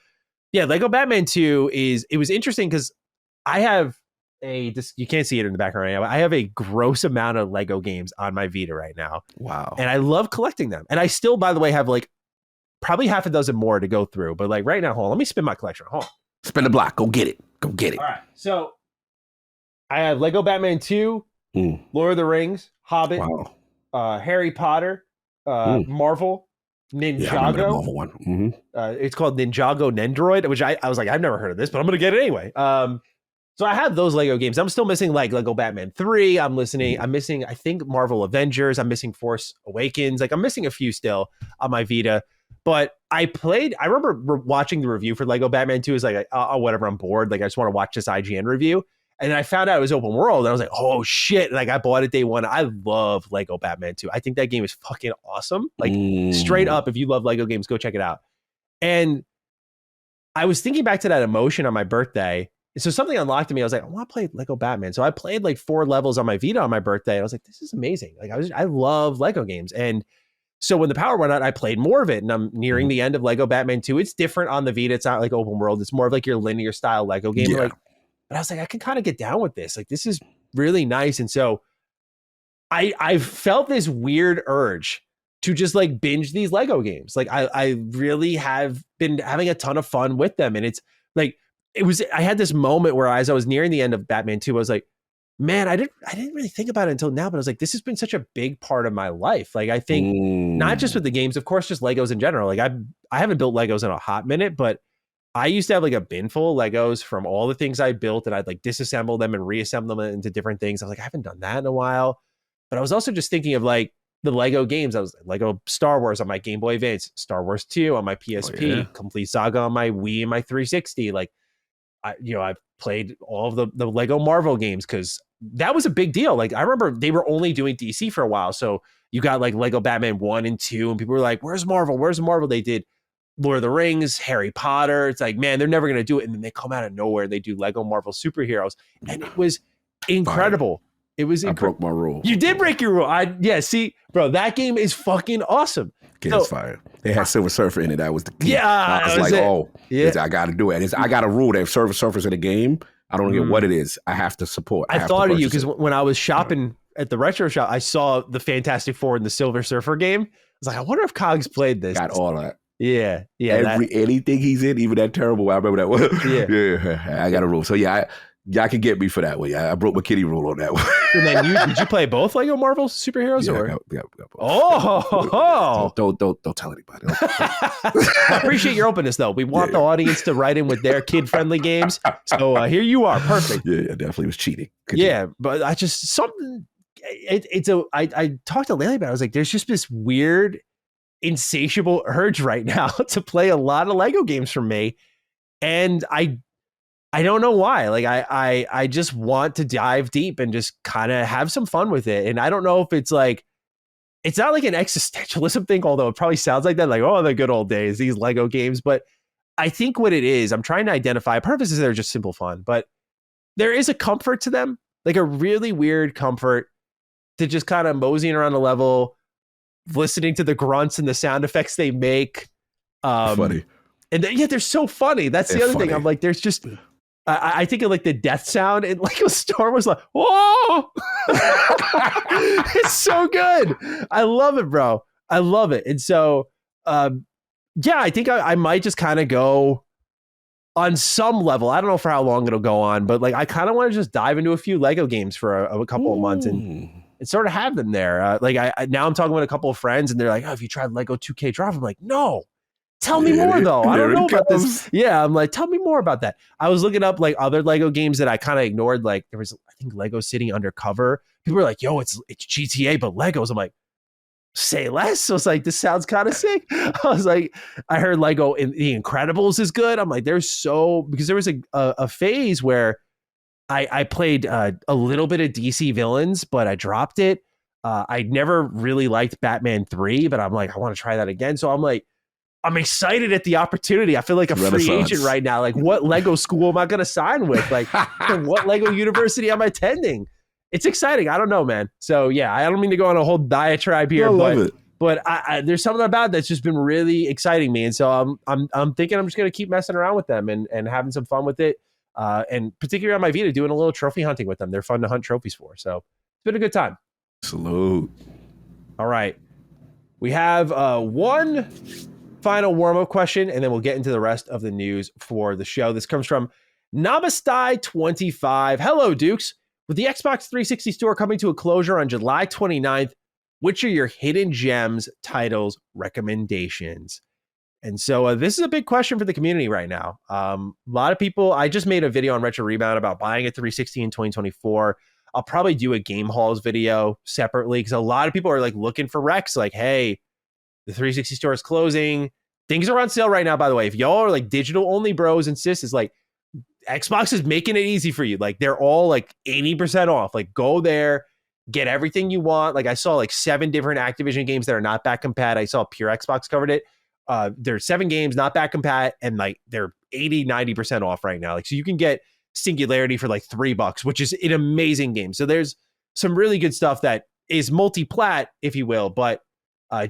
Lego Batman 2 it was interesting because I have you can't see it in the background right now, but I have a gross amount of Lego games on my Vita right now. Wow. And I love collecting them. And I still, by the way, have like probably half a dozen more to go through. But like right now, hold on, let me spin my collection. Hold on. Spin the block. Go get it. All right. So I have Lego Batman 2, Lord of the Rings, Hobbit, Harry Potter, Marvel, Ninjago. Yeah, I remember that Marvel one. Mm-hmm. It's called Ninjago Nendoroid, which I was like, I've never heard of this, but I'm going to get it anyway. So I have those Lego games. I'm still missing like Lego Batman 3. I'm missing, I think, Marvel Avengers. I'm missing Force Awakens. Like, I'm missing a few still on my Vita. But I remember watching the review for Lego Batman 2. Is like, oh, whatever, I'm bored. Like, I just want to watch this IGN review. And then I found out it was open world, and I was like, oh shit. Like, I bought it day one. I love Lego Batman 2. I think that game is fucking awesome. Like, straight up, if you love Lego games, go check it out. And I was thinking back to that emotion on my birthday. So something unlocked in me. I was like, I want to play Lego Batman. So I played like 4 levels on my Vita on my birthday. And I was like, this is amazing. Like, I love Lego games. And so when the power went out, I played more of it, and I'm nearing the end of Lego Batman 2. It's different on the Vita. It's not like open world. It's more of like your linear style Lego game. Yeah. But I was like, I can kind of get down with this. Like, this is really nice. And so I've felt this weird urge to just like binge these Lego games. Like, I really have been having a ton of fun with them. And it's like, I had this moment where as I was nearing the end of Batman 2, I was like, Man, I didn't really think about it until now, but I was like, this has been such a big part of my life. Like, I think not just with the games, of course, just Legos in general. Like, I haven't built Legos in a hot minute, but I used to have like a bin full of Legos from all the things I built, and I'd like disassemble them and reassemble them into different things. I was like, I haven't done that in a while. But I was also just thinking of like the Lego games. I was like, Lego Star Wars on my Game Boy Advance, Star Wars 2 on my PSP, Complete Saga on my Wii and my 360. Like, I've played all of the Lego Marvel games because that was a big deal. Like, I remember they were only doing DC for a while. So you got like Lego Batman 1 and 2, and people were like, where's Marvel? Where's Marvel? They did Lord of the Rings, Harry Potter. It's like, man, they're never going to do it. And then they come out of nowhere and they do Lego Marvel superheroes. And it was incredible. It was I broke my rule. You did break your rule. See, bro, that game is fucking awesome. Game's fire. They had Silver Surfer in it. That was the key. Yeah. I was like, I got to do it. I got a rule that if Silver Surfer's in a game, I don't get what it is. I have to support. I thought of you because when I was shopping at the retro shop, I saw the Fantastic Four in the Silver Surfer game. I was like, I wonder if Cogs played this. Got all that. Yeah. Anything he's in, even that terrible. I remember that one. Yeah. I got a rule. So y'all can get me for that one. I broke my kitty rule on that one. And then did you play both Lego Marvel superheroes? Yeah. Oh, don't tell anybody. I appreciate your openness, though. We want the audience to write in with their kid-friendly games. So here you are, perfect. Yeah, definitely was cheating. But I just something. I talked to Laylee about it. I was like, there's just this weird, insatiable urge right now to play a lot of Lego games from me, and I don't know why. Like I just want to dive deep and just kind of have some fun with it. And I don't know if it's like, it's not like an existentialism thing, although it probably sounds like that, like, oh, the good old days, these Lego games. But I think what it is, I'm trying to identify, part of it is they're just simple fun, but there is a comfort to them, like a really weird comfort to just kind of moseying around the level, listening to the grunts and the sound effects they make. Funny. And they're so funny. That's the other thing. I'm like, there's just... I think of like the death sound and like a Star Wars, like, whoa, it's so good. I love it, bro. I love it. And so, I think I might just kind of go on some level. I don't know for how long it'll go on, but like, I kind of want to just dive into a few Lego games for a couple of months and sort of have them there. Now I'm talking with a couple of friends and they're like, oh, have you tried Lego 2K Drive? I'm like, no. Tell me more, though. I don't know about this. Yeah, I'm like, tell me more about that. I was looking up like other Lego games that I kind of ignored. Like there was, I think, Lego City Undercover. People were like, yo, it's GTA, but Legos. I'm like, say less. So it's like, this sounds kind of sick. I was like, I heard Lego in The Incredibles is good. I'm like, because there was a phase where I played a little bit of DC villains, but I dropped it. I never really liked Batman 3, but I'm like, I want to try that again. So I'm like, I'm excited at the opportunity. I feel like a free agent right now. Like, what Lego school am I going to sign with? Like, what Lego university am I attending? It's exciting. I don't know, man. So yeah, I don't mean to go on a whole diatribe here, but there's something about it that's just been really exciting me. And so I'm thinking I'm just going to keep messing around with them and having some fun with it. And particularly on my Vita, doing a little trophy hunting with them. They're fun to hunt trophies for. So it's been a good time. Salute. All right. We have one final warm-up question, and then we'll get into the rest of the news for the show. This comes from Namaste25. Hello, Dukes. With the Xbox 360 store coming to a closure on July 29th, which are your hidden gems titles recommendations? And so this is a big question for the community right now. A lot of people, I just made a video on Retro Rebound about buying a 360 in 2024. I'll probably do a Game Halls video separately because a lot of people are like looking for recs, like, hey, the 360 store is closing. Things are on sale right now, by the way. If y'all are like digital only bros and sis, like Xbox is making it easy for you. Like they're all like 80% off. Like go there, get everything you want. Like I saw like 7 different Activision games that are not back compat. I saw Pure Xbox covered it. There's 7 games not back compat and like they're 80-90% off right now. Like so you can get Singularity for like $3, which is an amazing game. So there's some really good stuff that is multi-plat, if you will, but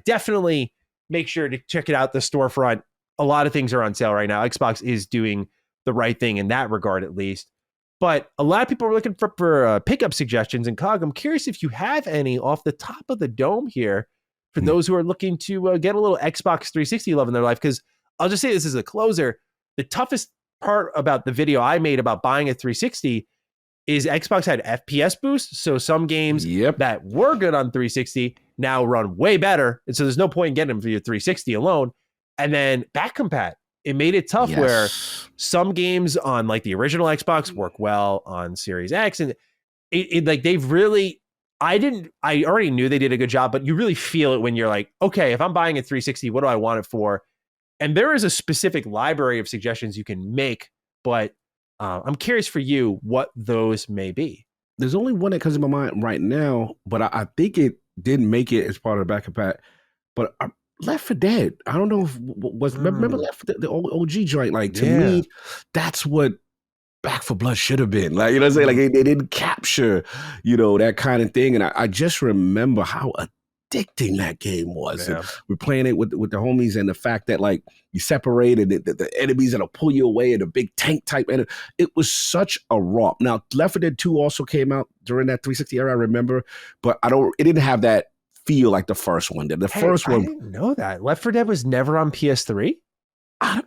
definitely make sure to check it out, the storefront. A lot of things are on sale right now. Xbox is doing the right thing in that regard, at least. But a lot of people are looking for pickup suggestions. And Cog, I'm curious if you have any off the top of the dome here for those who are looking to get a little Xbox 360 love in their life. Because I'll just say this as a closer. The toughest part about the video I made about buying a 360 is Xbox had FPS boost. So some games that were good on 360 now run way better. And so there's no point in getting them for your 360 alone. And then back compat. It made it tough where some games on like the original Xbox work well on Series X. And it like they've really, I already knew they did a good job, but you really feel it when you're like, okay, if I'm buying a 360, what do I want it for? And there is a specific library of suggestions you can make, but I'm curious for you what those may be. There's only one that comes to my mind right now, but I think it didn't make it as part of the back compat. But Left 4 Dead, I don't know if remember Left 4 Dead, the OG joint. Like to me, that's what Back 4 Blood should have been. Like, you know what I'm saying? Like they didn't capture, that kind of thing. And I just remember how addicting that game was. And we're playing it with the homies, and the fact that like you separated the enemies that'll pull you away and a big tank type. And it was such a romp. Now, Left 4 Dead 2 also came out during that 360 era, I remember, but it didn't have that feel like the first one did. First one, I didn't know that. Left 4 Dead was never on PS3.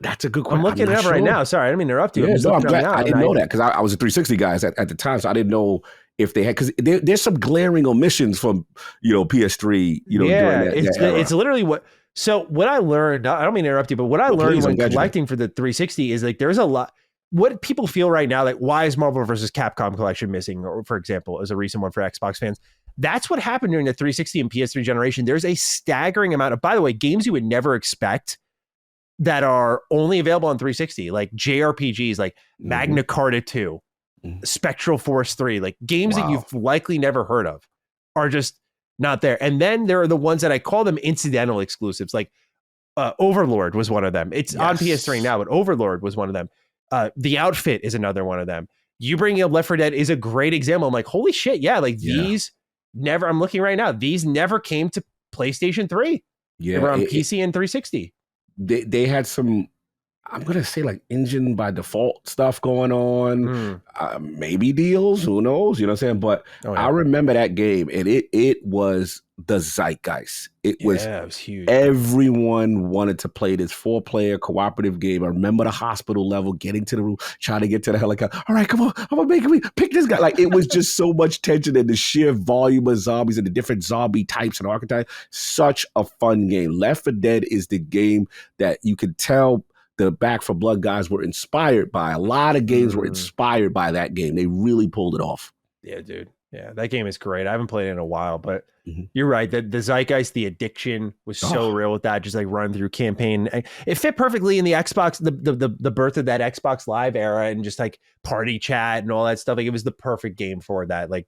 That's a good question. I'm looking it up right now. Sorry, I didn't mean to interrupt you. Yeah, I'm glad. I didn't know that because I was a 360 guy at the time, so I didn't know if they had, because there's some glaring omissions from PS3. During that era. It's literally what. So what I learned, I don't mean to interrupt you, but what I learned when collecting for the 360 is like there's a lot. What people feel right now, like why is Marvel vs. Capcom collection missing? Or for example, is a recent one for Xbox fans. That's what happened during the 360 and PS3 generation. There's a staggering amount of, by the way, games you would never expect that are only available on 360, like JRPGs, like Magna Carta 2, Spectral Force 3, like games that you've likely never heard of are just not there. And then there are the ones that I call them incidental exclusives, like Overlord was one of them. It's on PS3 now, but Overlord was one of them. The Outfit is another one of them. You bring up Left 4 Dead is a great example. I'm like, holy shit, these never, I'm looking right now, these never came to PlayStation 3. They were on PC and 360. They had some, I'm going to say like engine by default stuff going on, maybe deals, who knows, you know what I'm saying? But I remember that game, and it was the zeitgeist. It was huge. Everyone wanted to play this 4-player cooperative game. I remember the hospital level, getting to the room, trying to get to the helicopter. All right, come on, I'm going to make me pick this guy. Like, it was just so much tension, and the sheer volume of zombies and the different zombie types and archetypes. Such a fun game. Left 4 Dead is the game that you can tell the Back 4 Blood guys were inspired by. A lot of games were inspired by that game. They really pulled it off. Yeah, dude. Yeah, that game is great. I haven't played it in a while, but you're right. The zeitgeist, the addiction was so real with that. Just like run through campaign. It fit perfectly in the Xbox, the birth of that Xbox Live era, and just like party chat and all that stuff. Like it was the perfect game for that. Like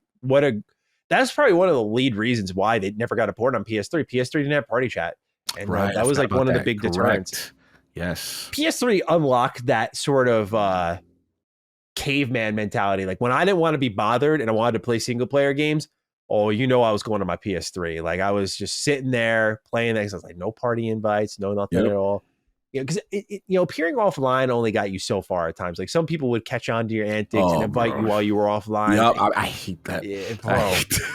that's probably one of the lead reasons why they never got a port on PS3. PS3 didn't have party chat. And that was like one of the big deterrents. Yes. PS3 unlocked that sort of caveman mentality. Like when I didn't want to be bothered and I wanted to play single player games, I was going to my PS3. Like I was just sitting there playing things. I was like, no party invites, no nothing at all. Because appearing offline only got you so far at times. Like some people would catch on to your antics and invite you while you were offline. Yep, I hate that. Yeah,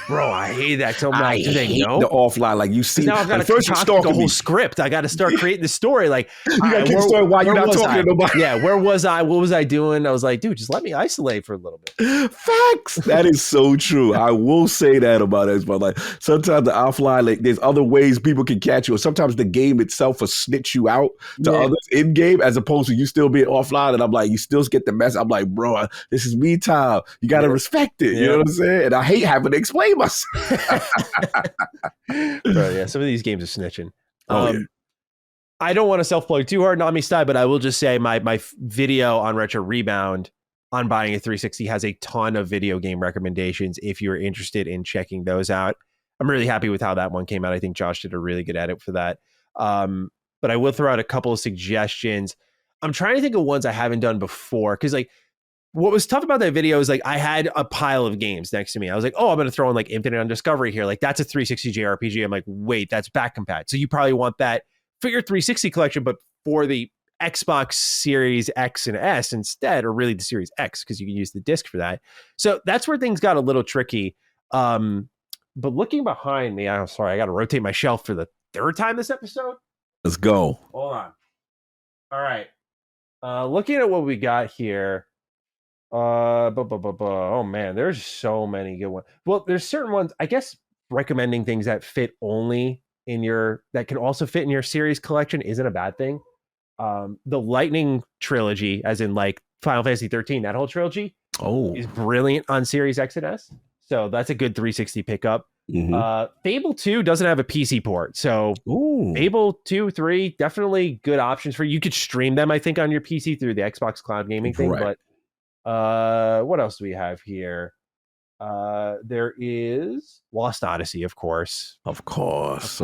I hate that so much. I hate the offline. Like you see, now I've got to talk the whole script. I got to start creating the story. Like you got to keep the story while you're not talking to nobody. Yeah, where was I? What was I doing? I was like, dude, just let me isolate for a little bit. Facts. That is so true. I will say that about Xbox. Like sometimes the offline, like there's other ways people can catch you, or sometimes the game itself will snitch you out to others in game, as opposed to you still being offline. And I'm like, you still get the mess. I'm like, bro, this is me time. You got to respect it. You know what I'm saying? And I hate having to explain myself. Bro, some of these games are snitching. I don't want to self-plug too hard, Nami style, but I will just say my video on Retro Rebound on buying a 360 has a ton of video game recommendations if you're interested in checking those out. I'm really happy with how that one came out. I think Josh did a really good edit for that. But I will throw out a couple of suggestions. I'm trying to think of ones I haven't done before. Because like what was tough about that video is like I had a pile of games next to me. I was like, I'm going to throw in like Infinite Undiscovery here. Like that's a 360 JRPG. I'm like, wait, that's back compat. So you probably want that for your 360 collection, but for the Xbox Series X and S instead, or really the Series X, because you can use the disc for that. So that's where things got a little tricky. But looking behind me, I'm sorry, I got to rotate my shelf for the third time this episode. Let's go. Hold on. All right. Looking at what we got here, Oh man, there's so many good ones. Well, there's certain ones, I guess recommending things that fit only in your that can also fit in your series collection isn't a bad thing. The Lightning trilogy, as in like Final Fantasy 13, that whole trilogy Oh. is brilliant on Series X and S. So that's a good 360 pickup. Mm-hmm. Fable 2 doesn't have a PC port. So Ooh. Fable 2, 3, definitely good options for you. You could stream them, I think, on your PC through the Xbox Cloud Gaming thing. Right. But what else do we have here? There is Lost Odyssey, of course. Of course.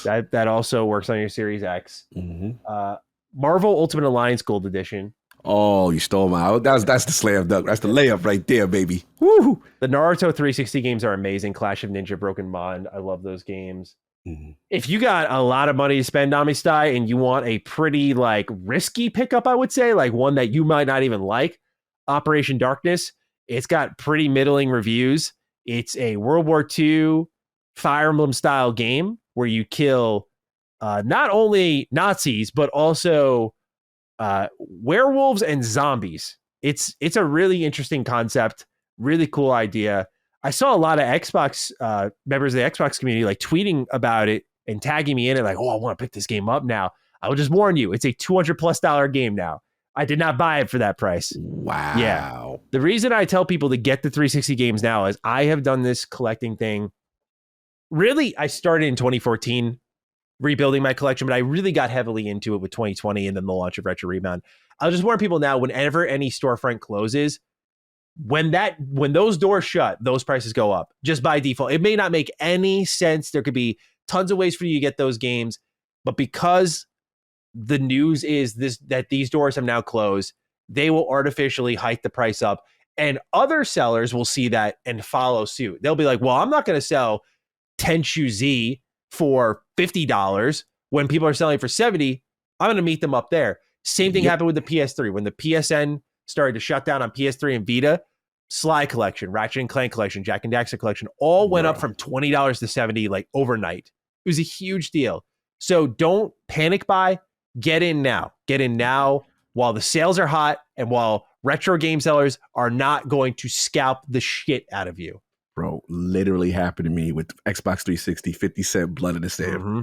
That also works on your Series X. Mm-hmm. Marvel Ultimate Alliance Gold Edition. Oh, you stole my. That's the slam dunk. That's the layup right there, baby. Woo! The Naruto 360 games are amazing. Clash of Ninja, Broken Bond. I love those games. Mm-hmm. If you got a lot of money to spend on Amistai and you want a pretty like risky pickup, I would say, like one that you might not even like, Operation Darkness. It's got pretty middling reviews. It's a World War II Fire Emblem style game where you kill not only Nazis but also werewolves and zombies. It's a really interesting concept, really cool idea. I saw a lot of Xbox members of the Xbox community like tweeting about it and tagging me in it, like, "Oh, I want to pick this game up now." I will just warn you, it's a $200+ game now. I did not buy it for that price. Wow. Yeah. The reason I tell people to get the 360 games now is I have done this collecting thing. Really, I started in 2014 rebuilding my collection, but I really got heavily into it with 2020 and then the launch of Retro Rebound. I'll just warn people now, whenever any storefront closes, when those doors shut, those prices go up just by default. It may not make any sense. There could be tons of ways for you to get those games, but because the news is that these doors have now closed, they will artificially hike the price up, and other sellers will see that and follow suit. They'll be like, well, I'm not going to sell Tenchu Z for $50 when people are selling for $70. I'm going to meet them up there. Same thing happened with the PS3. When the PSN started to shut down on PS3 and Vita, Sly Collection, Ratchet and Clank Collection, Jack and Daxter Collection all went up from $20 to $70 like overnight. It was a huge deal. So don't panic buy. Get in now. Get in now while the sales are hot and while retro game sellers are not going to scalp the shit out of you. Bro, literally happened to me with Xbox 360, 50 Cent Blood in the Sand. Mm-hmm.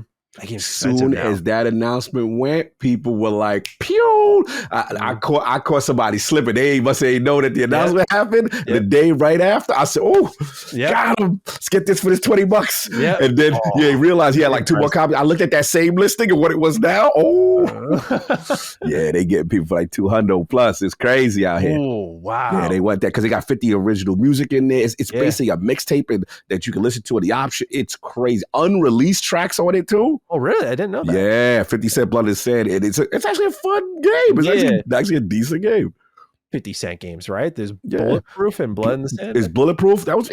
As soon as that announcement went, people were like, pew! I caught somebody slipping. They must ain't know that the announcement happened. The day right after, I said, oh, got him. Let's get this for this $20. And then he realized he had like 2 more copies. I looked at that same listing and what it was now. They getting people for like $200 plus. It's crazy out here. Oh, wow. Yeah, they want that because they got 50 original music in there. It's basically a mixtape that you can listen to in the option. It's crazy. Unreleased tracks on it too. Oh, really? I didn't know that. Yeah, 50 Cent Blood is Sand. And it's actually a fun game. It's actually a decent game. 50 Cent games, right? There's Bulletproof and Blood in the Sand. It's Bulletproof. That was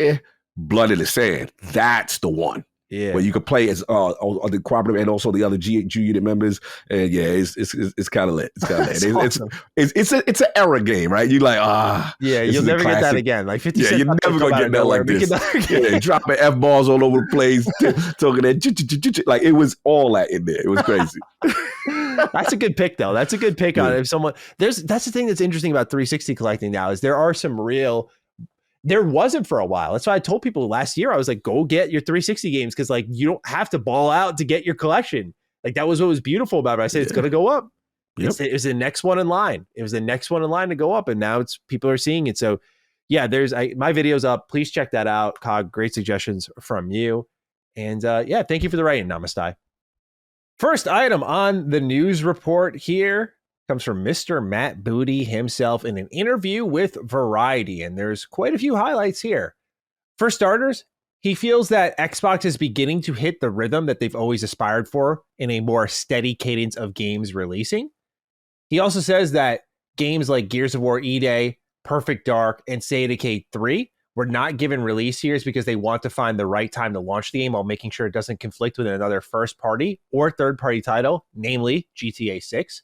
Blood in the Sand. That's the one. Yeah, where you could play as the cooperative and also the other G unit members, and it's kind of lit. It's kind of lit. Awesome. It's an era game, right? You like you'll never get that again. Like 50 Cent, you're never gonna get that like this. Dropping F-balls all over the place, talking that like it was all that in there. It was crazy. That's a good pick, though. That's a good pick on it. If someone that's the thing that's interesting about 360 collecting now is there are some real. There wasn't for a while. That's why I told people last year, I was like, go get your 360 games because like you don't have to ball out to get your collection. Like that was what was beautiful about it. I said it's going to go up. Yep. It was the next one in line. It was the next one in line to go up, and now people are seeing it. So yeah, my video's up. Please check that out. Cog, great suggestions from you. And thank you for the writing, Namaste. First item on the news report here comes from Mr. Matt Booty himself in an interview with Variety, and there's quite a few highlights here. For starters, he feels that Xbox is beginning to hit the rhythm that they've always aspired for in a more steady cadence of games releasing. He also says that games like Gears of War E-Day, Perfect Dark, and State of Decay 3 were not given release years because they want to find the right time to launch the game while making sure it doesn't conflict with another first-party or third-party title, namely GTA 6.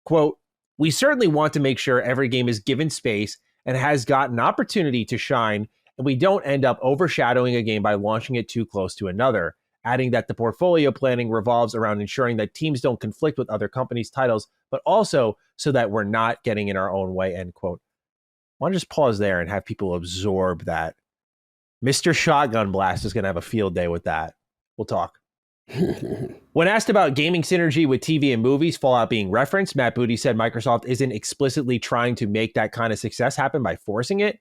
Quote, we certainly want to make sure every game is given space and has got an opportunity to shine, and we don't end up overshadowing a game by launching it too close to another, adding that the portfolio planning revolves around ensuring that teams don't conflict with other companies' titles, but also so that we're not getting in our own way, end quote. want to just pause there and have people absorb that. Mr. Shotgun Blast is going to have a field day with that. We'll talk. When asked about gaming synergy with TV and movies, Fallout being referenced, Matt Booty said Microsoft isn't explicitly trying to make that kind of success happen by forcing it.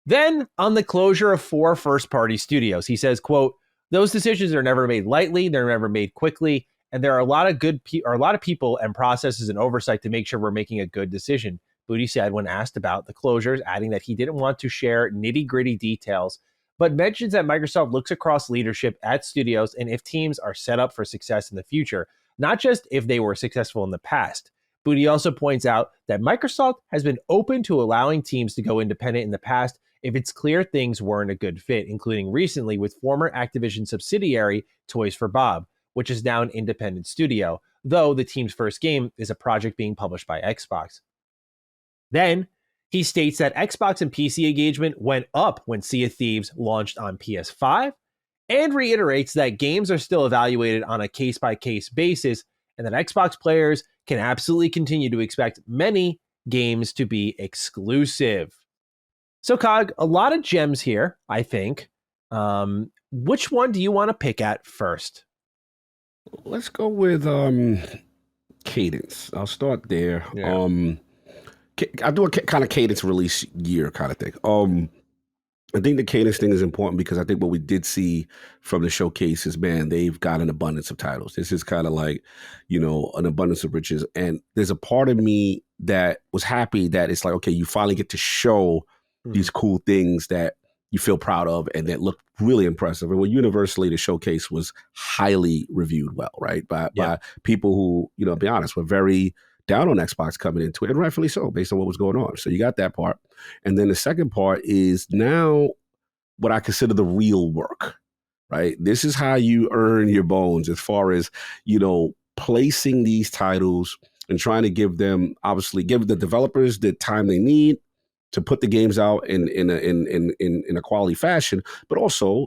Then, on the closure of 4 first-party studios, he says, quote, those decisions are never made lightly, they're never made quickly, and there are a lot of people and processes and oversight to make sure we're making a good decision, Booty said when asked about the closures, adding that he didn't want to share nitty-gritty details, but mentions that Microsoft looks across leadership at studios and if teams are set up for success in the future, not just if they were successful in the past. Booty also points out that Microsoft has been open to allowing teams to go independent in the past if it's clear things weren't a good fit, including recently with former Activision subsidiary Toys for Bob, which is now an independent studio, though the team's first game is a project being published by Xbox. Then, he states that Xbox and PC engagement went up when Sea of Thieves launched on PS5, and reiterates that games are still evaluated on a case-by-case basis, and that Xbox players can absolutely continue to expect many games to be exclusive. So, Cog, a lot of gems here, I think. Which one do you want to pick at first? Let's go with cadence. I'll start there. Yeah. I do a kind of cadence release year kind of thing. I think the cadence thing is important because I think what we did see from the showcase is, man, they've got an abundance of titles. This is kind of like, an abundance of riches. And there's a part of me that was happy that it's like, okay, you finally get to show these cool things that you feel proud of and that look really impressive. And universally, the showcase was highly reviewed well, right? By people who, be honest, were very down on Xbox coming into it, and rightfully so, based on what was going on. So you got that part. And then the second part is now what I consider the real work, right? This is how you earn your bones as far as, placing these titles and trying to give the developers the time they need to put the games out in a quality fashion, but also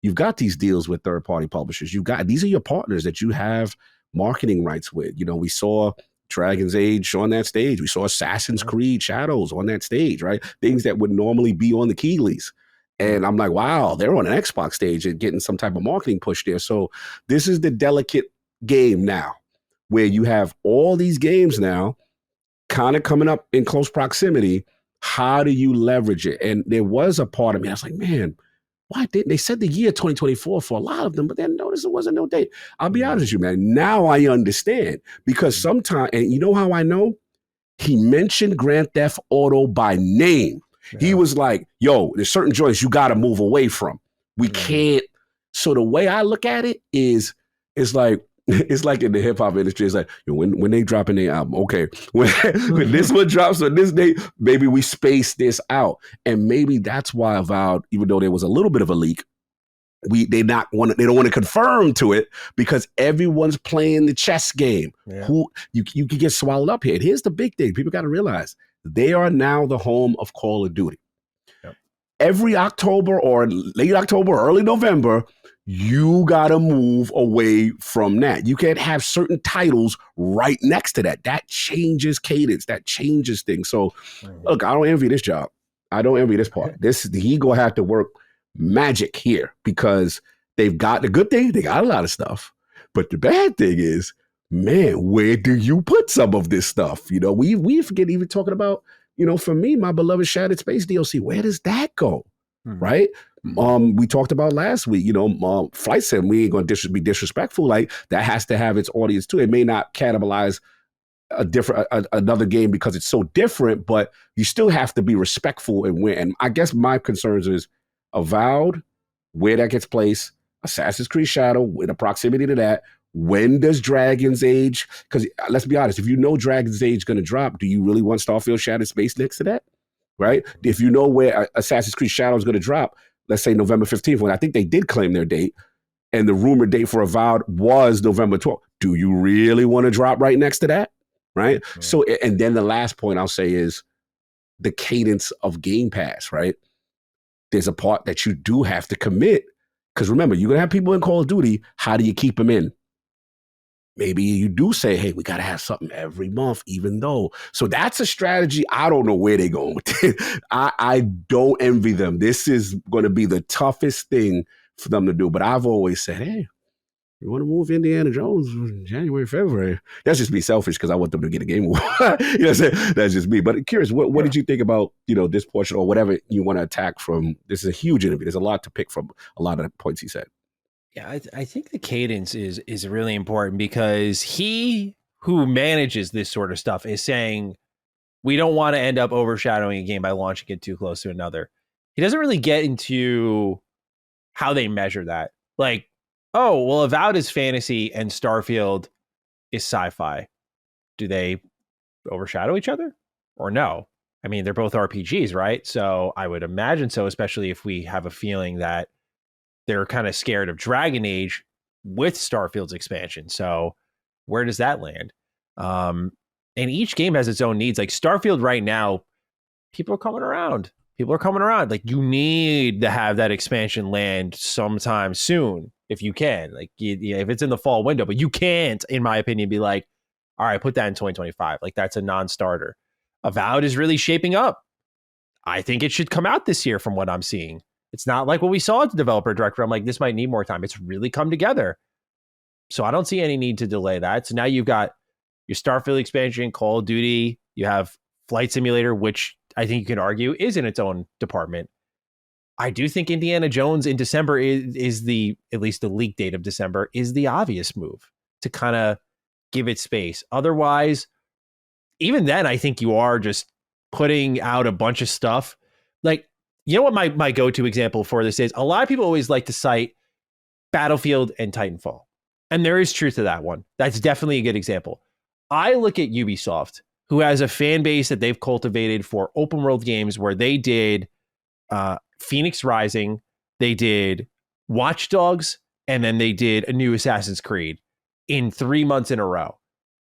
you've got these deals with third-party publishers. These are your partners that you have marketing rights with. We saw Dragon Age on that stage. We saw Assassin's Creed Shadows on that stage, right? Things that would normally be on the Keighleys. And I'm like, wow, they're on an Xbox stage and getting some type of marketing push there. So this is the delicate game now where you have all these games now kind of coming up in close proximity. How do you leverage it? And there was a part of me, I was like, man, why didn't they said the year 2024 for a lot of them, but then notice it wasn't no date. I'll be honest with you, man. Now I understand because sometimes, and you know how I know? He mentioned Grand Theft Auto by name. Yeah. He was like, yo, there's certain joints you got to move away from. We can't. So the way I look at it is, it's like in the hip hop industry, it's like, when they dropping their album, okay, when this one drops on this day, maybe we space this out. And maybe that's why Avowed, even though there was a little bit of a leak, they don't want to confirm to it because everyone's playing the chess game. Yeah. You can get swallowed up here. And here's the big thing. People got to realize they are now the home of Call of Duty. Yep. Every October or late October, early November, you got to move away from that. You can't have certain titles right next to that. That changes cadence. That changes things. So, look, I don't envy this job. I don't envy this part. He going to have to work magic here because they've got the good thing. They got a lot of stuff. But the bad thing is, man, where do you put some of this stuff? We forget even talking about, for me, my beloved Shattered Space DLC. Where does that go? Right? We talked about last week, Flight Sim, we ain't going to be disrespectful. Like that has to have its audience too. It may not cannibalize another game because it's so different, but you still have to be respectful and win. And I guess my concerns is Avowed, where that gets placed, Assassin's Creed Shadow, with the proximity to that. When does Dragon's Age? Because let's be honest, if you know Dragon's Age is going to drop, do you really want Starfield Shattered Space next to that? Right? If you know where Assassin's Creed Shadow is going to drop, let's say November 15th, when I think they did claim their date, and the rumored date for Avowed was November 12th. Do you really want to drop right next to that? Right? Mm-hmm. So, and then the last point I'll say is the cadence of Game Pass, right? There's a part that you do have to commit. Because remember, you're going to have people in Call of Duty. How do you keep them in? maybe you do say, hey, we got to have something every month, even though. So that's a strategy. I don't know where they're going with it. I don't envy them. This is going to be the toughest thing for them to do. But I've always said, hey, you want to move Indiana Jones in January, February? That's just me selfish because I want them to get a game. You know what I'm saying? That's just me. But curious, what did you think about, this portion or whatever you want to attack from? This is a huge interview. There's a lot to pick from a lot of the points he said. Yeah, I think the cadence is really important because he who manages this sort of stuff is saying we don't want to end up overshadowing a game by launching it too close to another. He doesn't really get into how they measure that. Like, oh, well, Avowed is fantasy and Starfield is sci-fi. Do they overshadow each other or no? I mean, they're both RPGs, right? So I would imagine so, especially if we have a feeling that they're kind of scared of Dragon Age with Starfield's expansion. So where does that land? And each game has its own needs. Like Starfield right now, people are coming around. Like you need to have that expansion land sometime soon if you can. Like if it's in the fall window, but you can't, in my opinion, be like, all right, put that in 2025. Like that's a non-starter. Avowed is really shaping up. I think it should come out this year from what I'm seeing. It's not like what we saw at the developer director. I'm like, this might need more time. It's really come together. So I don't see any need to delay that. So now you've got your Starfield expansion, Call of Duty. You have Flight Simulator, which I think you can argue is in its own department. I do think Indiana Jones in December is at least the leak date of December, is the obvious move to kind of give it space. Otherwise, even then, I think you are just putting out a bunch of stuff. Like, you know what my go-to example for this is? A lot of people always like to cite Battlefield and Titanfall. And there is truth to that one. That's definitely a good example. I look at Ubisoft, who has a fan base that they've cultivated for open world games where they did Phoenix Rising, they did Watch Dogs, and then they did a new Assassin's Creed in 3 months in a row.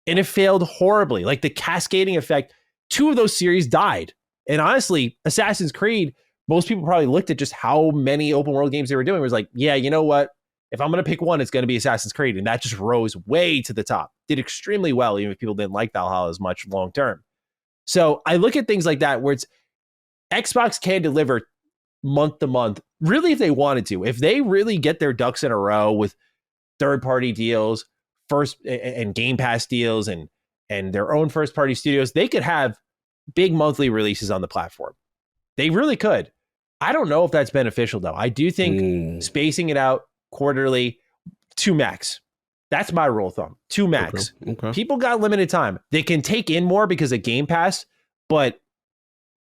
And it failed horribly. Like the cascading effect, 2 of those series died. And honestly, Assassin's Creed, most people probably looked at just how many open world games they were doing. It was like, yeah, you know what? If I'm going to pick one, it's going to be Assassin's Creed. And that just rose way to the top. Did extremely well, even if people didn't like Valhalla as much long term. So I look at things like that where it's Xbox can deliver month to month, really, if they wanted to. If they really get their ducks in a row with third-party deals, first and Game Pass deals and their own first-party studios, they could have big monthly releases on the platform. They really could. I don't know if that's beneficial, though. I do think spacing it out quarterly, 2 max. That's my rule of thumb. 2 max. Okay. People got limited time. They can take in more because of Game Pass, but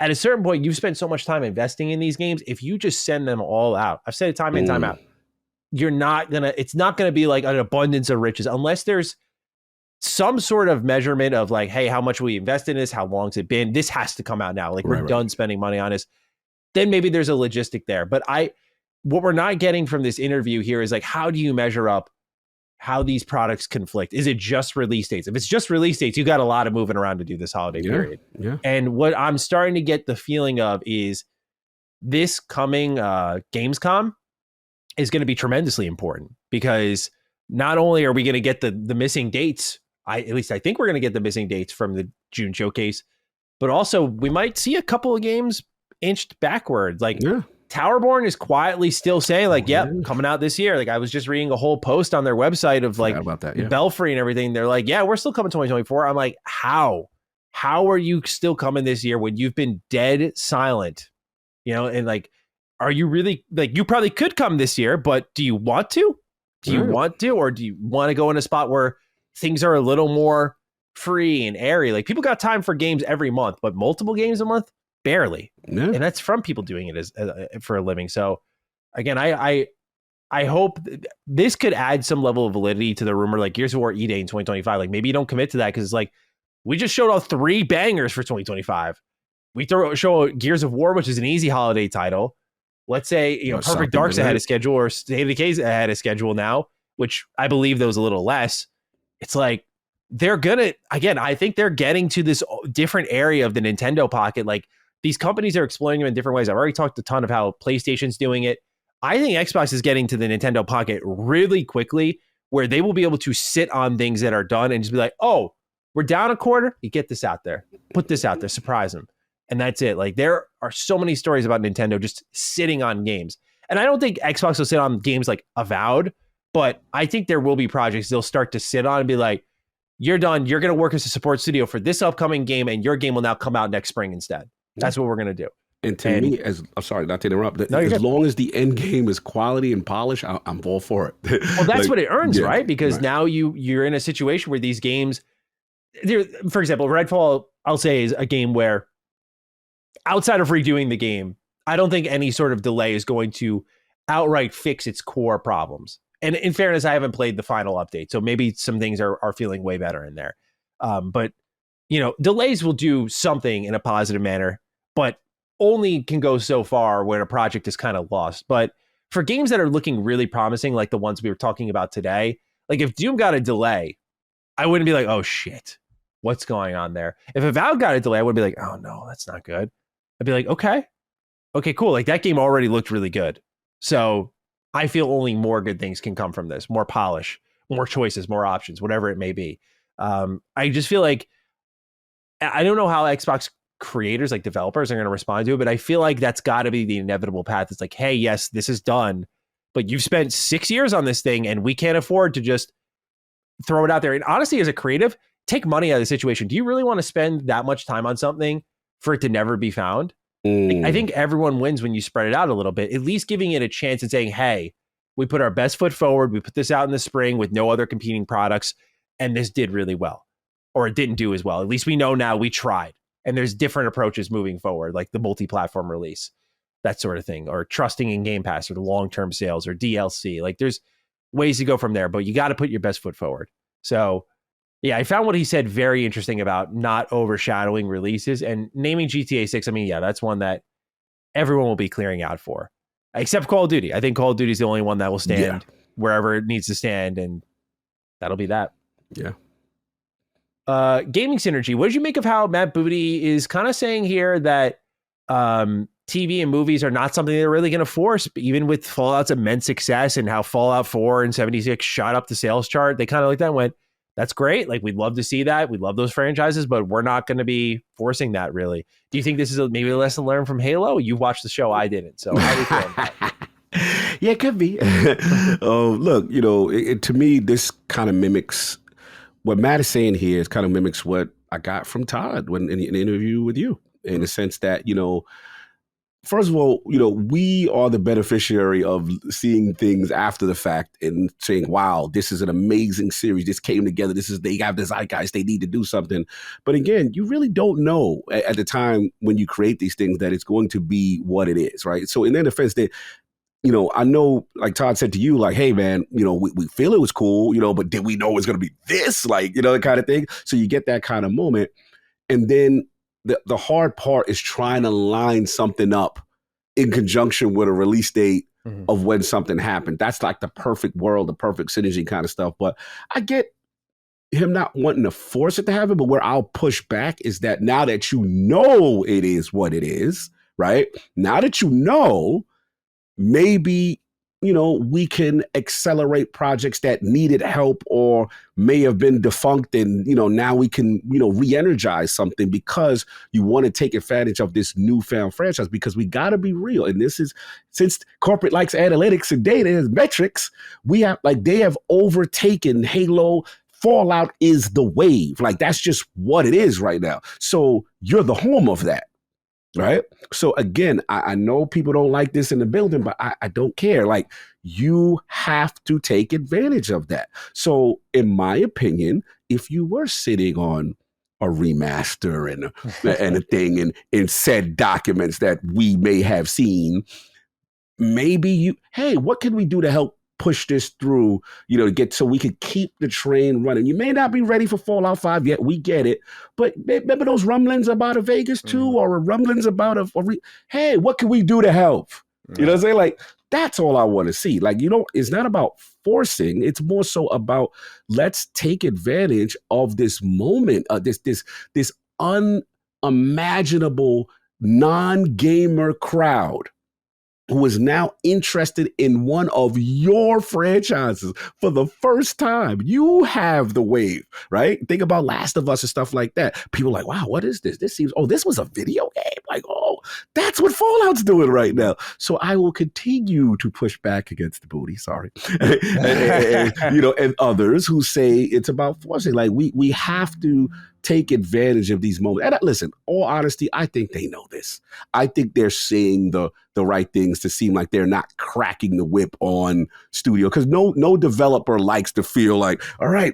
at a certain point, you've spent so much time investing in these games. If you just send them all out, I've said it time in, time out. It's not gonna be like an abundance of riches unless there's some sort of measurement of like, hey, how much we invest in this? How long's it been? This has to come out now. Like we're done spending money on this. Then maybe there's a logistic there. But what we're not getting from this interview here is like, how do you measure up how these products conflict? Is it just release dates? If it's just release dates, you got a lot of moving around to do this holiday period. Yeah. And what I'm starting to get the feeling of is this coming Gamescom is going to be tremendously important because not only are we going to get the missing dates, at least I think we're going to get the missing dates from the June showcase, but also we might see a couple of games inched backwards. Like Towerborn is quietly still saying like, coming out this year. Like I was just reading a whole post on their website of like about that, Belfry and everything. They're like, yeah, we're still coming 2024. I'm like, how are you still coming this year when you've been dead silent? And like, are you really like, you probably could come this year, but do you want to? Or do you want to go in a spot where things are a little more free and airy? Like people got time for games every month, but multiple games a month, barely. And that's from people doing it as for a living. So again, I hope this could add some level of validity to the rumor, like Gears of War E-Day in 2025. Like maybe you don't commit to that because it's like, we just showed off 3 bangers for 2025. We show Gears of War, which is an easy holiday title. Let's say, Perfect Dark's ahead of schedule or State of Decay's ahead of schedule now, which I believe those a little less. It's like, I think they're getting to this different area of the Nintendo pocket. Like these companies are exploring them in different ways. I've already talked a ton of how PlayStation's doing it. I think Xbox is getting to the Nintendo pocket really quickly where they will be able to sit on things that are done and just be like, oh, we're down a quarter. You get this out there, put this out there, surprise them. And that's it. Like there are so many stories about Nintendo just sitting on games. And I don't think Xbox will sit on games like Avowed, but I think there will be projects they'll start to sit on and be like, you're done. You're going to work as a support studio for this upcoming game, and your game will now come out next spring instead. That's what we're going to do. And to me, I'm sorry, not to interrupt, No, as long as the end game is quality and polish, I'm all for it. Well, that's what it earns, yeah, right? Because now you're in a situation where these games, for example, Redfall, I'll say, is a game where outside of redoing the game, I don't think any sort of delay is going to outright fix its core problems. And in fairness, I haven't played the final update, so maybe some things are feeling way better in there. But, delays will do something in a positive manner, but only can go so far when a project is kind of lost. But for games that are looking really promising, like the ones we were talking about today, like if Doom got a delay, I wouldn't be like, oh shit, what's going on there? If Avowed got a delay, I would be like, oh no, that's not good. I'd be like, okay, cool. Like that game already looked really good. So I feel only more good things can come from this, more polish, more choices, more options, whatever it may be. I just feel like, I don't know how Xbox creators, like developers, are going to respond to it, but I feel like that's got to be the inevitable path. It's like, hey, yes, this is done, but you've spent 6 years on this thing and we can't afford to just throw it out there. And honestly, as a creative, take money out of the situation. Do you really want to spend that much time on something for it to never be found? Like, I think everyone wins when you spread it out a little bit, at least giving it a chance and saying, hey, we put our best foot forward. We put this out in the spring with no other competing products, and this did really well, or it didn't do as well. At least we know now we tried. And there's different approaches moving forward, like the multi-platform release, that sort of thing, or trusting in Game Pass or the long-term sales or DLC. Like there's ways to go from there, but you got to put your best foot forward. So yeah, I found what he said very interesting about not overshadowing releases and naming GTA 6. I mean, yeah, that's one that everyone will be clearing out for, except Call of Duty. I think Call of Duty is the only one that will stand wherever it needs to stand, and that'll be that. Yeah. Gaming Synergy, what did you make of how Matt Booty is kind of saying here that TV and movies are not something they're really going to force, even with Fallout's immense success and how Fallout 4 and 76 shot up the sales chart? They kind of like that and went, that's great. Like, we'd love to see that. We'd love those franchises, but we're not going to be forcing that, really. Do you think this is maybe a lesson learned from Halo? You watched the show. I didn't. So how do you feel? Yeah, it could be. Look, to me, this kind of mimics what Matt is saying here. Is kind of mimics what I got from Todd when in an interview with you, in the sense that, first of all, we are the beneficiary of seeing things after the fact and saying, wow, this is an amazing series. This came together. They have this zeitgeist. They need to do something. But again, you really don't know at the time when you create these things that it's going to be what it is, right? So in their defense, I know, like Todd said to you, like, hey, man, we feel it was cool, but did we know it was going to be this? Like, that kind of thing. So you get that kind of moment. And then the hard part is trying to line something up in conjunction with a release date of when something happened. That's like the perfect world, the perfect synergy kind of stuff. But I get him not wanting to force it to happen, but where I'll push back is that now that you know it is what it is, right? Now that you know, maybe, we can accelerate projects that needed help or may have been defunct, and, now we can, re-energize something because you want to take advantage of this newfound franchise. Because we got to be real. And this is, since corporate likes analytics and data and metrics, they have overtaken Halo. Fallout is the wave. Like, that's just what it is right now. So you're the home of that. Right. So again, I know people don't like this in the building, but I don't care. Like, you have to take advantage of that. So in my opinion, if you were sitting on a remaster and a thing and in said documents that we may have seen, maybe hey, what can we do to help push this through, to get so we could keep the train running? You may not be ready for Fallout 5 yet. We get it. But remember those rumblings about a Vegas 2 or rumblings about hey, what can we do to help? You know what I'm saying? Like, that's all I want to see. Like, it's not about forcing. It's more so about, let's take advantage of this moment, this unimaginable non-gamer crowd who is now interested in one of your franchises for the first time. You have the wave, right? Think about Last of Us and stuff like that. People are like, wow, what is this? This seems, this was a video game? Like, that's what Fallout's doing right now. So I will continue to push back against the booty, sorry. and others who say it's about forcing. Like, we have to take advantage of these moments. And listen, all honesty, I think they know this. I think they're seeing the right things to seem like they're not cracking the whip on studio. Because no developer likes to feel like, all right,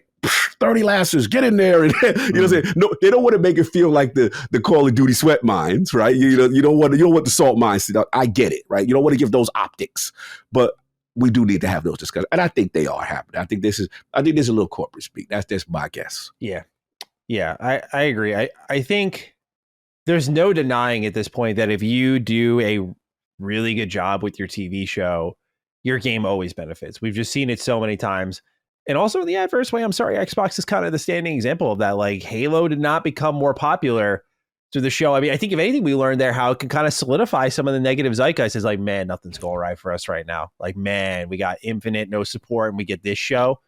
30 lasters, get in there. And you know what I'm saying? No, they don't want to make it feel like the Call of Duty sweat mines, right? You don't want the salt mines. I get it, right? You don't want to give those optics. But we do need to have those discussions. And I think they are happening. I think there's a little corporate speak. That's my guess. Yeah, I agree. I think there's no denying at this point that if you do a really good job with your TV show, your game always benefits. We've just seen it so many times. And also in the adverse way, I'm sorry, Xbox is kind of the standing example of that. Like, Halo did not become more popular through the show. I mean, I think if anything, we learned there how it can kind of solidify some of the negative zeitgeist. Is like, man, nothing's going right for us right now. Like, man, we got Infinite, no support, and we get this show.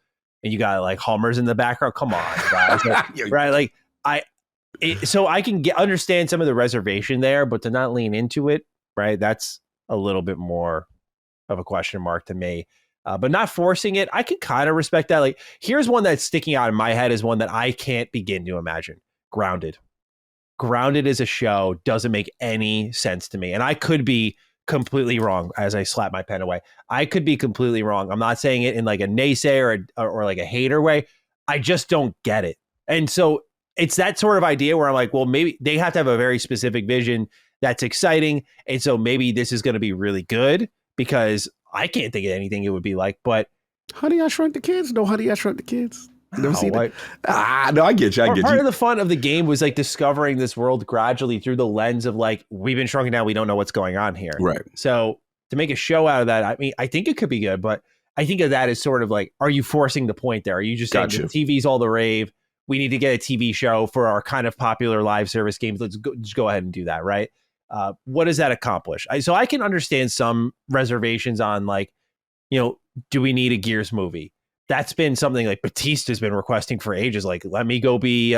And you got like Hummers in the background. Come on, guys. Like, right? Like so I can understand some of the reservation there, but to not lean into it, right? That's a little bit more of a question mark to me. But not forcing it, I can kind of respect that. Like, here's one that's sticking out in my head is one that I can't begin to imagine. Grounded. Grounded as a show doesn't make any sense to me, and I could be completely wrong as I slap my pen away. I could be completely wrong. I'm not saying it in like a naysayer or like a hater way. I just don't get it. And so it's that sort of idea where I'm like, well, maybe they have to have a very specific vision that's exciting. And so maybe this is going to be really good because I can't think of anything it would be like. But Honey, I Shrunk the Kids? No, Honey, I Shrunk the Kids. You never seen it? No, I get you. Part of the fun of the game was like discovering this world gradually through the lens of like, we've been shrunken down. We don't know what's going on here. Right. So to make a show out of that, I mean, I think it could be good, but I think of that as sort of like, are you forcing the point there? Are you just saying the TV's all the rave? We need to get a TV show for our kind of popular live service games. Let's just go ahead and do that. Right. What does that accomplish? So I can understand some reservations on like, do we need a Gears movie? That's been something like Batista's been requesting for ages. Like, let me go be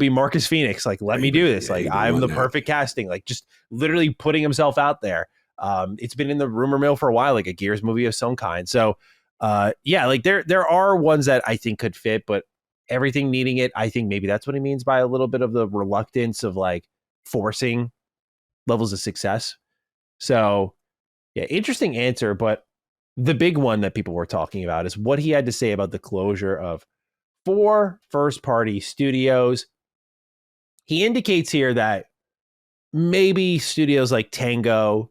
Marcus Phoenix. Like, let me do this. Like, I'm the perfect casting. Like, just literally putting himself out there. It's been in the rumor mill for a while, like a Gears movie of some kind. So, like there are ones that I think could fit, but everything needing it, I think maybe that's what he means by a little bit of the reluctance of like forcing levels of success. So, yeah, interesting answer, but the big one that people were talking about is what he had to say about the closure of 4 first-party studios. He indicates here that maybe studios like Tango,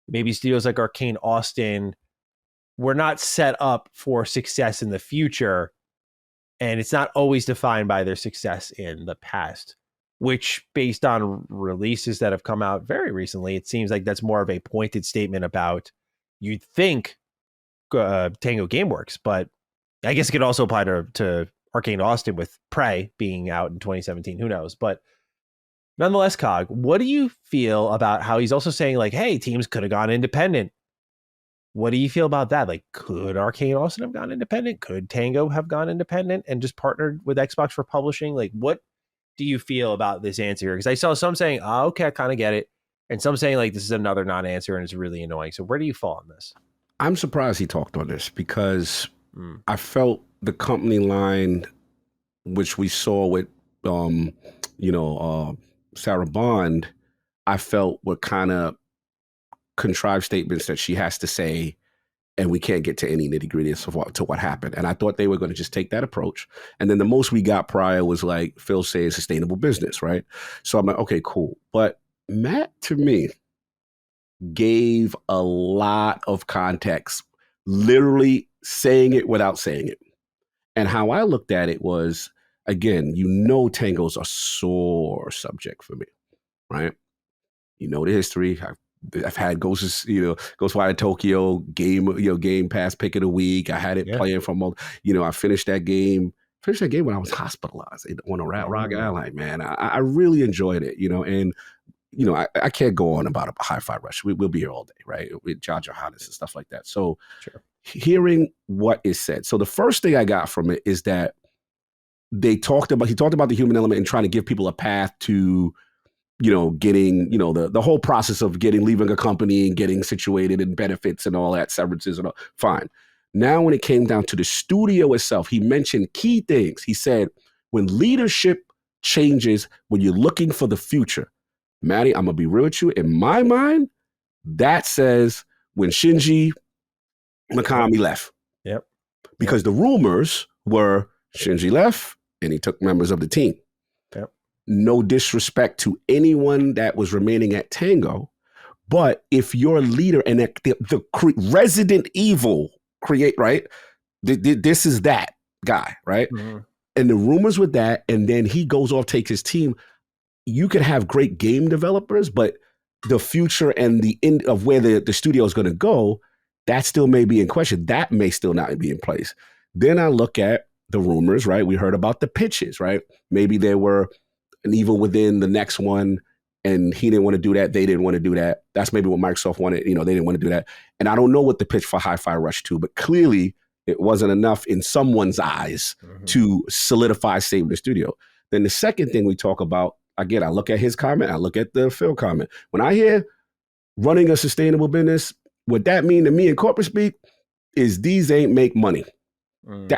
maybe studios like Arcane Austin were not set up for success in the future, and it's not always defined by their success in the past, which, based on releases that have come out very recently, it seems like that's more of a pointed statement about, you'd think, Tango Gameworks, but I guess it could also apply to Arcane Austin with Prey being out in 2017. Who knows? But nonetheless, Cog, what do you feel about how he's also saying like, hey, teams could have gone independent? What do you feel about that? Like, could Arcane Austin have gone independent? Could Tango have gone independent and just partnered with Xbox for publishing? Like, what do you feel about this answer? Because I saw some saying, oh, okay, I kind of get it. And some saying like, this is another non-answer and it's really annoying. So where do you fall on this? I'm surprised he talked on this because I felt the company line, which we saw with, Sarah Bond, I felt were kind of contrived statements that she has to say, and we can't get to any nitty gritty to what happened. And I thought they were going to just take that approach. And then the most we got prior was like Phil saying sustainable business, right? So I'm like, okay, cool. But Matt, to me, gave a lot of context, literally saying it without saying it. And how I looked at it was, again, Tango's a sore subject for me, right? The history. I've had Ghostwire Tokyo Game Pass pick of the week. I had it playing from, I finished that game when I was hospitalized on a Rock Island, man. I really enjoyed it, and I can't go on about a Hi-Fi Rush. We'll be here all day, right? With Jaja Hannes and stuff like that. So Sure. Hearing what is said. So the first thing I got from it is that he talked about the human element and trying to give people a path to, getting, the whole process of leaving a company and getting situated and benefits and all that, severances and all. Fine. Now, when it came down to the studio itself, he mentioned key things. He said, when leadership changes, when you're looking for the future, Maddie, I'm going to be real with you. In my mind, that says when Shinji Mikami left. Yep. Because the rumors were Shinji left and he took members of the team. Yep. No disrespect to anyone that was remaining at Tango, but if your leader and the Resident Evil create, right? This is that guy, right? Mm-hmm. And the rumors with that, and then he goes off, takes his team. You could have great game developers, but the future and the end of where the studio is going to go, that still may be in question. That may still not be in place. Then I look at the rumors, right? We heard about the pitches, right? Maybe there were, and even within the next one, and he didn't want to do that. They didn't want to do that. That's maybe what Microsoft wanted. They didn't want to do that. And I don't know what the pitch for Hi-Fi Rush 2, but clearly it wasn't enough in someone's eyes to solidify saving the studio. Then the second thing we talk about, again, I look at his comment, I look at the Phil comment. When I hear running a sustainable business, what that mean to me in corporate speak is these ain't make money.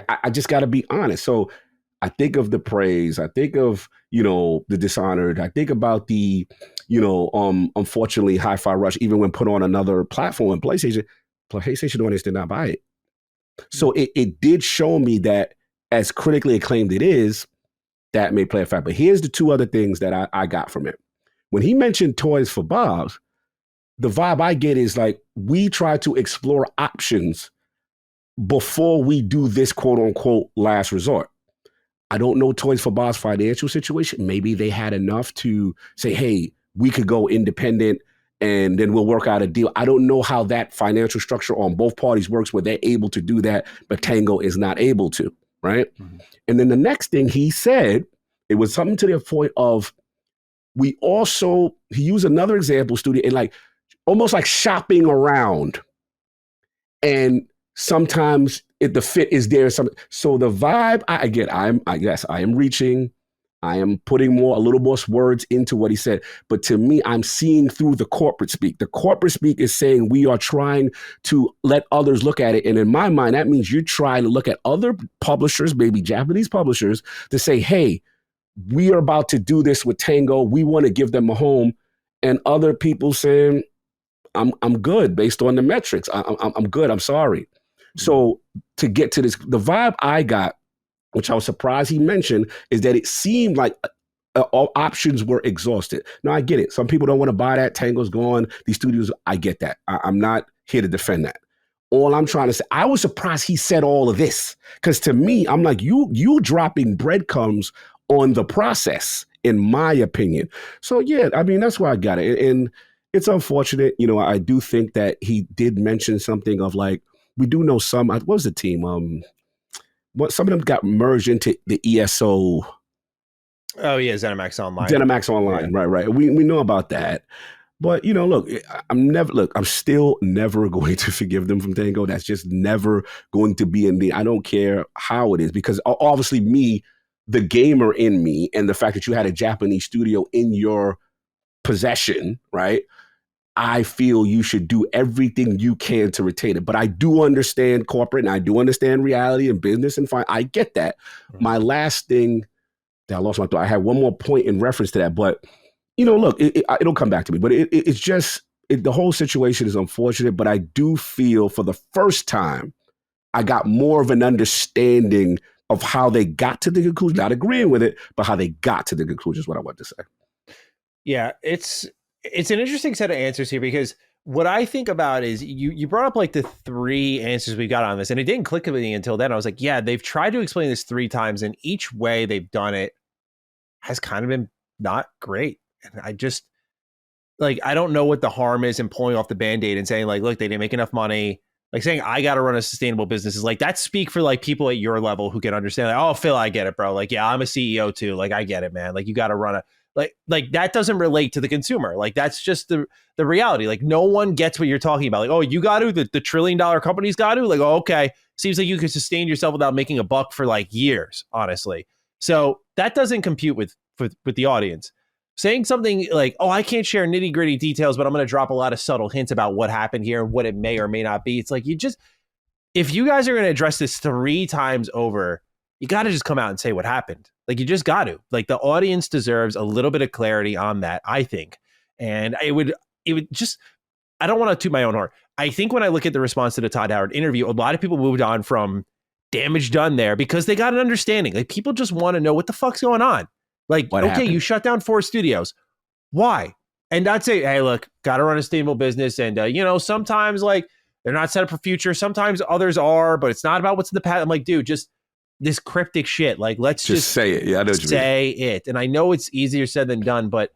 I just got to be honest. So I think of the praise. I think of, the Dishonored. I think about the, unfortunately, Hi-Fi Rush, even when put on another platform, PlayStation owners did not buy it. So it did show me that as critically acclaimed it is, that may play a factor. But here's the two other things that I got from it. When he mentioned Toys for Bobs, the vibe I get is like, we try to explore options before we do this quote unquote last resort. I don't know Toys for Bob's financial situation. Maybe they had enough to say, hey, we could go independent and then we'll work out a deal. I don't know how that financial structure on both parties works where they're able to do that, but Tango is not able to, right? Mm-hmm. And then the next thing he said, it was something to the point of, he used another example, studio, and like almost like shopping around. And sometimes the fit is there. So the vibe, I am reaching. I am putting a little more words into what he said. But to me, I'm seeing through the corporate speak. The corporate speak is saying we are trying to let others look at it. And in my mind, that means you're trying to look at other publishers, maybe Japanese publishers, to say, hey, we are about to do this with Tango. We want to give them a home. And other people saying, I'm good based on the metrics. I'm good. I'm sorry. Mm-hmm. So to get to this, the vibe I got, which I was surprised he mentioned, is that it seemed like all options were exhausted. Now, I get it. Some people don't want to buy that. Tango's gone. These studios, I get that. I'm not here to defend that. All I'm trying to say, I was surprised he said all of this. Because to me, I'm like, you dropping breadcrumbs on the process, in my opinion. So, yeah, I mean, that's why I got it. And it's unfortunate. I do think that he did mention something of like, we do know some, what was the team? Some of them got merged into the ESO. Oh, yeah, ZeniMax Online. ZeniMax Online, yeah. Right. We know about that. But, look, I'm still never going to forgive them from Tango. That's just never going to be in I don't care how it is, because obviously me, the gamer in me, and the fact that you had a Japanese studio in your possession, right? I feel you should do everything you can to retain it. But I do understand corporate and I do understand reality and business and I get that. Mm-hmm. My last thing, I lost my thought. I had one more point in reference to that, but look, it'll come back to me. But it's just, the whole situation is unfortunate, but I do feel for the first time, I got more of an understanding of how they got to the conclusion, not agreeing with it, but how they got to the conclusion is what I want to say. Yeah, it's an interesting set of answers here, because what I think about is you brought up like the three answers we got on this, and it didn't click with me until then. I was like, yeah, they've tried to explain this 3 times, and each way they've done it has kind of been not great. And I just, like, I don't know what the harm is in pulling off the Band-Aid and saying like, look, they didn't make enough money. Like saying I got to run a sustainable business is like, that speak for like people at your level who can understand. Like, oh, Phil, I get it, bro. Like, yeah, I'm a CEO too. Like, I get it, man. Like, you got to run Like that doesn't relate to the consumer. Like that's just the reality. Like no one gets what you're talking about. Like, oh, you got to, the $1 trillion companies got to, like, oh, okay. Seems like you could sustain yourself without making a buck for like years, honestly. So that doesn't compute with the audience. Saying something like, oh, I can't share nitty gritty details, but I'm going to drop a lot of subtle hints about what happened here and what it may or may not be. It's like, if you guys are going to address this 3 times over, you got to just come out and say what happened. Like, you just got to. Like, the audience deserves a little bit of clarity on that, I think. And it would just, I don't want to toot my own horn. I think when I look at the response to the Todd Howard interview, a lot of people moved on from damage done there because they got an understanding. Like, people just want to know what the fuck's going on. Like, What okay, happened? you shut down 4 studios. Why? And not say, hey, look, got to run a stable business. And, sometimes, like, they're not set up for future. Sometimes others are, but it's not about what's in the past. I'm like, dude, just this cryptic shit. Like, let's just say it. Yeah, I know what you mean. Say it. And I know it's easier said than done, but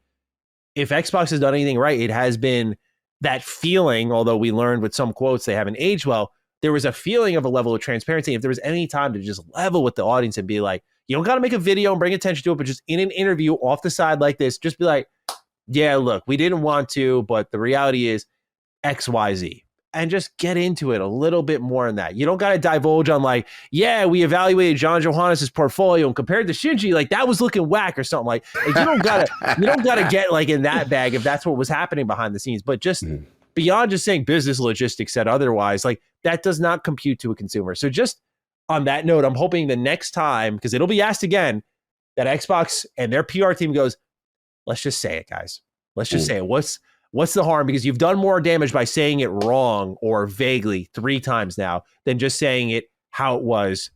if Xbox has done anything right, it has been that feeling, although we learned with some quotes they haven't aged well, there was a feeling of a level of transparency. If there was any time to just level with the audience and be like, you don't got to make a video and bring attention to it, but just in an interview off the side like this, just be like, yeah, look, we didn't want to, but the reality is X, Y, Z. And just get into it a little bit more in that. You don't got to divulge on like, yeah, we evaluated John Johannes' portfolio and compared to Shinji, like that was looking whack or something. Like you don't gotta get like in that bag if that's what was happening behind the scenes. But just beyond just saying business logistics said otherwise, like that does not compute to a consumer. So just on that note, I'm hoping the next time, because it'll be asked again, that Xbox and their PR team goes, let's just say it, guys. Let's just say it. What's the harm? Because you've done more damage by saying it wrong or vaguely 3 times now than just saying it how it was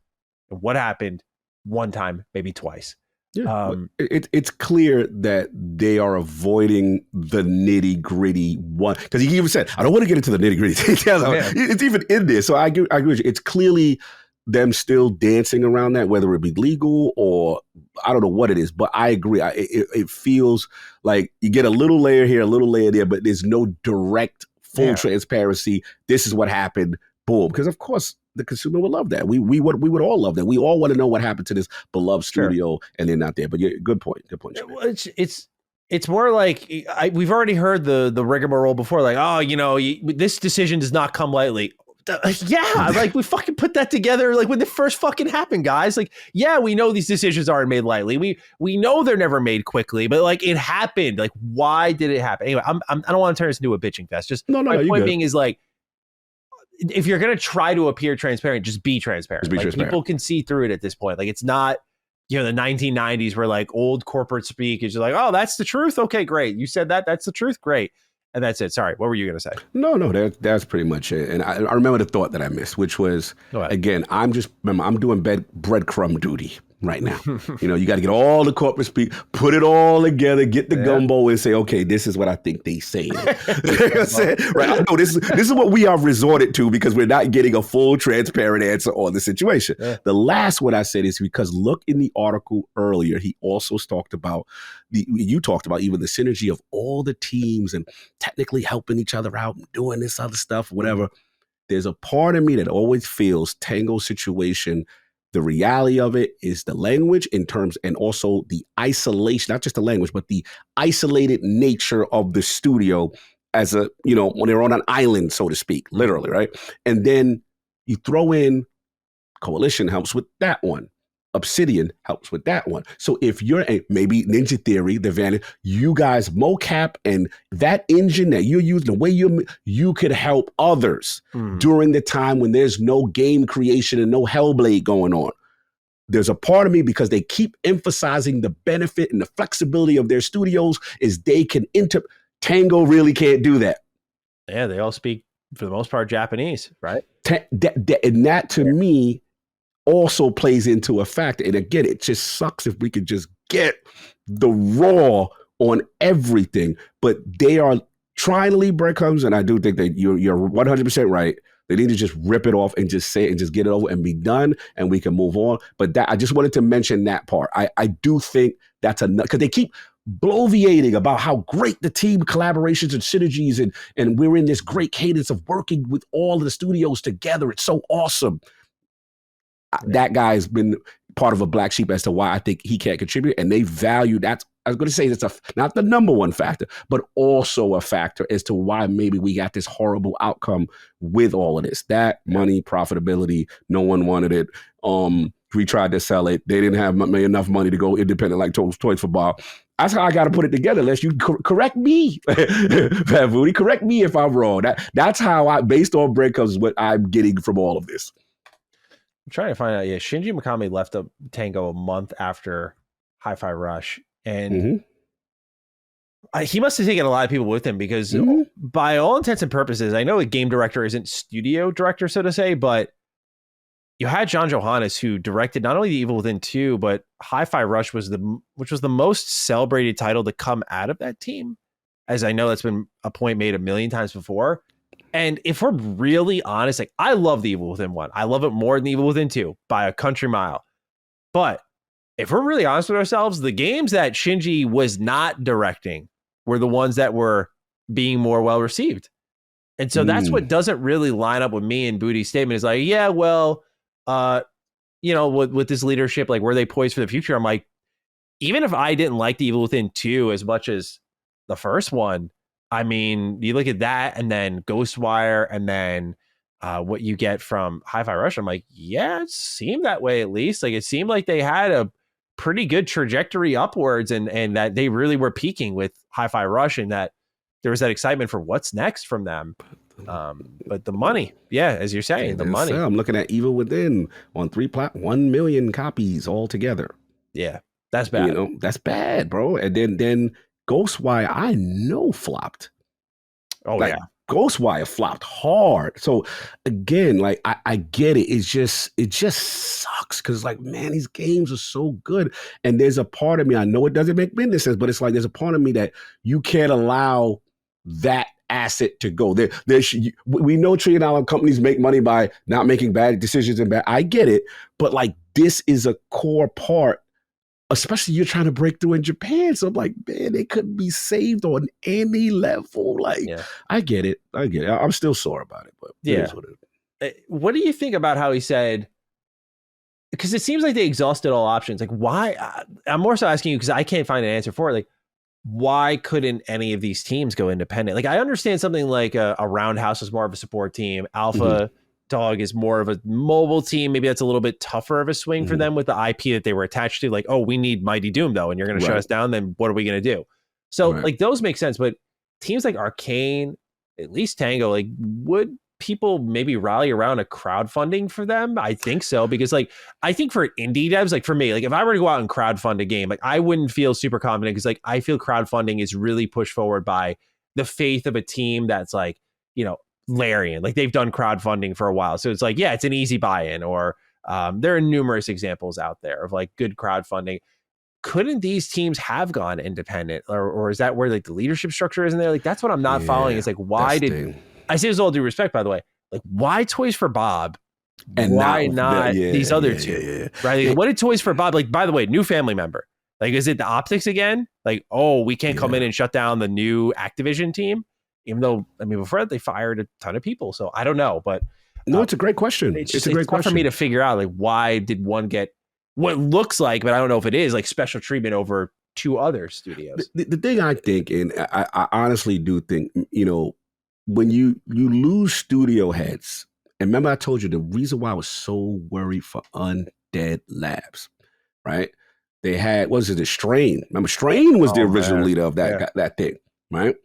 and what happened 1 time, maybe twice. Yeah, it's clear that they are avoiding the nitty gritty one, because he even said, I don't want to get into the nitty gritty details. Yeah. It's even in there. So I agree with you. It's clearly them still dancing around that, whether it be legal or I don't know what it is, but I agree. It feels like you get a little layer here, a little layer there, but there's no direct full transparency. This is what happened. Boom. Because of course the consumer would love that. We would all love that. We all want to know what happened to this beloved studio and they're not there. But yeah, good point. Good point. It's more like we've already heard the rigmarole before. Like, oh, this decision does not come lightly. Yeah, like we fucking put that together like when it first fucking happened, guys. Like, yeah, we know these decisions aren't made lightly. We know they're never made quickly, but like it happened. Like, why did it happen? Anyway, I don't want to turn this into a bitching fest. Just my point being is like, if you're gonna try to appear transparent, just be transparent. People can see through it at this point. Like, it's not the 1990s where like old corporate speak is just like, oh, that's the truth. Okay, great. You said that. That's the truth. Great. And that's it. Sorry, what were you going to say? No, that's pretty much it. And I remember the thought that I missed, which was, again, I'm doing breadcrumb duty right now. You got to get all the corporate speak, put it all together, get the gumbo and say, okay, this is what I think they say. Right? No, this is what we are resorted to because we're not getting a full transparent answer on the situation. Yeah. The last one I said is because look in the article earlier, he also talked about you talked about even the synergy of all the teams and technically helping each other out and doing this other stuff, whatever. There's a part of me that always feels Tango's situation. The reality of it is the language in terms, and also the isolation, not just the language, but the isolated nature of the studio as when they're on an island, so to speak, literally, right? And then you throw in Coalition helps with that one. Obsidian helps with that one. So if you're maybe Ninja Theory, the Vantage, you guys mocap and that engine that you're using, the way you could help others during the time when there's no game creation and no Hellblade going on. There's a part of me, because they keep emphasizing the benefit and the flexibility of their studios, is they can Tango really can't do that. Yeah, they all speak for the most part Japanese, right? And that to me also plays into a factor. And again, it just sucks if we could just get the raw on everything. But they are trying to leave breadcrumbs, and I do think that you're 100% right. They need to just rip it off and just say it and just get it over and be done, and we can move on. But that I just wanted to mention that part. I do think that's enough, because they keep bloviating about how great the team collaborations and synergies and we're in this great cadence of working with all of the studios together. It's so awesome. That guy has been part of a black sheep as to why I think he can't contribute, and they value that's I was going to say it's not the number one factor, but also a factor as to why maybe we got this horrible outcome with all of this. That money, profitability, no one wanted it. We tried to sell it. They didn't have enough money to go independent like Toys for Bob. That's how I got to put it together. Unless you correct me, Fat Foodie, correct me if I'm wrong. That's how based on breadcrumbs, is what I'm getting from all of this. I'm trying to find out. Yeah, Shinji Mikami left Tango a month after Hi-Fi Rush, and he must have taken a lot of people with him because, by all intents and purposes, I know a game director isn't studio director, so to say, but you had John Johannes, who directed not only The Evil Within 2, but Hi-Fi Rush which was the most celebrated title to come out of that team, as I know that's been a point made a million times before. And if we're really honest, like, I love The Evil Within 1. I love it more than The Evil Within 2 by a country mile. But if we're really honest with ourselves, the games that Shinji was not directing were the ones that were being more well received. And so that's what doesn't really line up with me and Booty's statement is like, yeah, well, with this leadership, like, were they poised for the future? I'm like, even if I didn't like The Evil Within 2 as much as the first one, I mean, you look at that and then Ghostwire and then what you get from Hi-Fi Rush. I'm like, yeah, it seemed that way at least. Like, it seemed like they had a pretty good trajectory upwards and that they really were peaking with Hi-Fi Rush and that there was that excitement for what's next from them. But the money, as you're saying, the money. I'm looking at Evil Within on 1 million copies altogether. Yeah, that's bad. That's bad, bro. And then Ghostwire, I know flopped. Oh, yeah. Ghostwire flopped hard. So again, like I get it. It just sucks because, like, man, these games are so good. And there's a part of me, I know it doesn't make business sense, but it's like there's a part of me that you can't allow that asset to go. We know $1 trillion companies make money by not making bad decisions and bad. I get it, but like this is a core part. Especially you're trying to break through in Japan. So I'm like, man, it couldn't be saved on any level. Like, I get it. I'm still sore about it, but it is what it is. What do you think about how he said, because it seems like they exhausted all options. Like, why? I'm more so asking you because I can't find an answer for it. Like, why couldn't any of these teams go independent? Like, I understand something like a Roundhouse is more of a support team. Alpha Dog is more of a mobile team. Maybe that's a little bit tougher of a swing for them with the IP that they were attached to. Like, oh, we need Mighty Doom though, and you're going to shut us down. Then what are we going to do? So like those make sense. But teams like Arcane, at least Tango, like, would people maybe rally around a crowdfunding for them? I think so, because like I think for indie devs, like for me, like if I were to go out and crowdfund a game, like I wouldn't feel super confident because like I feel crowdfunding is really pushed forward by the faith of a team that's like, Larian, like they've done crowdfunding for a while. So it's like, it's an easy buy-in, or there are numerous examples out there of like good crowdfunding. Couldn't these teams have gone independent, or is that where like the leadership structure isn't there? Like, that's what I'm not following. It's like, why did I say this with all due respect, by the way, like why Toys for Bob and why not these other two? Right? Like, what did Toys for Bob, like, by the way, new family member, like, is it the optics again? Like, oh, we can't come in and shut down the new Activision team? Even though, I mean, before that, they fired a ton of people. So I don't know, but no, it's a great question. It's a great question for me to figure out, like, why did one get what looks like, but I don't know if it is, like, special treatment over two other studios. The thing I think, and I honestly do think, when you lose studio heads, and remember I told you the reason why I was so worried for Undead Labs, right? They had, what was it, Strain? Remember, Strain was the original leader of that thing, right?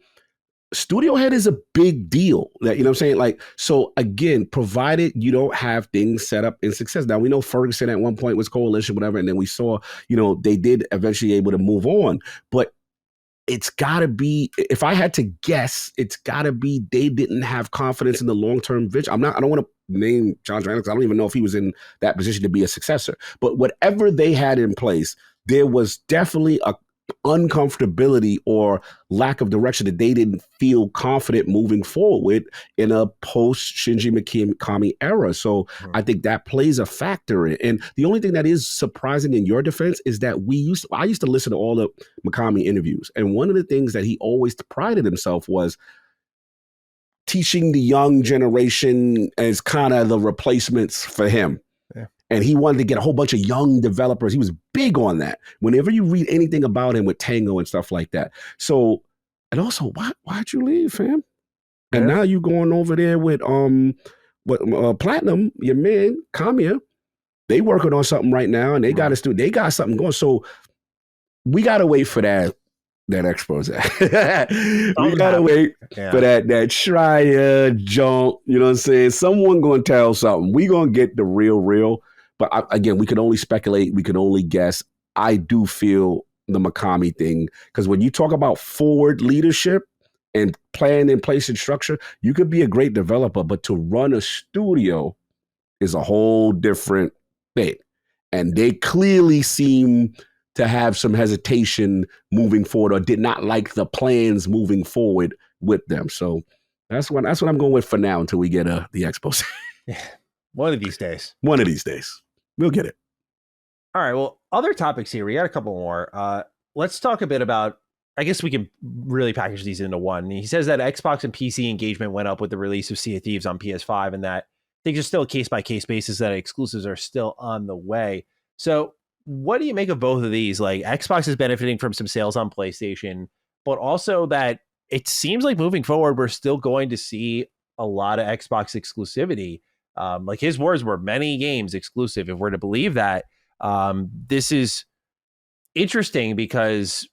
Studio head is a big deal. That, you know what I'm saying? Like, so again, provided you don't have things set up in success. Now, we know Ferguson at one point was Coalition, whatever, and then we saw, they did eventually able to move on. But it's got to be, if I had to guess, it's got to be they didn't have confidence in the long-term vision. I don't want to name John Johannes, because I don't even know if he was in that position to be a successor. But whatever they had in place, there was definitely a uncomfortability or lack of direction that they didn't feel confident moving forward with in a post Shinji Mikami era. So I think that plays a factor in. And the only thing that is surprising in your defense is that I used to listen to all the Mikami interviews. And one of the things that he always prided himself was teaching the young generation as kind of the replacements for him. And he wanted to get a whole bunch of young developers. He was big on that. Whenever you read anything about him with Tango and stuff like that. So, and also, why'd you leave, fam? And now you going over there with Platinum, your man, Kamiya. They working on something right now, and they got something going. So we gotta wait for that expose. We gotta wait for that Schreier junk. You know what I'm saying? Someone gonna tell something. We gonna get the real. But again, we can only speculate. We can only guess. I do feel the Mikami thing, because when you talk about forward leadership and plan in place and structure, you could be a great developer, but to run a studio is a whole different thing. And they clearly seem to have some hesitation moving forward, or did not like the plans moving forward with them. So that's what I'm going with for now until we get the expose. One of these days. We'll get it. All right. Well, other topics here. We got a couple more. Let's talk a bit about, I guess we can really package these into one. He says that Xbox and PC engagement went up with the release of Sea of Thieves on PS5, and that things are still a case-by-case basis, that exclusives are still on the way. So what do you make of both of these? Like, Xbox is benefiting from some sales on PlayStation, but also that it seems like moving forward, we're still going to see a lot of Xbox exclusivity. Like his words were many games exclusive. If we're to believe that, this is interesting because,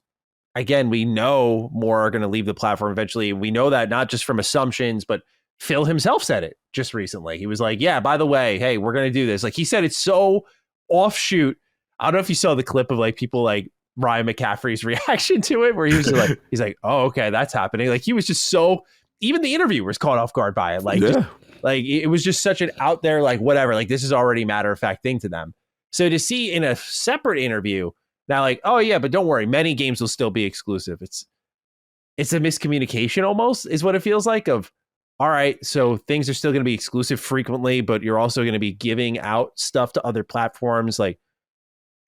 again, we know more are going to leave the platform eventually. We know that not just from assumptions, but Phil himself said it just recently. He was like, yeah, by the way, hey, we're going to do this. Like, he said it's so offshoot. I don't know if you saw the clip of like people like Ryan McCaffrey's reaction to it, where he was like, he's like, oh, okay, that's happening. Like, he was just so, even the interviewer was caught off guard by it. Like, just, like it was just such an out there, like, whatever, like this is already matter of fact thing to them. So to see in a separate interview now, like, oh yeah, but don't worry, many games will still be exclusive. It's a miscommunication almost, is what it feels like, of, all right, so things are still going to be exclusive frequently, but you're also going to be giving out stuff to other platforms. Like,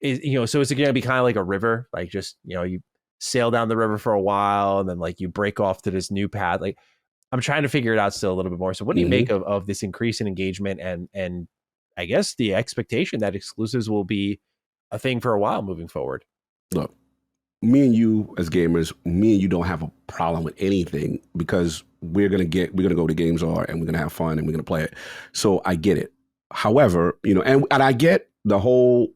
so it's going to be kind of like a river, like just, you sail down the river for a while and then like you break off to this new path. Like, I'm trying to figure it out still a little bit more. So what do you make of this increase in engagement and I guess the expectation that exclusives will be a thing for a while moving forward? Look, me and you as gamers, me and you don't have a problem with anything, because we're gonna go to Games R and we're gonna have fun and we're gonna play it. So I get it. However, and I get the whole,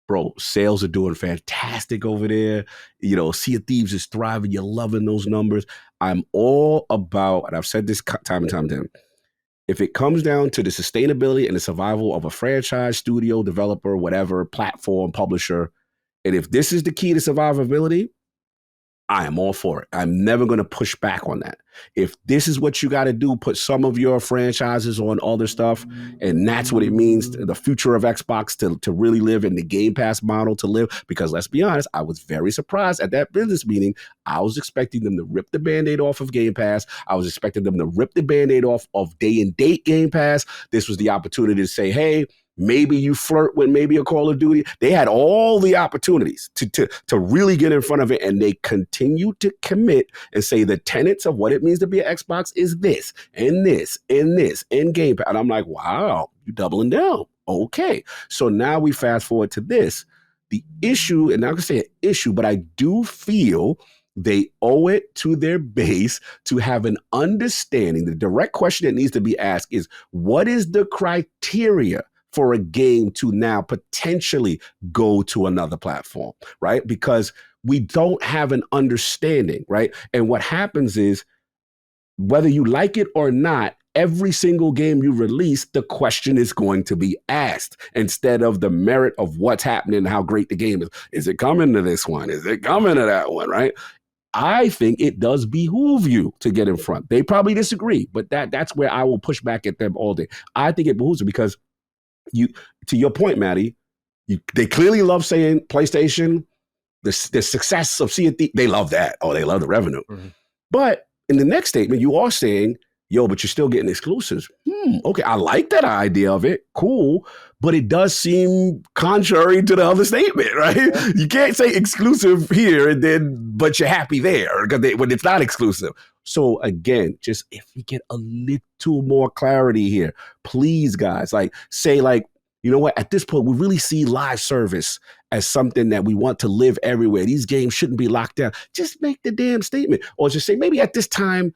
bro, sales are doing fantastic over there. Sea of Thieves is thriving. You're loving those numbers. I'm all about, and I've said this time and time again, if it comes down to the sustainability and the survival of a franchise, studio, developer, whatever, platform, publisher, and if this is the key to survivability, I am all for it. I'm never going to push back on that. If this is what you got to do, put some of your franchises on other stuff, and that's what it means, the future of Xbox to really live, in the Game Pass model to live. Because let's be honest, I was very surprised at that business meeting. I was expecting them to rip the Band-Aid off of Game Pass. I was expecting them to rip the Band-Aid off of day-and-date Game Pass. This was the opportunity to say, hey, maybe you flirt with maybe a Call of Duty. They had all the opportunities to really get in front of it, and they continue to commit and say the tenets of what it means to be an Xbox is this, and this, and this, and Game Pass. And I'm like, wow, you're doubling down. Okay. So now we fast forward to this. The issue, and I'm going to say an issue, but I do feel they owe it to their base to have an understanding. The direct question that needs to be asked is, what is the criteria for a game to now potentially go to another platform, right? Because we don't have an understanding, right? And what happens is, whether you like it or not, every single game you release, the question is going to be asked, instead of the merit of what's happening and how great the game is. Is it coming to this one? Is it coming to that one, right? I think it does behoove you to get in front. They probably disagree, but that's where I will push back at them all day. I think it behooves you, because to your point, Maddie, they clearly love saying PlayStation, the success of Sea of Thieves, they love that. Oh, they love the revenue. Mm-hmm. But in the next statement, you are saying, yo, but you're still getting exclusives. Okay, I like that idea of it. Cool. But it does seem contrary to the other statement, right? Yeah. You can't say exclusive here but you're happy there when it's not exclusive. So again, just if we get a little more clarity here, please, guys, say you know what? At this point, we really see live service as something that we want to live everywhere. These games shouldn't be locked down. Just make the damn statement. Or just say, maybe at this time,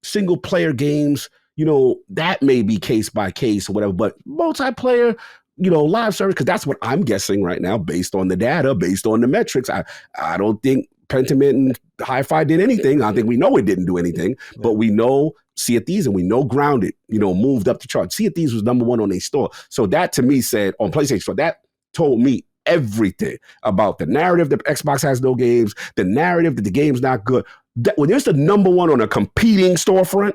single player games, that may be case by case or whatever, but multiplayer, live service, because that's what I'm guessing right now, based on the data, based on the metrics. I don't think Pentiment and Hi-Fi did anything. I think we know it didn't do anything, but we know Sea of Thieves and we know Grounded, moved up the chart. Sea of Thieves was number one on their store. So that to me said on PlayStation Store, that told me everything about the narrative that Xbox has no games, the narrative that the game's not good. That when there's the number one on a competing storefront,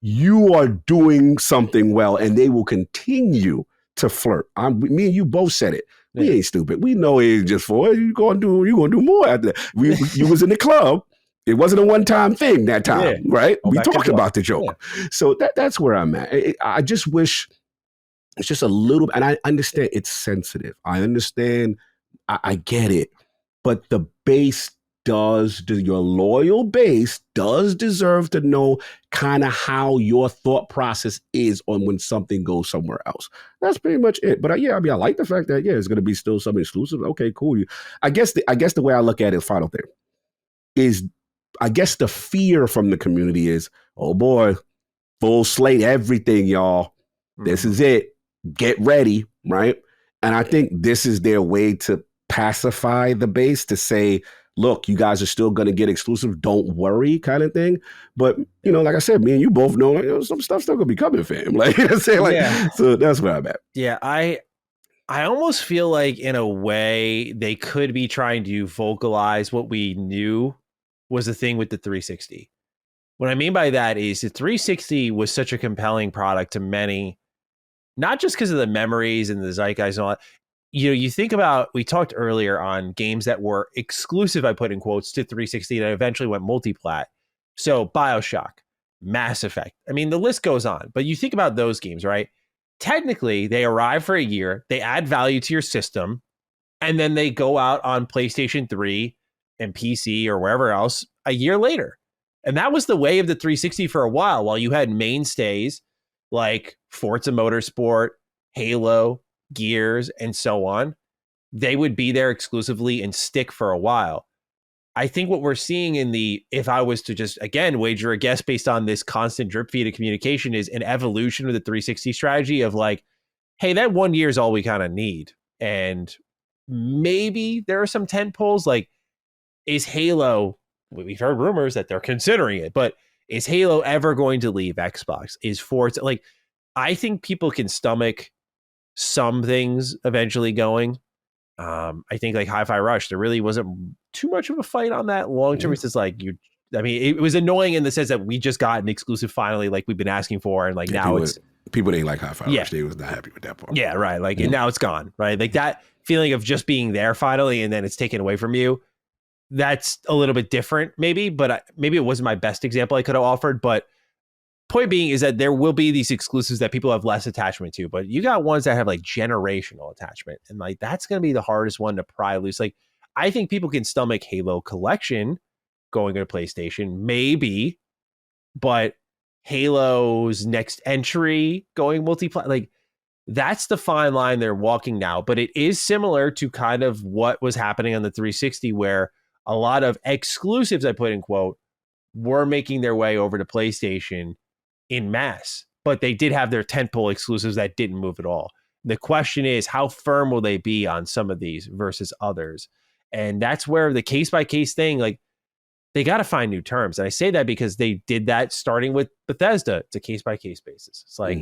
you are doing something well, and they will continue to flirt. Me and you both said it. We ain't stupid. We know it ain't just for you. Gonna do more after that. You was in the club. It wasn't a one-time thing that time, right? We talked about the joke. So that's where I'm at. I just wish it's just a little, and I understand it's sensitive. I understand. I get it. But the base your loyal base does deserve to know kind of how your thought process is on when something goes somewhere else. That's pretty much it. But I like the fact that it's going to be still some exclusive. Okay, cool. I guess the way I look at it, final thing is, I guess the fear from the community is, oh boy, full slate, everything, y'all. This is it. Get ready, right? And I think this is their way to pacify the base, to say, look, you guys are still going to get exclusive. Don't worry, kind of thing. But, like I said, me and you both know, some stuff's still going to be coming, fam. So that's where I'm at. Yeah, I almost feel like, in a way, they could be trying to vocalize what we knew was the thing with the 360. What I mean by that is the 360 was such a compelling product to many, not just because of the memories and the zeitgeist and all that. You think about, we talked earlier on games that were exclusive, I put in quotes, to 360 that eventually went multi-plat. So BioShock, Mass Effect. I mean, the list goes on. But you think about those games, right? Technically, they arrive for a year, they add value to your system, and then they go out on PlayStation 3 and PC or wherever else a year later. And that was the way of the 360 for a while you had mainstays like Forza Motorsport, Halo, Gears, and so on. They would be there exclusively and stick for a while. I think what we're seeing if I was to just, again, wager a guess based on this constant drip feed of communication, is an evolution of the 360 strategy of like, hey, that 1 year is all we kind of need. And maybe there are some tent poles, like, is Halo, we've heard rumors that they're considering it, but is Halo ever going to leave Xbox? Is Forza, like, I think people can stomach some things eventually going. I think like Hi-Fi Rush, there really wasn't too much of a fight on that long term. It's just like it was annoying in the sense that we just got an exclusive finally, like we've been asking for, and like now people didn't like Hi-Fi Rush. They was not happy with that part. Yeah, right. Like and now it's gone, right? Like that feeling of just being there finally, and then it's taken away from you. That's a little bit different, maybe, but maybe it wasn't my best example I could have offered. But point being is that there will be these exclusives that people have less attachment to, but you got ones that have like generational attachment, and like that's going to be the hardest one to pry loose. Like I think people can stomach Halo Collection going to PlayStation, maybe, but Halo's next entry going multi-platform, like that's the fine line they're walking now. But it is similar to kind of what was happening on the 360, where a lot of exclusives, I put in quote, were making their way over to PlayStation in mass, but they did have their tentpole exclusives that didn't move at all. The question is, how firm will they be on some of these versus others? And that's where the case by case thing, like they got to find new terms. And I say that because they did that starting with Bethesda. It's a case by case basis. It's like,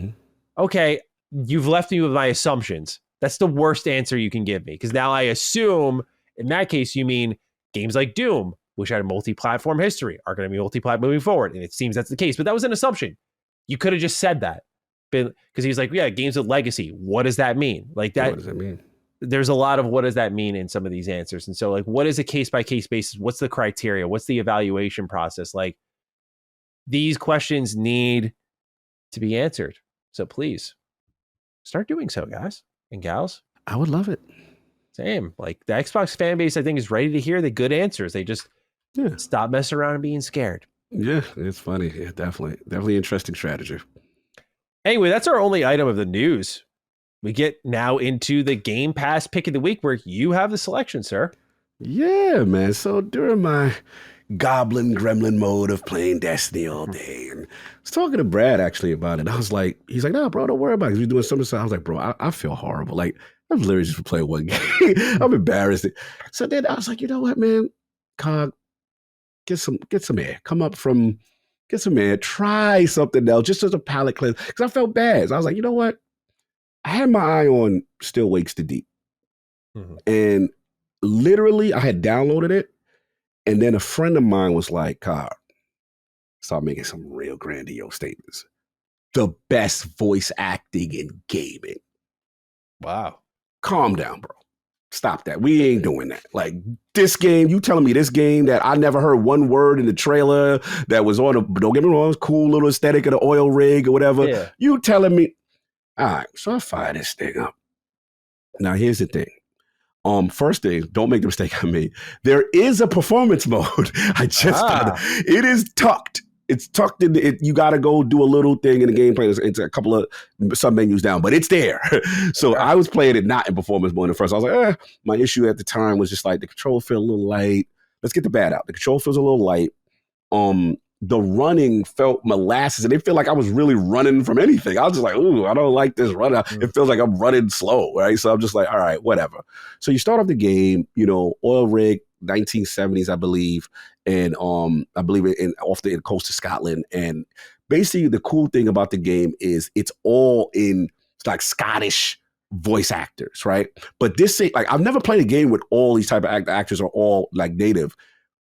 okay, you've left me with my assumptions. That's the worst answer you can give me, because now I assume in that case, you mean games like Doom, which had a multi-platform history, are going to be multi-platform moving forward. And it seems that's the case, but that was an assumption. You could have just said that, because he's like, yeah, games with legacy. What does that mean? Like that. What does that mean? There's a lot of what does that mean in some of these answers. And so like, what is a case by case basis? What's the criteria? What's the evaluation process? Like these questions need to be answered. So please start doing so, guys and gals. I would love it. Same. Like the Xbox fan base, I think, is ready to hear the good answers. They just stop messing around and being scared. Yeah, it's funny. Yeah, definitely interesting strategy. Anyway, that's our only item of the news we get now into the Game Pass pick of the week where you have the selection, sir. Yeah, man. So during my goblin gremlin mode of playing Destiny all day, and I was talking to Brad actually about it. I was like, he's like, "No, bro, don't worry about it. We're doing something." So I was like, "Bro, I feel horrible. Like I'm literally just playing one game. I'm embarrassed." So then I was like, "You know what, man? Cog, get some air. Get some air. Try something else, just as a palate cleanse." Because I felt bad. So I was like, "You know what? I had my eye on Still Wakes the Deep, and literally, I had downloaded it." And then a friend of mine was like, "Cog, start making some real grandiose statements. The best voice acting in gaming." Wow. Calm down, bro. Stop that. We ain't doing that. Like this game, you telling me this game that I never heard one word in the trailer that was on don't get me wrong, it's cool little aesthetic of the oil rig or whatever. Yeah. You telling me, all right, so I fire this thing up. Now here's the thing. First thing, don't make the mistake I made. There is a performance mode. I just found it. It is tucked. It's tucked in it. You got to go do a little thing in the gameplay. It's a couple of sub menus down, but it's there. So I was playing it not in performance mode at first. I was like, my issue at the time was just like the control feel a little light. Let's get the bad out. The control feels a little light. The running felt molasses, and it felt like I was really running from anything. I was just like, ooh, I don't like this run. It feels like I'm running slow, right? So I'm just like, all right, whatever. So you start off the game, oil rig, 1970s, I believe, and I believe it off the coast of Scotland. And basically, the cool thing about the game is it's all in like Scottish voice actors, right? But this like I've never played a game with all these type of actors are all like native.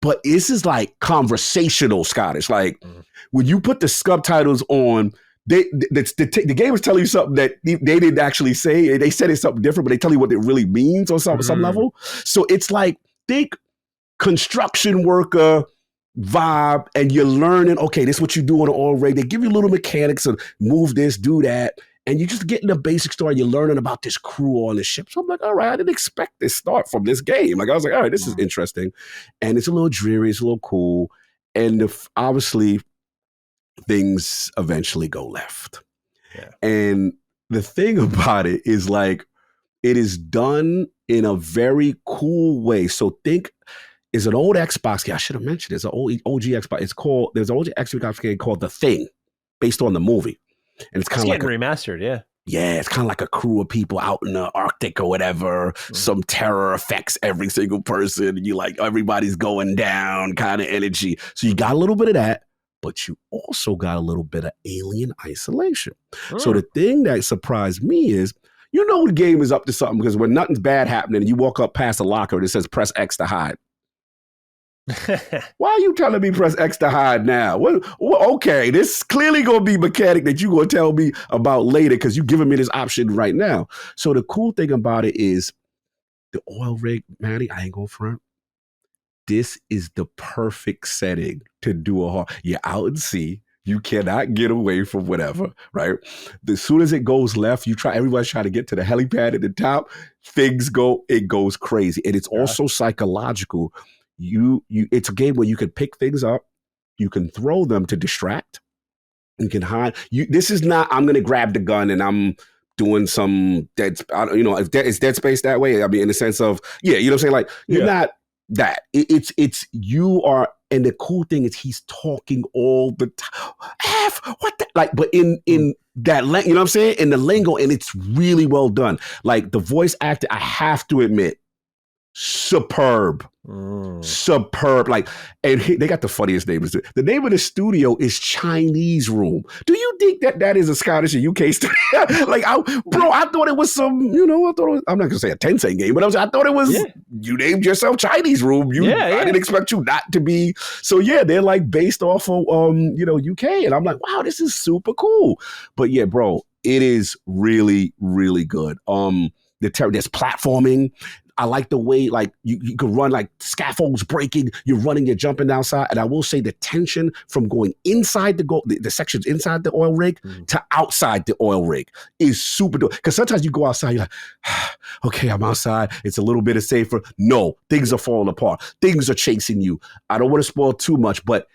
But this is like conversational Scottish. Like when you put the subtitles on, the game is telling you something that they didn't actually say. They said it's something different, but they tell you what it really means on some level. So it's like, think construction worker vibe, and you're learning, okay, this is what you do on an oil rig. They give you little mechanics of move this, do that. And you just get in the basic story. You're learning about this crew on the ship. So I'm like, all right, I didn't expect this start from this game. Like I was like, all right, this is interesting. And it's a little dreary. It's a little cool. And obviously things eventually go left. Yeah. And the thing about it is like, it is done in a very cool way. So think, it's an old Xbox game. I should have mentioned it's an old OG Xbox. There's an old Xbox game called The Thing, based on the movie. And it's kind of like remastered, yeah. Yeah, it's kind of like a crew of people out in the Arctic or whatever. Some terror affects every single person. You like everybody's going down kind of energy. So you got a little bit of that, but you also got a little bit of alien isolation. So the thing that surprised me is, the game is up to something because when nothing's bad happening and you walk up past a locker and it says press X to hide. Why are you telling me press X to hide now? Well, okay, this clearly going to be mechanic that you're going to tell me about later because you're giving me this option right now. So the cool thing about it is the oil rig, Maddie, I ain't going front. This is the perfect setting to do you're out in sea. You cannot get away from whatever, right? As soon as it goes left, everybody's trying to get to the helipad at the top. It goes crazy. And it's also psychological. It's a game where you can pick things up, you can throw them to distract, you can hide. This is not, I'm going to grab the gun and I'm doing some it's Dead Space that way. I mean, in the sense of, you know what I'm saying? Like, you're not that. It's you are, and the cool thing is he's talking all the time. What the, like, but in that, you know what I'm saying? In the lingo, and it's really well done. Like the voice actor, I have to admit, superb. Like, and they got the funniest names. The name of the studio is Chinese Room. Do you think that is a Scottish and UK studio? Like, I thought it was some, I'm not gonna say a Tencent game, but I thought it was, you named yourself Chinese Room. I didn't expect you not to be. So they're like based off of UK, and I'm like, wow, this is super cool. But yeah, bro, it is really, really good. There's platforming. I like the way, like, you can run, like, scaffolds breaking, you're running, you're jumping outside. And I will say the tension from going inside the sections inside the oil rig to outside the oil rig is super dope. Because sometimes you go outside, you're like, okay, I'm outside. It's a little bit safer. No, things are falling apart. Things are chasing you. I don't want to spoil too much, but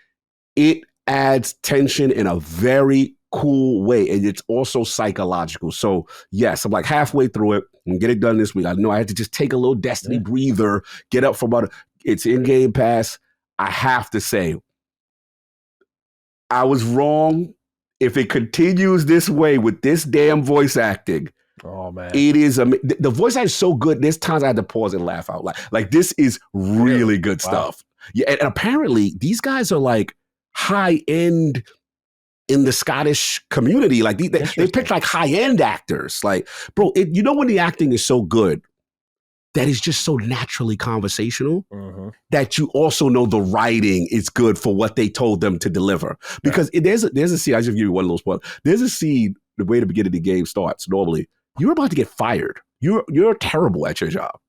it adds tension in a very cool way. And it's also psychological. So yes, I'm like halfway through it and get it done this week. I know I had to just take a little Destiny breather, get up from about it's in Game Pass. I have to say, I was wrong. If it continues this way with this damn voice acting, oh man, it is the voice acting is so good. There's times I had to pause and laugh out. Like this is really good stuff. Yeah, and apparently these guys are like high end in the Scottish community. Like they picked like high end actors. Like, bro, you know when the acting is so good that is just so naturally conversational that you also know the writing is good for what they told them to deliver. Because there's a scene, I just give you one little spoiler. There's a scene, the way the beginning of the game starts, normally, you're about to get fired. You're terrible at your job.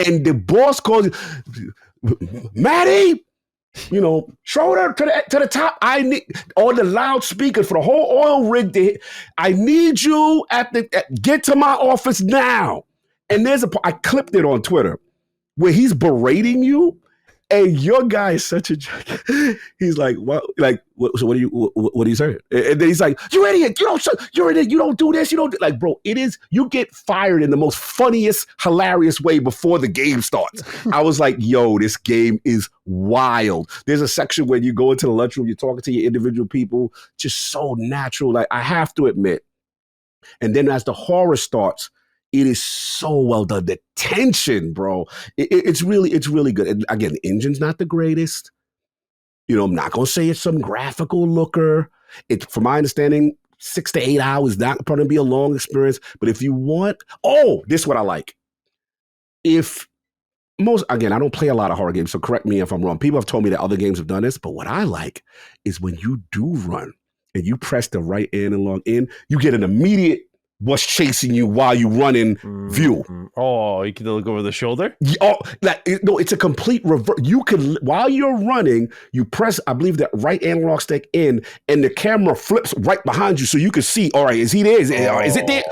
And the boss calls you, Maddie, shoulder to the top. I need on the loudspeaker for the whole oil rig. I need you get to my office now. And I clipped it on Twitter where he's berating you, and your guy is such a jerk. He's like, "What? Like, so what are you saying?" And then he's like, "You idiot! You're an idiot! You don't do this! You don't like, bro. It is you get fired in the most funniest, hilarious way before the game starts." I was like, "Yo, this game is wild." There's a section where you go into the lunchroom, you're talking to your individual people, just so natural. Like, I have to admit. And then as the horror starts, it is so well done. The tension, bro. It's really good. And again, the engine's not the greatest. I'm not going to say it's some graphical looker. From my understanding, 6 to 8 hours, not going to be a long experience. But if you want, this is what I like. Again, I don't play a lot of horror games, so correct me if I'm wrong. People have told me that other games have done this, but what I like is when you do run and you press the right analog in, you get an immediate what's chasing you while you running view. Oh, you can look over the shoulder? No, it's a complete reverse. You can, while you're running, you press, I believe, that right analog stick in, and the camera flips right behind you so you can see, all right, is he there? Is it there?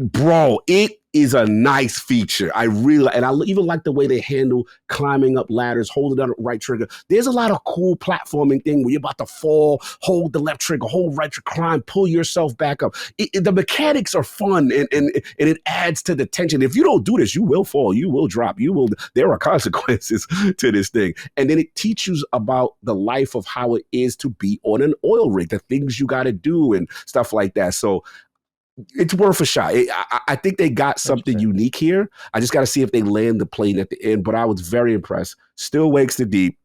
Bro, it is a nice feature. I even like the way they handle climbing up ladders, holding down the right trigger. There's a lot of cool platforming thing where you're about to fall, hold the left trigger, hold right trigger, climb, pull yourself back up. The mechanics are fun and it adds to the tension. If you don't do this, you will fall, you will drop, there are consequences to this thing. And then it teaches about the life of how it is to be on an oil rig, the things you got to do and stuff like that. So it's worth a shot. I think they got something unique here. I just got to see if they land the plane at the end, but I was very impressed. Still wakes the deep.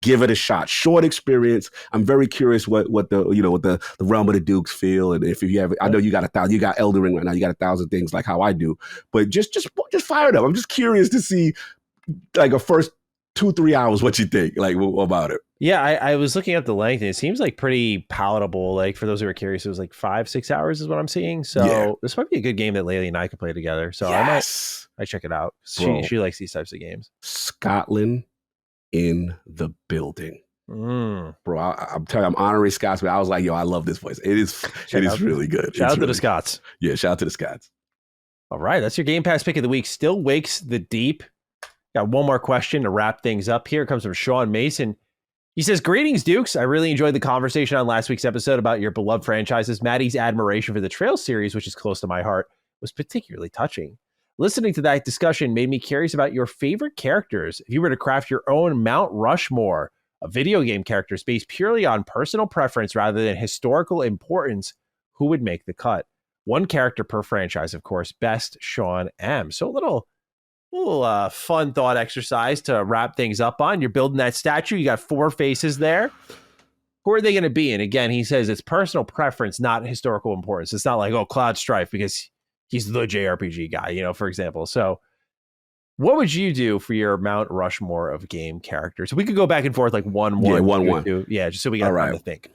Give it a shot. Short experience. I'm very curious what the Realm of the Dukes feel, and if you have, I know you got Elden Ring right now. You got 1,000 things like how I do, but just fire it up. I'm just curious to see like a first 2-3 hours what you think like about it. Yeah, I was looking at the length, and it seems like pretty palatable. Like, for those who are curious, it was like 5-6 hours is what I'm seeing. So this might be a good game that Laylee and I could play together. So I might check it out. She likes these types of games. Scotland in the building. Bro, I'm telling you, I'm honoring Scots, but I was like, yo, I love this place. It is really good. Shout out to the Scots. Yeah, shout out to the Scots. All right, that's your Game Pass pick of the week. Still wakes the deep. Got one more question to wrap things up here. It comes from Sean Mason. He says, greetings, Dukes. I really enjoyed the conversation on last week's episode about your beloved franchises. Maddie's admiration for the Trails series, which is close to my heart, was particularly touching. Listening to that discussion made me curious about your favorite characters. If you were to craft your own Mount Rushmore of video game characters based purely on personal preference rather than historical importance, who would make the cut? One character per franchise, of course. Best, Sean M. So a little fun thought exercise to wrap things up on. You're building that statue. You got 4 faces there. Who are they going to be? And again, he says it's personal preference, not historical importance. It's not like, Cloud Strife because he's the JRPG guy, for example. So what would you do for your Mount Rushmore of game characters? We could go back and forth like 1-1. Yeah, 1-1. Yeah, just so we got time to think.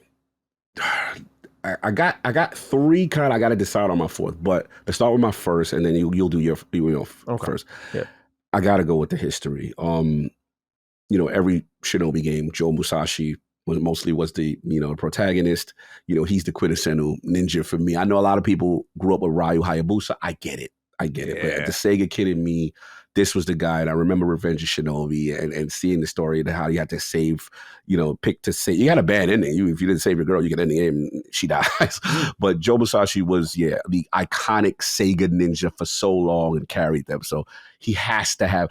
I got 3 I got to decide on my 4th, but let's start with my first, and then you'll do your first. Yeah. I got to go with the history. Every Shinobi game, Joe Musashi was the protagonist. He's the quintessential ninja for me. I know a lot of people grew up with Ryu Hayabusa. I get it. But the Sega kid in me this was the guy. And I remember Revenge of Shinobi and seeing the story and how you had to save, pick to save. You had a bad ending. If you didn't save your girl, you get in the game and she dies. But Joe Musashi was, the iconic Sega ninja for so long and carried them. So he has to have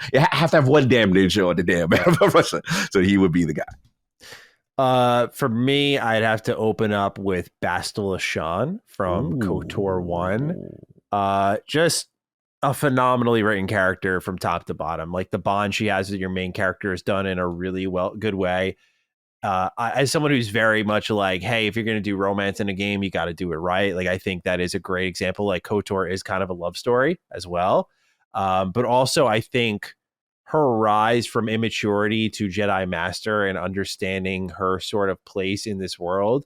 one damn ninja on the damn so he would be the guy. For me, I'd have to open up with Bastila Shan from KOTOR 1. Just a phenomenally written character from top to bottom. Like the bond she has with your main character is done in a really good way. As someone who's very much like, hey, if you're going to do romance in a game, you got to do it right. Like, I think that is a great example. Like KOTOR is kind of a love story as well. But also I think her rise from immaturity to Jedi Master and understanding her sort of place in this world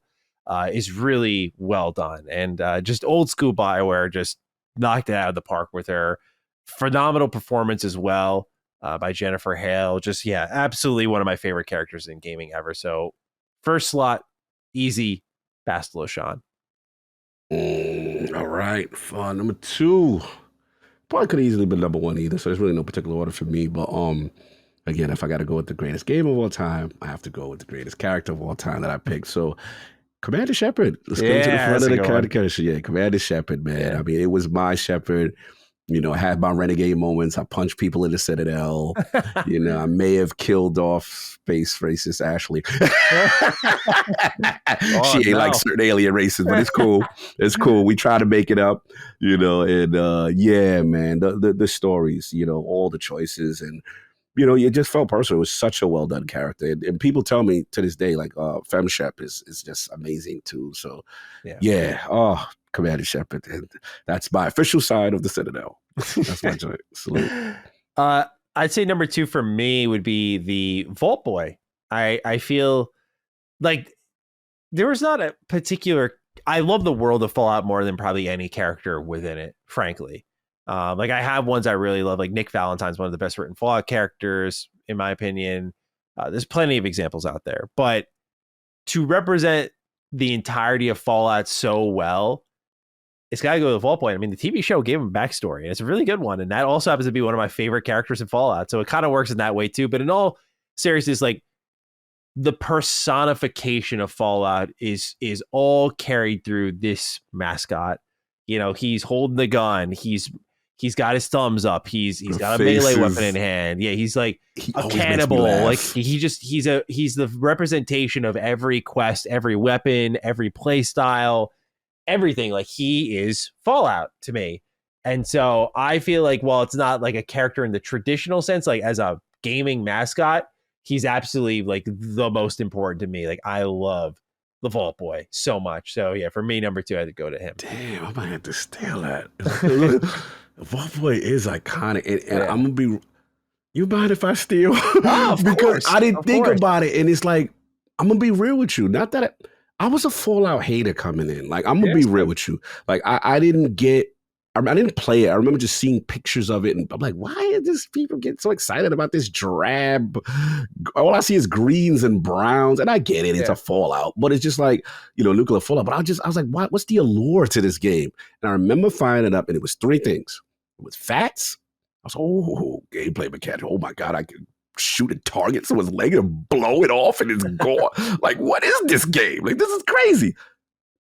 is really well done. And just old school BioWare just knocked it out of the park with her. Phenomenal performance as well by Jennifer Hale. Just, absolutely one of my favorite characters in gaming ever. So first slot, easy, Bastila Shan. All right, fun. Number 2. Probably could have easily been number 1 either, so there's really no particular order for me. But again, if I got to go with the greatest game of all time, I have to go with the greatest character of all time that I picked. So Commander Shepard. Let's go to the front of the character. Yeah, Commander Shepard, man. Yeah. I mean, it was my Shepard. I had my renegade moments. I punched people in the Citadel. I may have killed off space racist Ashley. She ain't like certain alien races, but it's cool. It's cool. We try to make it up, and man, the stories, all the choices and, it just felt personal. It was such a well done character. And people tell me to this day, like, FemShep is just amazing too. So Commander Shepard. And that's my official side of the Citadel. That's my joint. Salute. I'd say number 2 for me would be the Vault Boy. I feel like there was not a particular... I love the world of Fallout more than probably any character within it, frankly. Like I have ones I really love, like Nick Valentine's one of the best written Fallout characters, in my opinion. There's plenty of examples out there. But to represent the entirety of Fallout so well, it's got to go to the Vault Boy. I mean, the TV show gave him a backstory, and it's a really good one. And that also happens to be one of my favorite characters in Fallout. So it kind of works in that way too. But in all seriousness, like the personification of Fallout is all carried through this mascot. He's holding the gun. He's got his thumbs up. He's got a melee weapon in hand. Yeah, he's like a cannibal. Like he's the representation of every quest, every weapon, every play style, everything. Like he is Fallout to me. And so I feel like while it's not like a character in the traditional sense, like as a gaming mascot, he's absolutely like the most important to me. Like I love the Vault Boy so much. So yeah, for me, number 2, I had to go to him. Damn, I might have to steal that. Vault Boy is iconic, and I'm gonna be. You mind if I steal? Oh, because course. I didn't think about it, and it's like I'm gonna be real with you. Not that I was a Fallout hater coming in. Like I'm gonna be real with you. Like I didn't play it. I remember just seeing pictures of it, and I'm like, why is this people get so excited about this drab? All I see is greens and browns, and I get it. It's a Fallout, but it's just like, nuclear Fallout. But I was like, what's the allure to this game? And I remember finding it up, and it was 3 things. It was FATS. I was gameplay mechanic. Oh my God, I could shoot a target someone's leg and blow it off, and it's gone. Like, what is this game? Like, this is crazy.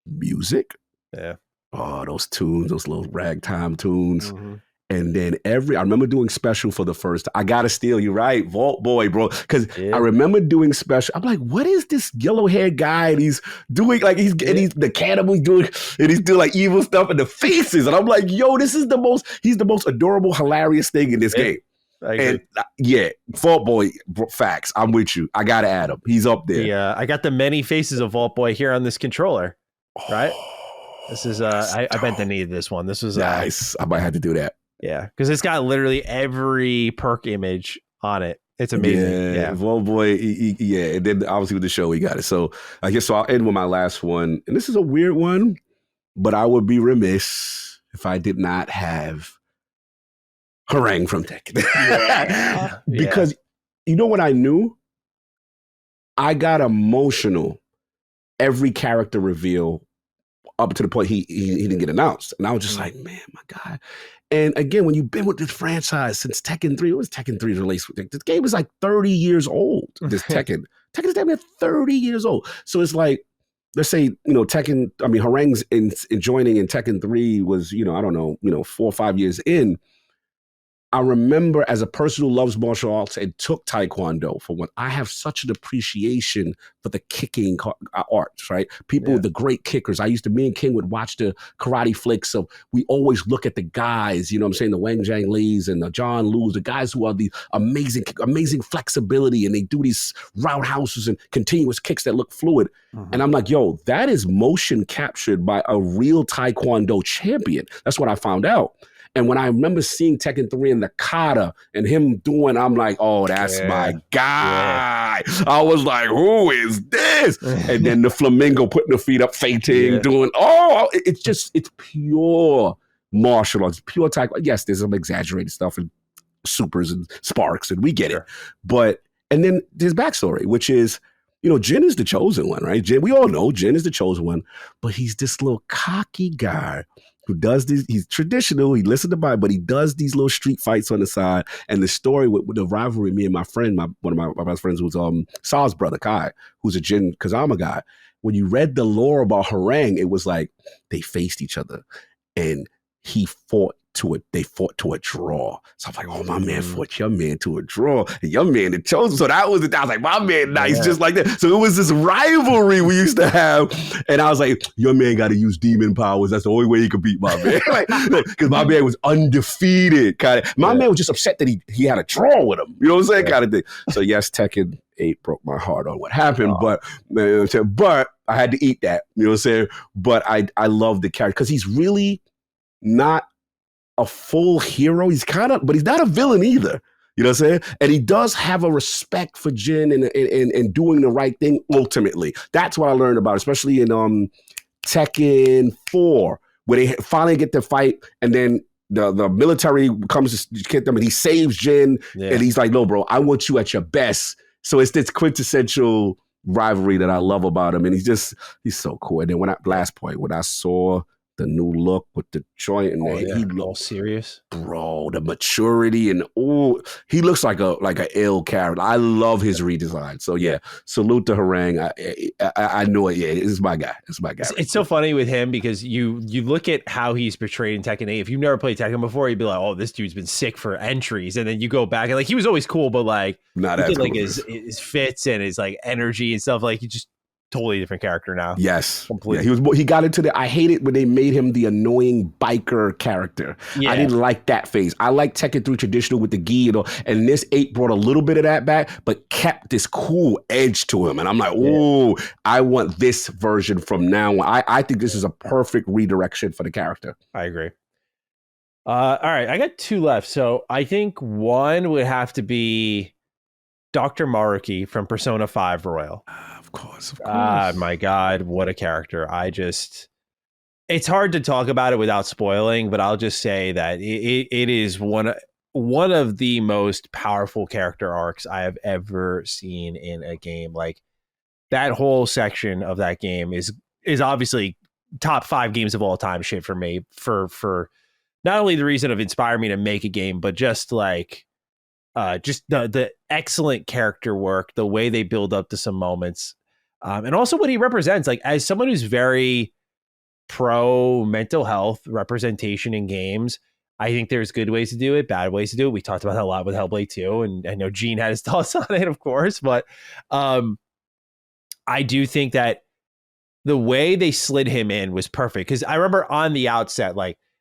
Music. Yeah. Oh, those tunes, those little ragtime tunes. Mm-hmm. And then I remember doing special for the first. I gotta steal you, right? Vault Boy, bro. Because I remember doing special. I'm like, what is this yellow haired guy? And he's doing like he's the cannibal. He's doing like evil stuff and the faces. And I'm like, yo, he's the most adorable, hilarious thing in this game. And Vault Boy, facts. I'm with you. I gotta add him. He's up there. Yeah, I got the many faces of Vault Boy here on this controller. Right. This is I bent the knee to this one. This was nice. I might have to do that. Yeah, because it's got literally every perk image on it. It's amazing. Yeah. Vault Boy, and then obviously with the show, we got it. So I guess I'll end with my last one. And this is a weird one, but I would be remiss if I did not have Harang from Tekken. Because you know what I knew? I got emotional every character reveal up to the point he didn't get announced. And I was just like, man, my God. And again, when you've been with this franchise since Tekken 3, it was Tekken 3's release. This game is like 30 years old, this Tekken. Tekken is damn near 30 years old. So it's like, let's say, Harang's in joining in Tekken 3 was, I don't know, 4 or 5 years in. I remember as a person who loves martial arts and took Taekwondo for what I have such an appreciation for the kicking arts, right? People, the great kickers. Me and King would watch the karate flicks of, we always look at the guys, the Wang Zhang Lees and the John Liu's, the guys who are the amazing flexibility, and they do these roundhouses and continuous kicks that look fluid. And I'm like, yo, that is motion captured by a real Taekwondo champion. That's what I found out. And when I remember seeing Tekken 3 and the kata and him doing, I'm like, oh, that's my guy. Yeah. I was like, who is this? And then the flamingo putting the feet up, fainting, doing, it's pure martial arts, pure Taekwondo. Yes, there's some exaggerated stuff and supers and sparks, and we get it. But, and then his backstory, which is, Jin is the chosen one, right? We all know Jin is the chosen one, but he's this little cocky guy who does these, he's traditional, he listens to Bible, but he does these little street fights on the side. And the story with the rivalry, me and my friend, one of my best friends who's Sal's brother, Kai, who's a Jin Kazama guy. When you read the lore about Harang, it was like they faced each other and they fought to a draw. So I'm like, oh, my man fought your man to a draw. And your man the chosen. So I was like, my man nice, just like that. So it was this rivalry we used to have. And I was like, your man got to use demon powers. That's the only way he could beat my man. Because my man was undefeated. My man was just upset that he had a draw with him. You know what I'm saying? Kind of thing. So yes, Tekken 8 broke my heart on what happened. But I had to eat that. You know what I'm saying? But I love the character because he's really not a full hero. But he's not a villain either. You know what I'm saying? And he does have a respect for Jin and doing the right thing ultimately. That's what I learned about, especially in Tekken 4, where they finally get to fight, and then the military comes to get them, and he saves Jin, and he's like, no, bro, I want you at your best. So it's this quintessential rivalry that I love about him, and he's so cool. And then when I saw the new look with the joint, and he looked all serious, bro. The maturity and he looks like a ill character. I love his redesign. So salute to Harang. I know it. Yeah, it's my guy. It's my guy. It's so funny with him because you look at how he's portrayed in Tekken 8. If you've never played Tekken before, you'd be like, oh, this dude's been sick for entries, and then you go back and he was always cool, but not as cool. His fits and his energy and stuff. He just totally different character now. Yes. Completely. Yeah, he got into I hate it when they made him the annoying biker character. Yeah. I didn't like that phase. I like Tekken 3 traditional with the gi and this 8 brought a little bit of that back, but kept this cool edge to him. And I'm like, I want this version from now on. I think this is a perfect redirection for the character. I agree. All right. I got 2 left. So I think one would have to be Dr. Maruki from Persona 5 Royal. Of course. My God, what a character. It's hard to talk about it without spoiling, but I'll just say that it is one of the most powerful character arcs I have ever seen in a game. That whole section of that game is obviously top 5 games of all time shit for me, for not only the reason of inspiring me to make a game, but just the excellent character work, the way they build up to some moments, and also what he represents. As someone who's very pro mental health representation in games, I think there's good ways to do it, bad ways to do it. We talked about that a lot with Hellblade 2, and I know Gene had his thoughts on it, of course, but I do think that the way they slid him in was perfect, because I remember on the outset,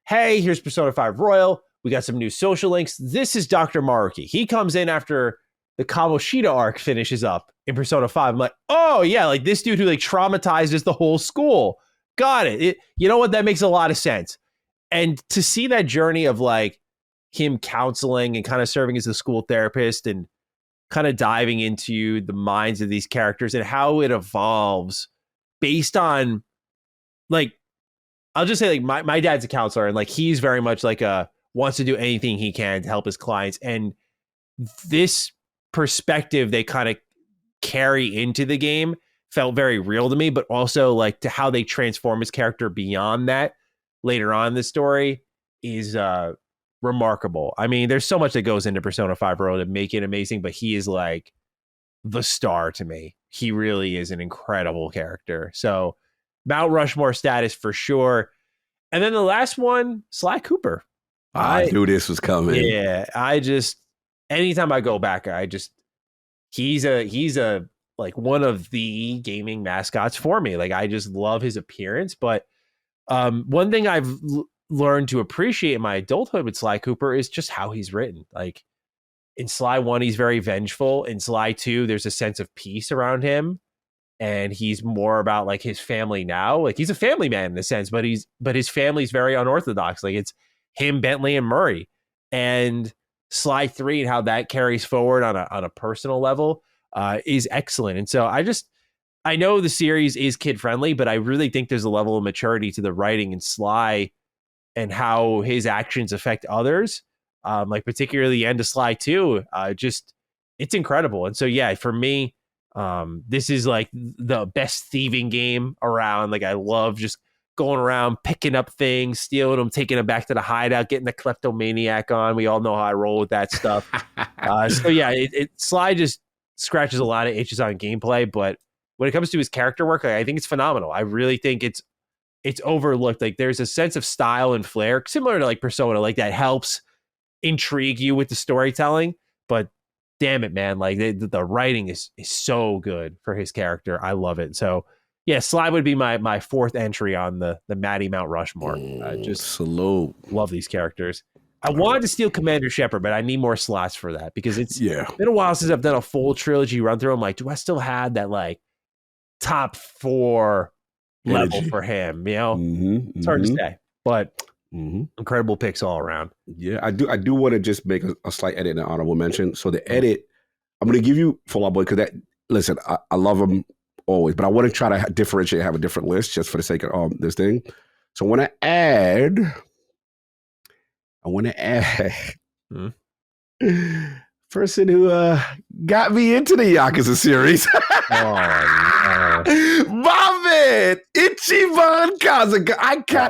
hey, here's Persona 5 Royal. We got some new social links. This is Dr. Maruki. He comes in after the Kamoshida arc finishes up in Persona 5. I'm like, oh, yeah, this dude who traumatizes the whole school. Got it. You know what? That makes a lot of sense. And to see that journey of him counseling and kind of serving as a school therapist and kind of diving into the minds of these characters and how it evolves based on, I'll just say, my dad's a counselor, and he's very much wants to do anything he can to help his clients. And this perspective they kind of carry into the game felt very real to me, but also like to how they transform his character beyond that later on in the story is remarkable. I mean, there's so much that goes into Persona 5 Royal to make it amazing, but he is like the star to me. He really is an incredible character. So Mount Rushmore status for sure. And then the last one, Sly Cooper. I knew this was coming. Yeah, anytime I go back, he's a like one of the gaming mascots for me. Like I just love his appearance. But one thing I've learned to appreciate in my adulthood with Sly Cooper is just how he's written. Like in Sly 1, he's very vengeful. In Sly 2, there's a sense of peace around him. And he's more about like his family now. Like he's a family man in a sense, but his family's very unorthodox. Like it's him, Bentley, and Murray. And Sly 3 and how that carries forward on a personal level is excellent. And so I know the series is kid friendly, but I really think there's a level of maturity to the writing in Sly and how his actions affect others. Like particularly the end of Sly 2, it's incredible. And so yeah, for me, this is like the best thieving game around. Like I love just going around, picking up things, stealing them, taking them back to the hideout, getting the kleptomaniac on. We all know how I roll with that stuff. So yeah, Sly just scratches a lot of itches on gameplay, but when it comes to his character work, like, I think it's phenomenal. I really think it's overlooked. Like there's a sense of style and flair similar to like Persona, like that helps intrigue you with the storytelling, but damn it, man, like the writing is so good for his character. I love it. So yeah, Sly would be my fourth entry on the Maddie Mount Rushmore. Just salute. Love these characters. I wanted to steal Commander Shepard, but I need more slots for that because it's been a while since I've done a full trilogy run through. I'm like, do I still have that like top 4 level for him? You know, it's hard to say, but incredible picks all around. Yeah, I do want to just make a slight edit and an honorable mention. So the edit, I'm going to give you Fall Out Boy because listen, I love him always, but I want to try to differentiate, have a different list just for the sake of this thing. So I want to add person who got me into the Yakuza series. Oh, no. Bobbin! Ichiban Kazaka.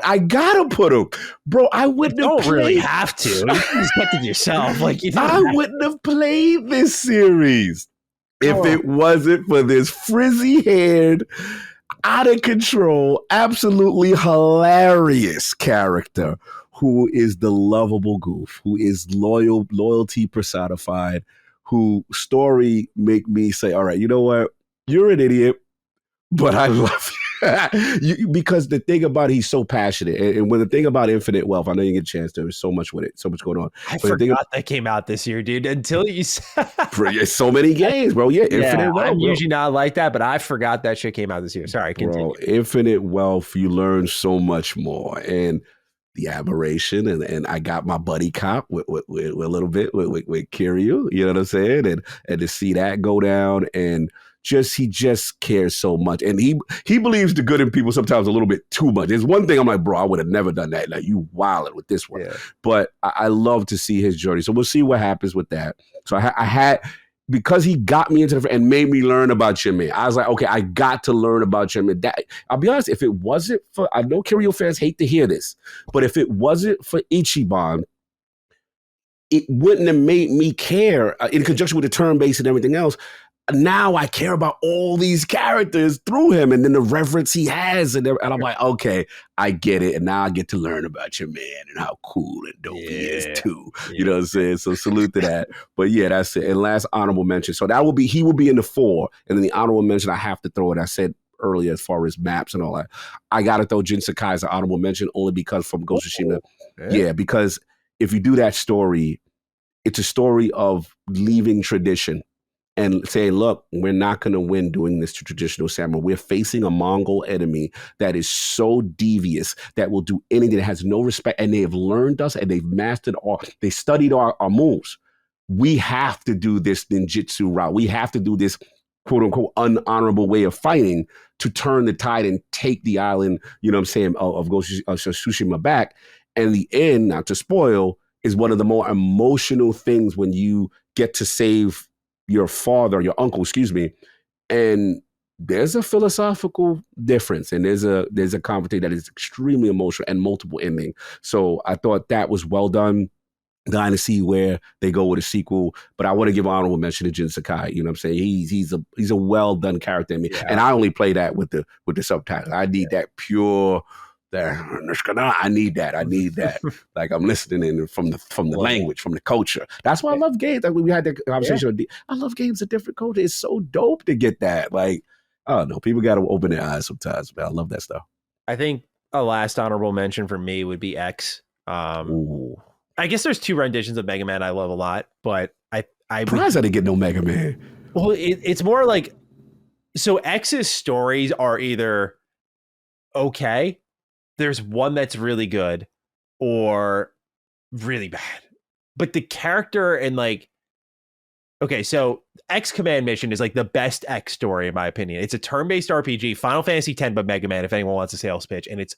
I gotta put him. Bro, I wouldn't have really have to. You just kept it yourself. Like I wouldn't have played this series if it wasn't for this frizzy-haired, out of control, absolutely hilarious character who is the lovable goof, who is loyalty personified, who story make me say, all right, you know what? You're an idiot, but I love you. Because the thing about he's so passionate. And when the thing about Infinite Wealth, I know you get a chance, there's so much with it, so much going on. I forgot that came out this year, dude, until you said so many games, bro. Yeah, Infinite Wealth. I'm usually not like that, but I forgot that shit came out this year. Sorry, continue. Bro, Infinite Wealth, you learn so much more. And the aberration, and I got my buddy cop with a little bit with Kiryu, you know what I'm saying? And to see that go down, and he just cares so much. And he believes the good in people sometimes a little bit too much. There's one thing I'm like, bro, I would have never done that. Like, you wilded with this one. Yeah. But I love to see his journey. So we'll see what happens with that. So I had, because he got me into and made me learn about your man, I was like, okay, I got to learn about your man. That, I'll be honest, if it wasn't for, I know Kiryu fans hate to hear this, but if it wasn't for Ichiban, it wouldn't have made me care in conjunction with the turn-based and everything else. Now I care about all these characters through him, and then the reverence he has, and I'm like, okay, I get it, and now I get to learn about your man and how cool and dope he is too. You know what I'm saying? So salute to that. But yeah, that's it. And last honorable mention. So he will be in the 4, and then the honorable mention I have to throw it. I said earlier as far as maps and all that, I got to throw Jin Sakai as an honorable mention only because from Ghost of Tsushima. Yeah, because if you do that story, it's a story of leaving tradition and saying, look, we're not going to win doing this to traditional samurai. We're facing a Mongol enemy that is so devious, that will do anything, that has no respect, and they have learned us, and they've mastered they studied our moves. We have to do this ninjutsu route. We have to do this quote unquote unhonorable way of fighting to turn the tide and take the island, you know what I'm saying, of Ghost of Tsushima back. And the end, not to spoil, is one of the more emotional things when you get to save your uncle, and there's a philosophical difference, and there's a conflict that is extremely emotional and multiple ending. So I thought that was well done. Dying to see where they go with a sequel, but I want to give honorable mention to Jin Sakai. You know what I'm saying? He's a well done character in me, and I only play that with the subtitles. I need that pure. I need that. Like I'm listening in from the language, from the culture. That's why I love games. Like we had that conversation. I love games of different culture. It's so dope to get that. Like I don't know, people got to open their eyes sometimes. Man, I love that stuff. I think a last honorable mention for me would be X. I guess there's two renditions of Mega Man I love a lot, but I surprised I didn't get no Mega Man. Well, it's more like, so X's stories are either okay, there's one that's really good, or really bad. But the character and like, okay, so X Command Mission is like the best X story in my opinion. It's a turn-based RPG, Final Fantasy X, but Mega Man, if anyone wants a sales pitch, and it's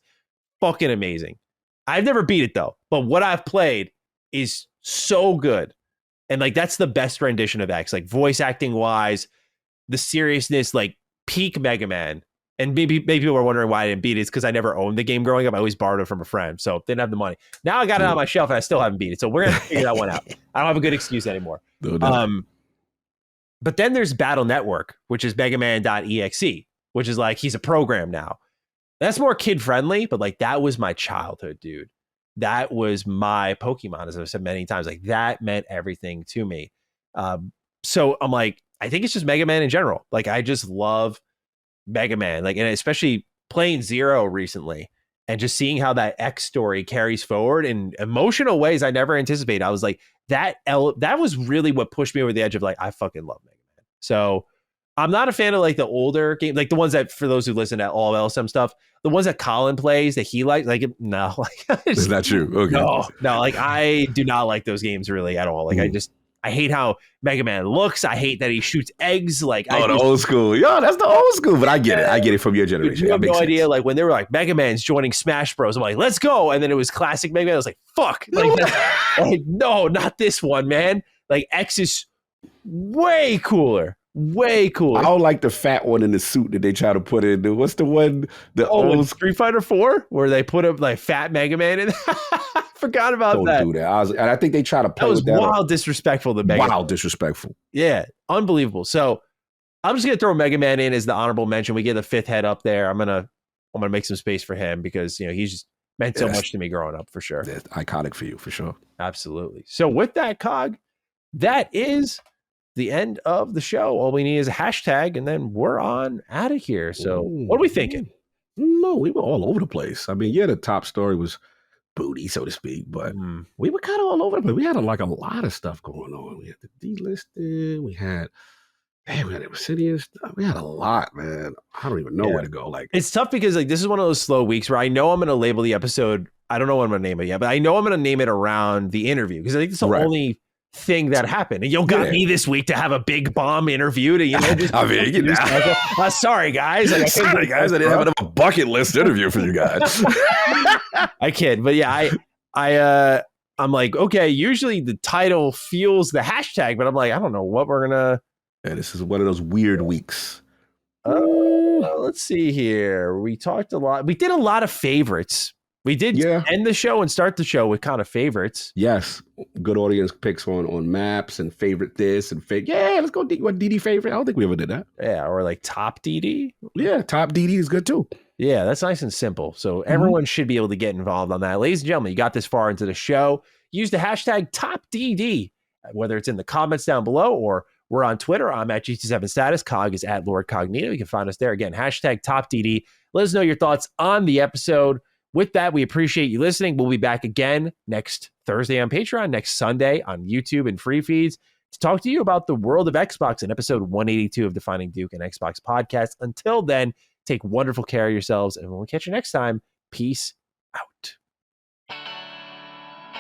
fucking amazing. I've never beat it though, but what I've played is so good. And like, that's the best rendition of X, like voice acting wise, the seriousness, like peak Mega Man. And maybe people were wondering why I didn't beat it. It's because I never owned the game growing up. I always borrowed it from a friend. So didn't have the money. Now I got it on my shelf and I still haven't beat it. So we're going to figure that one out. I don't have a good excuse anymore. No. But then there's Battle Network, which is megaman.exe, which is like, he's a program now. That's more kid friendly, but like that was my childhood, dude. That was my Pokemon, as I've said many times. Like that meant everything to me. So I'm like, I think it's just Mega Man in general. Like I just love Mega Man. Like, and especially playing Zero recently and just seeing how that X story carries forward in emotional ways I never anticipated. I was like, that was really what pushed me over the edge of like, I fucking love Mega Man. So I'm not a fan of like the older game, like the ones that, for those who listen to all LSM stuff, the ones that Colin plays that he likes, like no, like is that true? Okay. No, like I do not like those games really at all. Like I hate how Mega Man looks. I hate that he shoots eggs. Like the old school. Yo, that's the old school. But I get it from your generation. You have no idea. Like when they were like Mega Man's joining Smash Bros. I'm like, let's go. And then it was classic Mega Man. I was like, fuck. Like no, not this one, man. Like X is way cooler. Way cool. I don't like the fat one in the suit that they try to put in. What's the one? The old Street Fighter 4, where they put up like fat Mega Man in. Forgot about that. Don't do that. And I think they try to play with that. That was wild disrespectful to Mega Man. Wild disrespectful. Yeah, unbelievable. So I'm just gonna throw Mega Man in as the honorable mention. We get the fifth head up there. I'm gonna make some space for him because he's just meant so much to me growing up for sure. That's iconic for you for sure. Absolutely. So with that, Cog, that is the end of the show. All we need is a hashtag and then we're on out of here. So what are we thinking? No, we were all over the place. I mean, the top story was booty, so to speak, but we were kind of all over the place. We had a lot of stuff going on. We had the delisted, we had Obsidian stuff. We had a lot, man. I don't even know where to go. Like, it's tough because like this is one of those slow weeks where I know I'm going to label the episode. I don't know what I'm going to name it yet, but I know I'm going to name it around the interview because I think it's the only thing that happened. And you got me this week to have a big bomb interview to just sorry guys. Like, sorry guys, I didn't have a bucket list interview for you guys. I kid, but yeah, I'm like, okay, usually the title fuels the hashtag, but I'm like, I don't know what we're gonna. Yeah, this is one of those weird weeks. Let's see here. We talked a lot. We did a lot of favorites. We did end the show and start the show with kind of favorites. Yes. Good audience picks on maps and favorite this and let's go. What DD favorite? I don't think we ever did that. Yeah. Or like top DD. Yeah. Top DD is good too. Yeah. That's nice and simple. So everyone should be able to get involved on that. Ladies and gentlemen, you got this far into the show. Use the hashtag top DD, whether it's in the comments down below or we're on Twitter. I'm at GT7status. Cog is at Lord Cognito. You can find us there. Again, hashtag top DD. Let us know your thoughts on the episode. With that, we appreciate you listening. We'll be back again next Thursday on Patreon, next Sunday on YouTube and free feeds to talk to you about the world of Xbox in episode 182 of Defining Duke and Xbox Podcast. Until then, take wonderful care of yourselves. And when we catch you next time, peace out.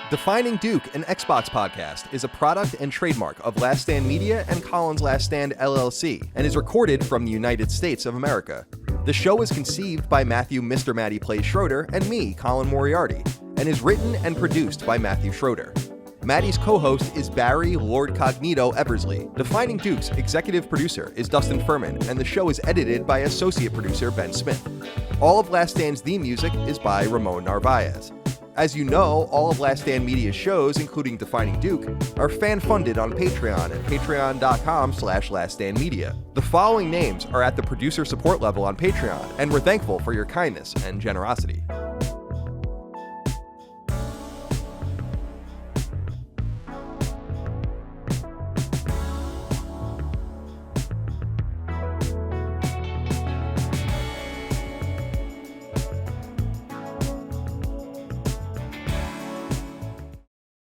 Defining Duke, an Xbox Podcast, is a product and trademark of Last Stand Media and Collins Last Stand LLC, and is recorded from the United States of America. The show is conceived by Matthew Mr. Matty Plays Schroeder and me, Colin Moriarty, and is written and produced by Matthew Schroeder. Maddie's co-host is Barry Lord Cognito Eversley. Defining Dukes executive producer is Dustin Furman, and the show is edited by associate producer Ben Smith. All of Last Stand's theme music is by Ramon Narvaez. As you know, all of Last Stand Media's shows, including Defining Duke, are fan-funded on Patreon at patreon.com/laststandmedia. The following names are at the producer support level on Patreon, and we're thankful for your kindness and generosity.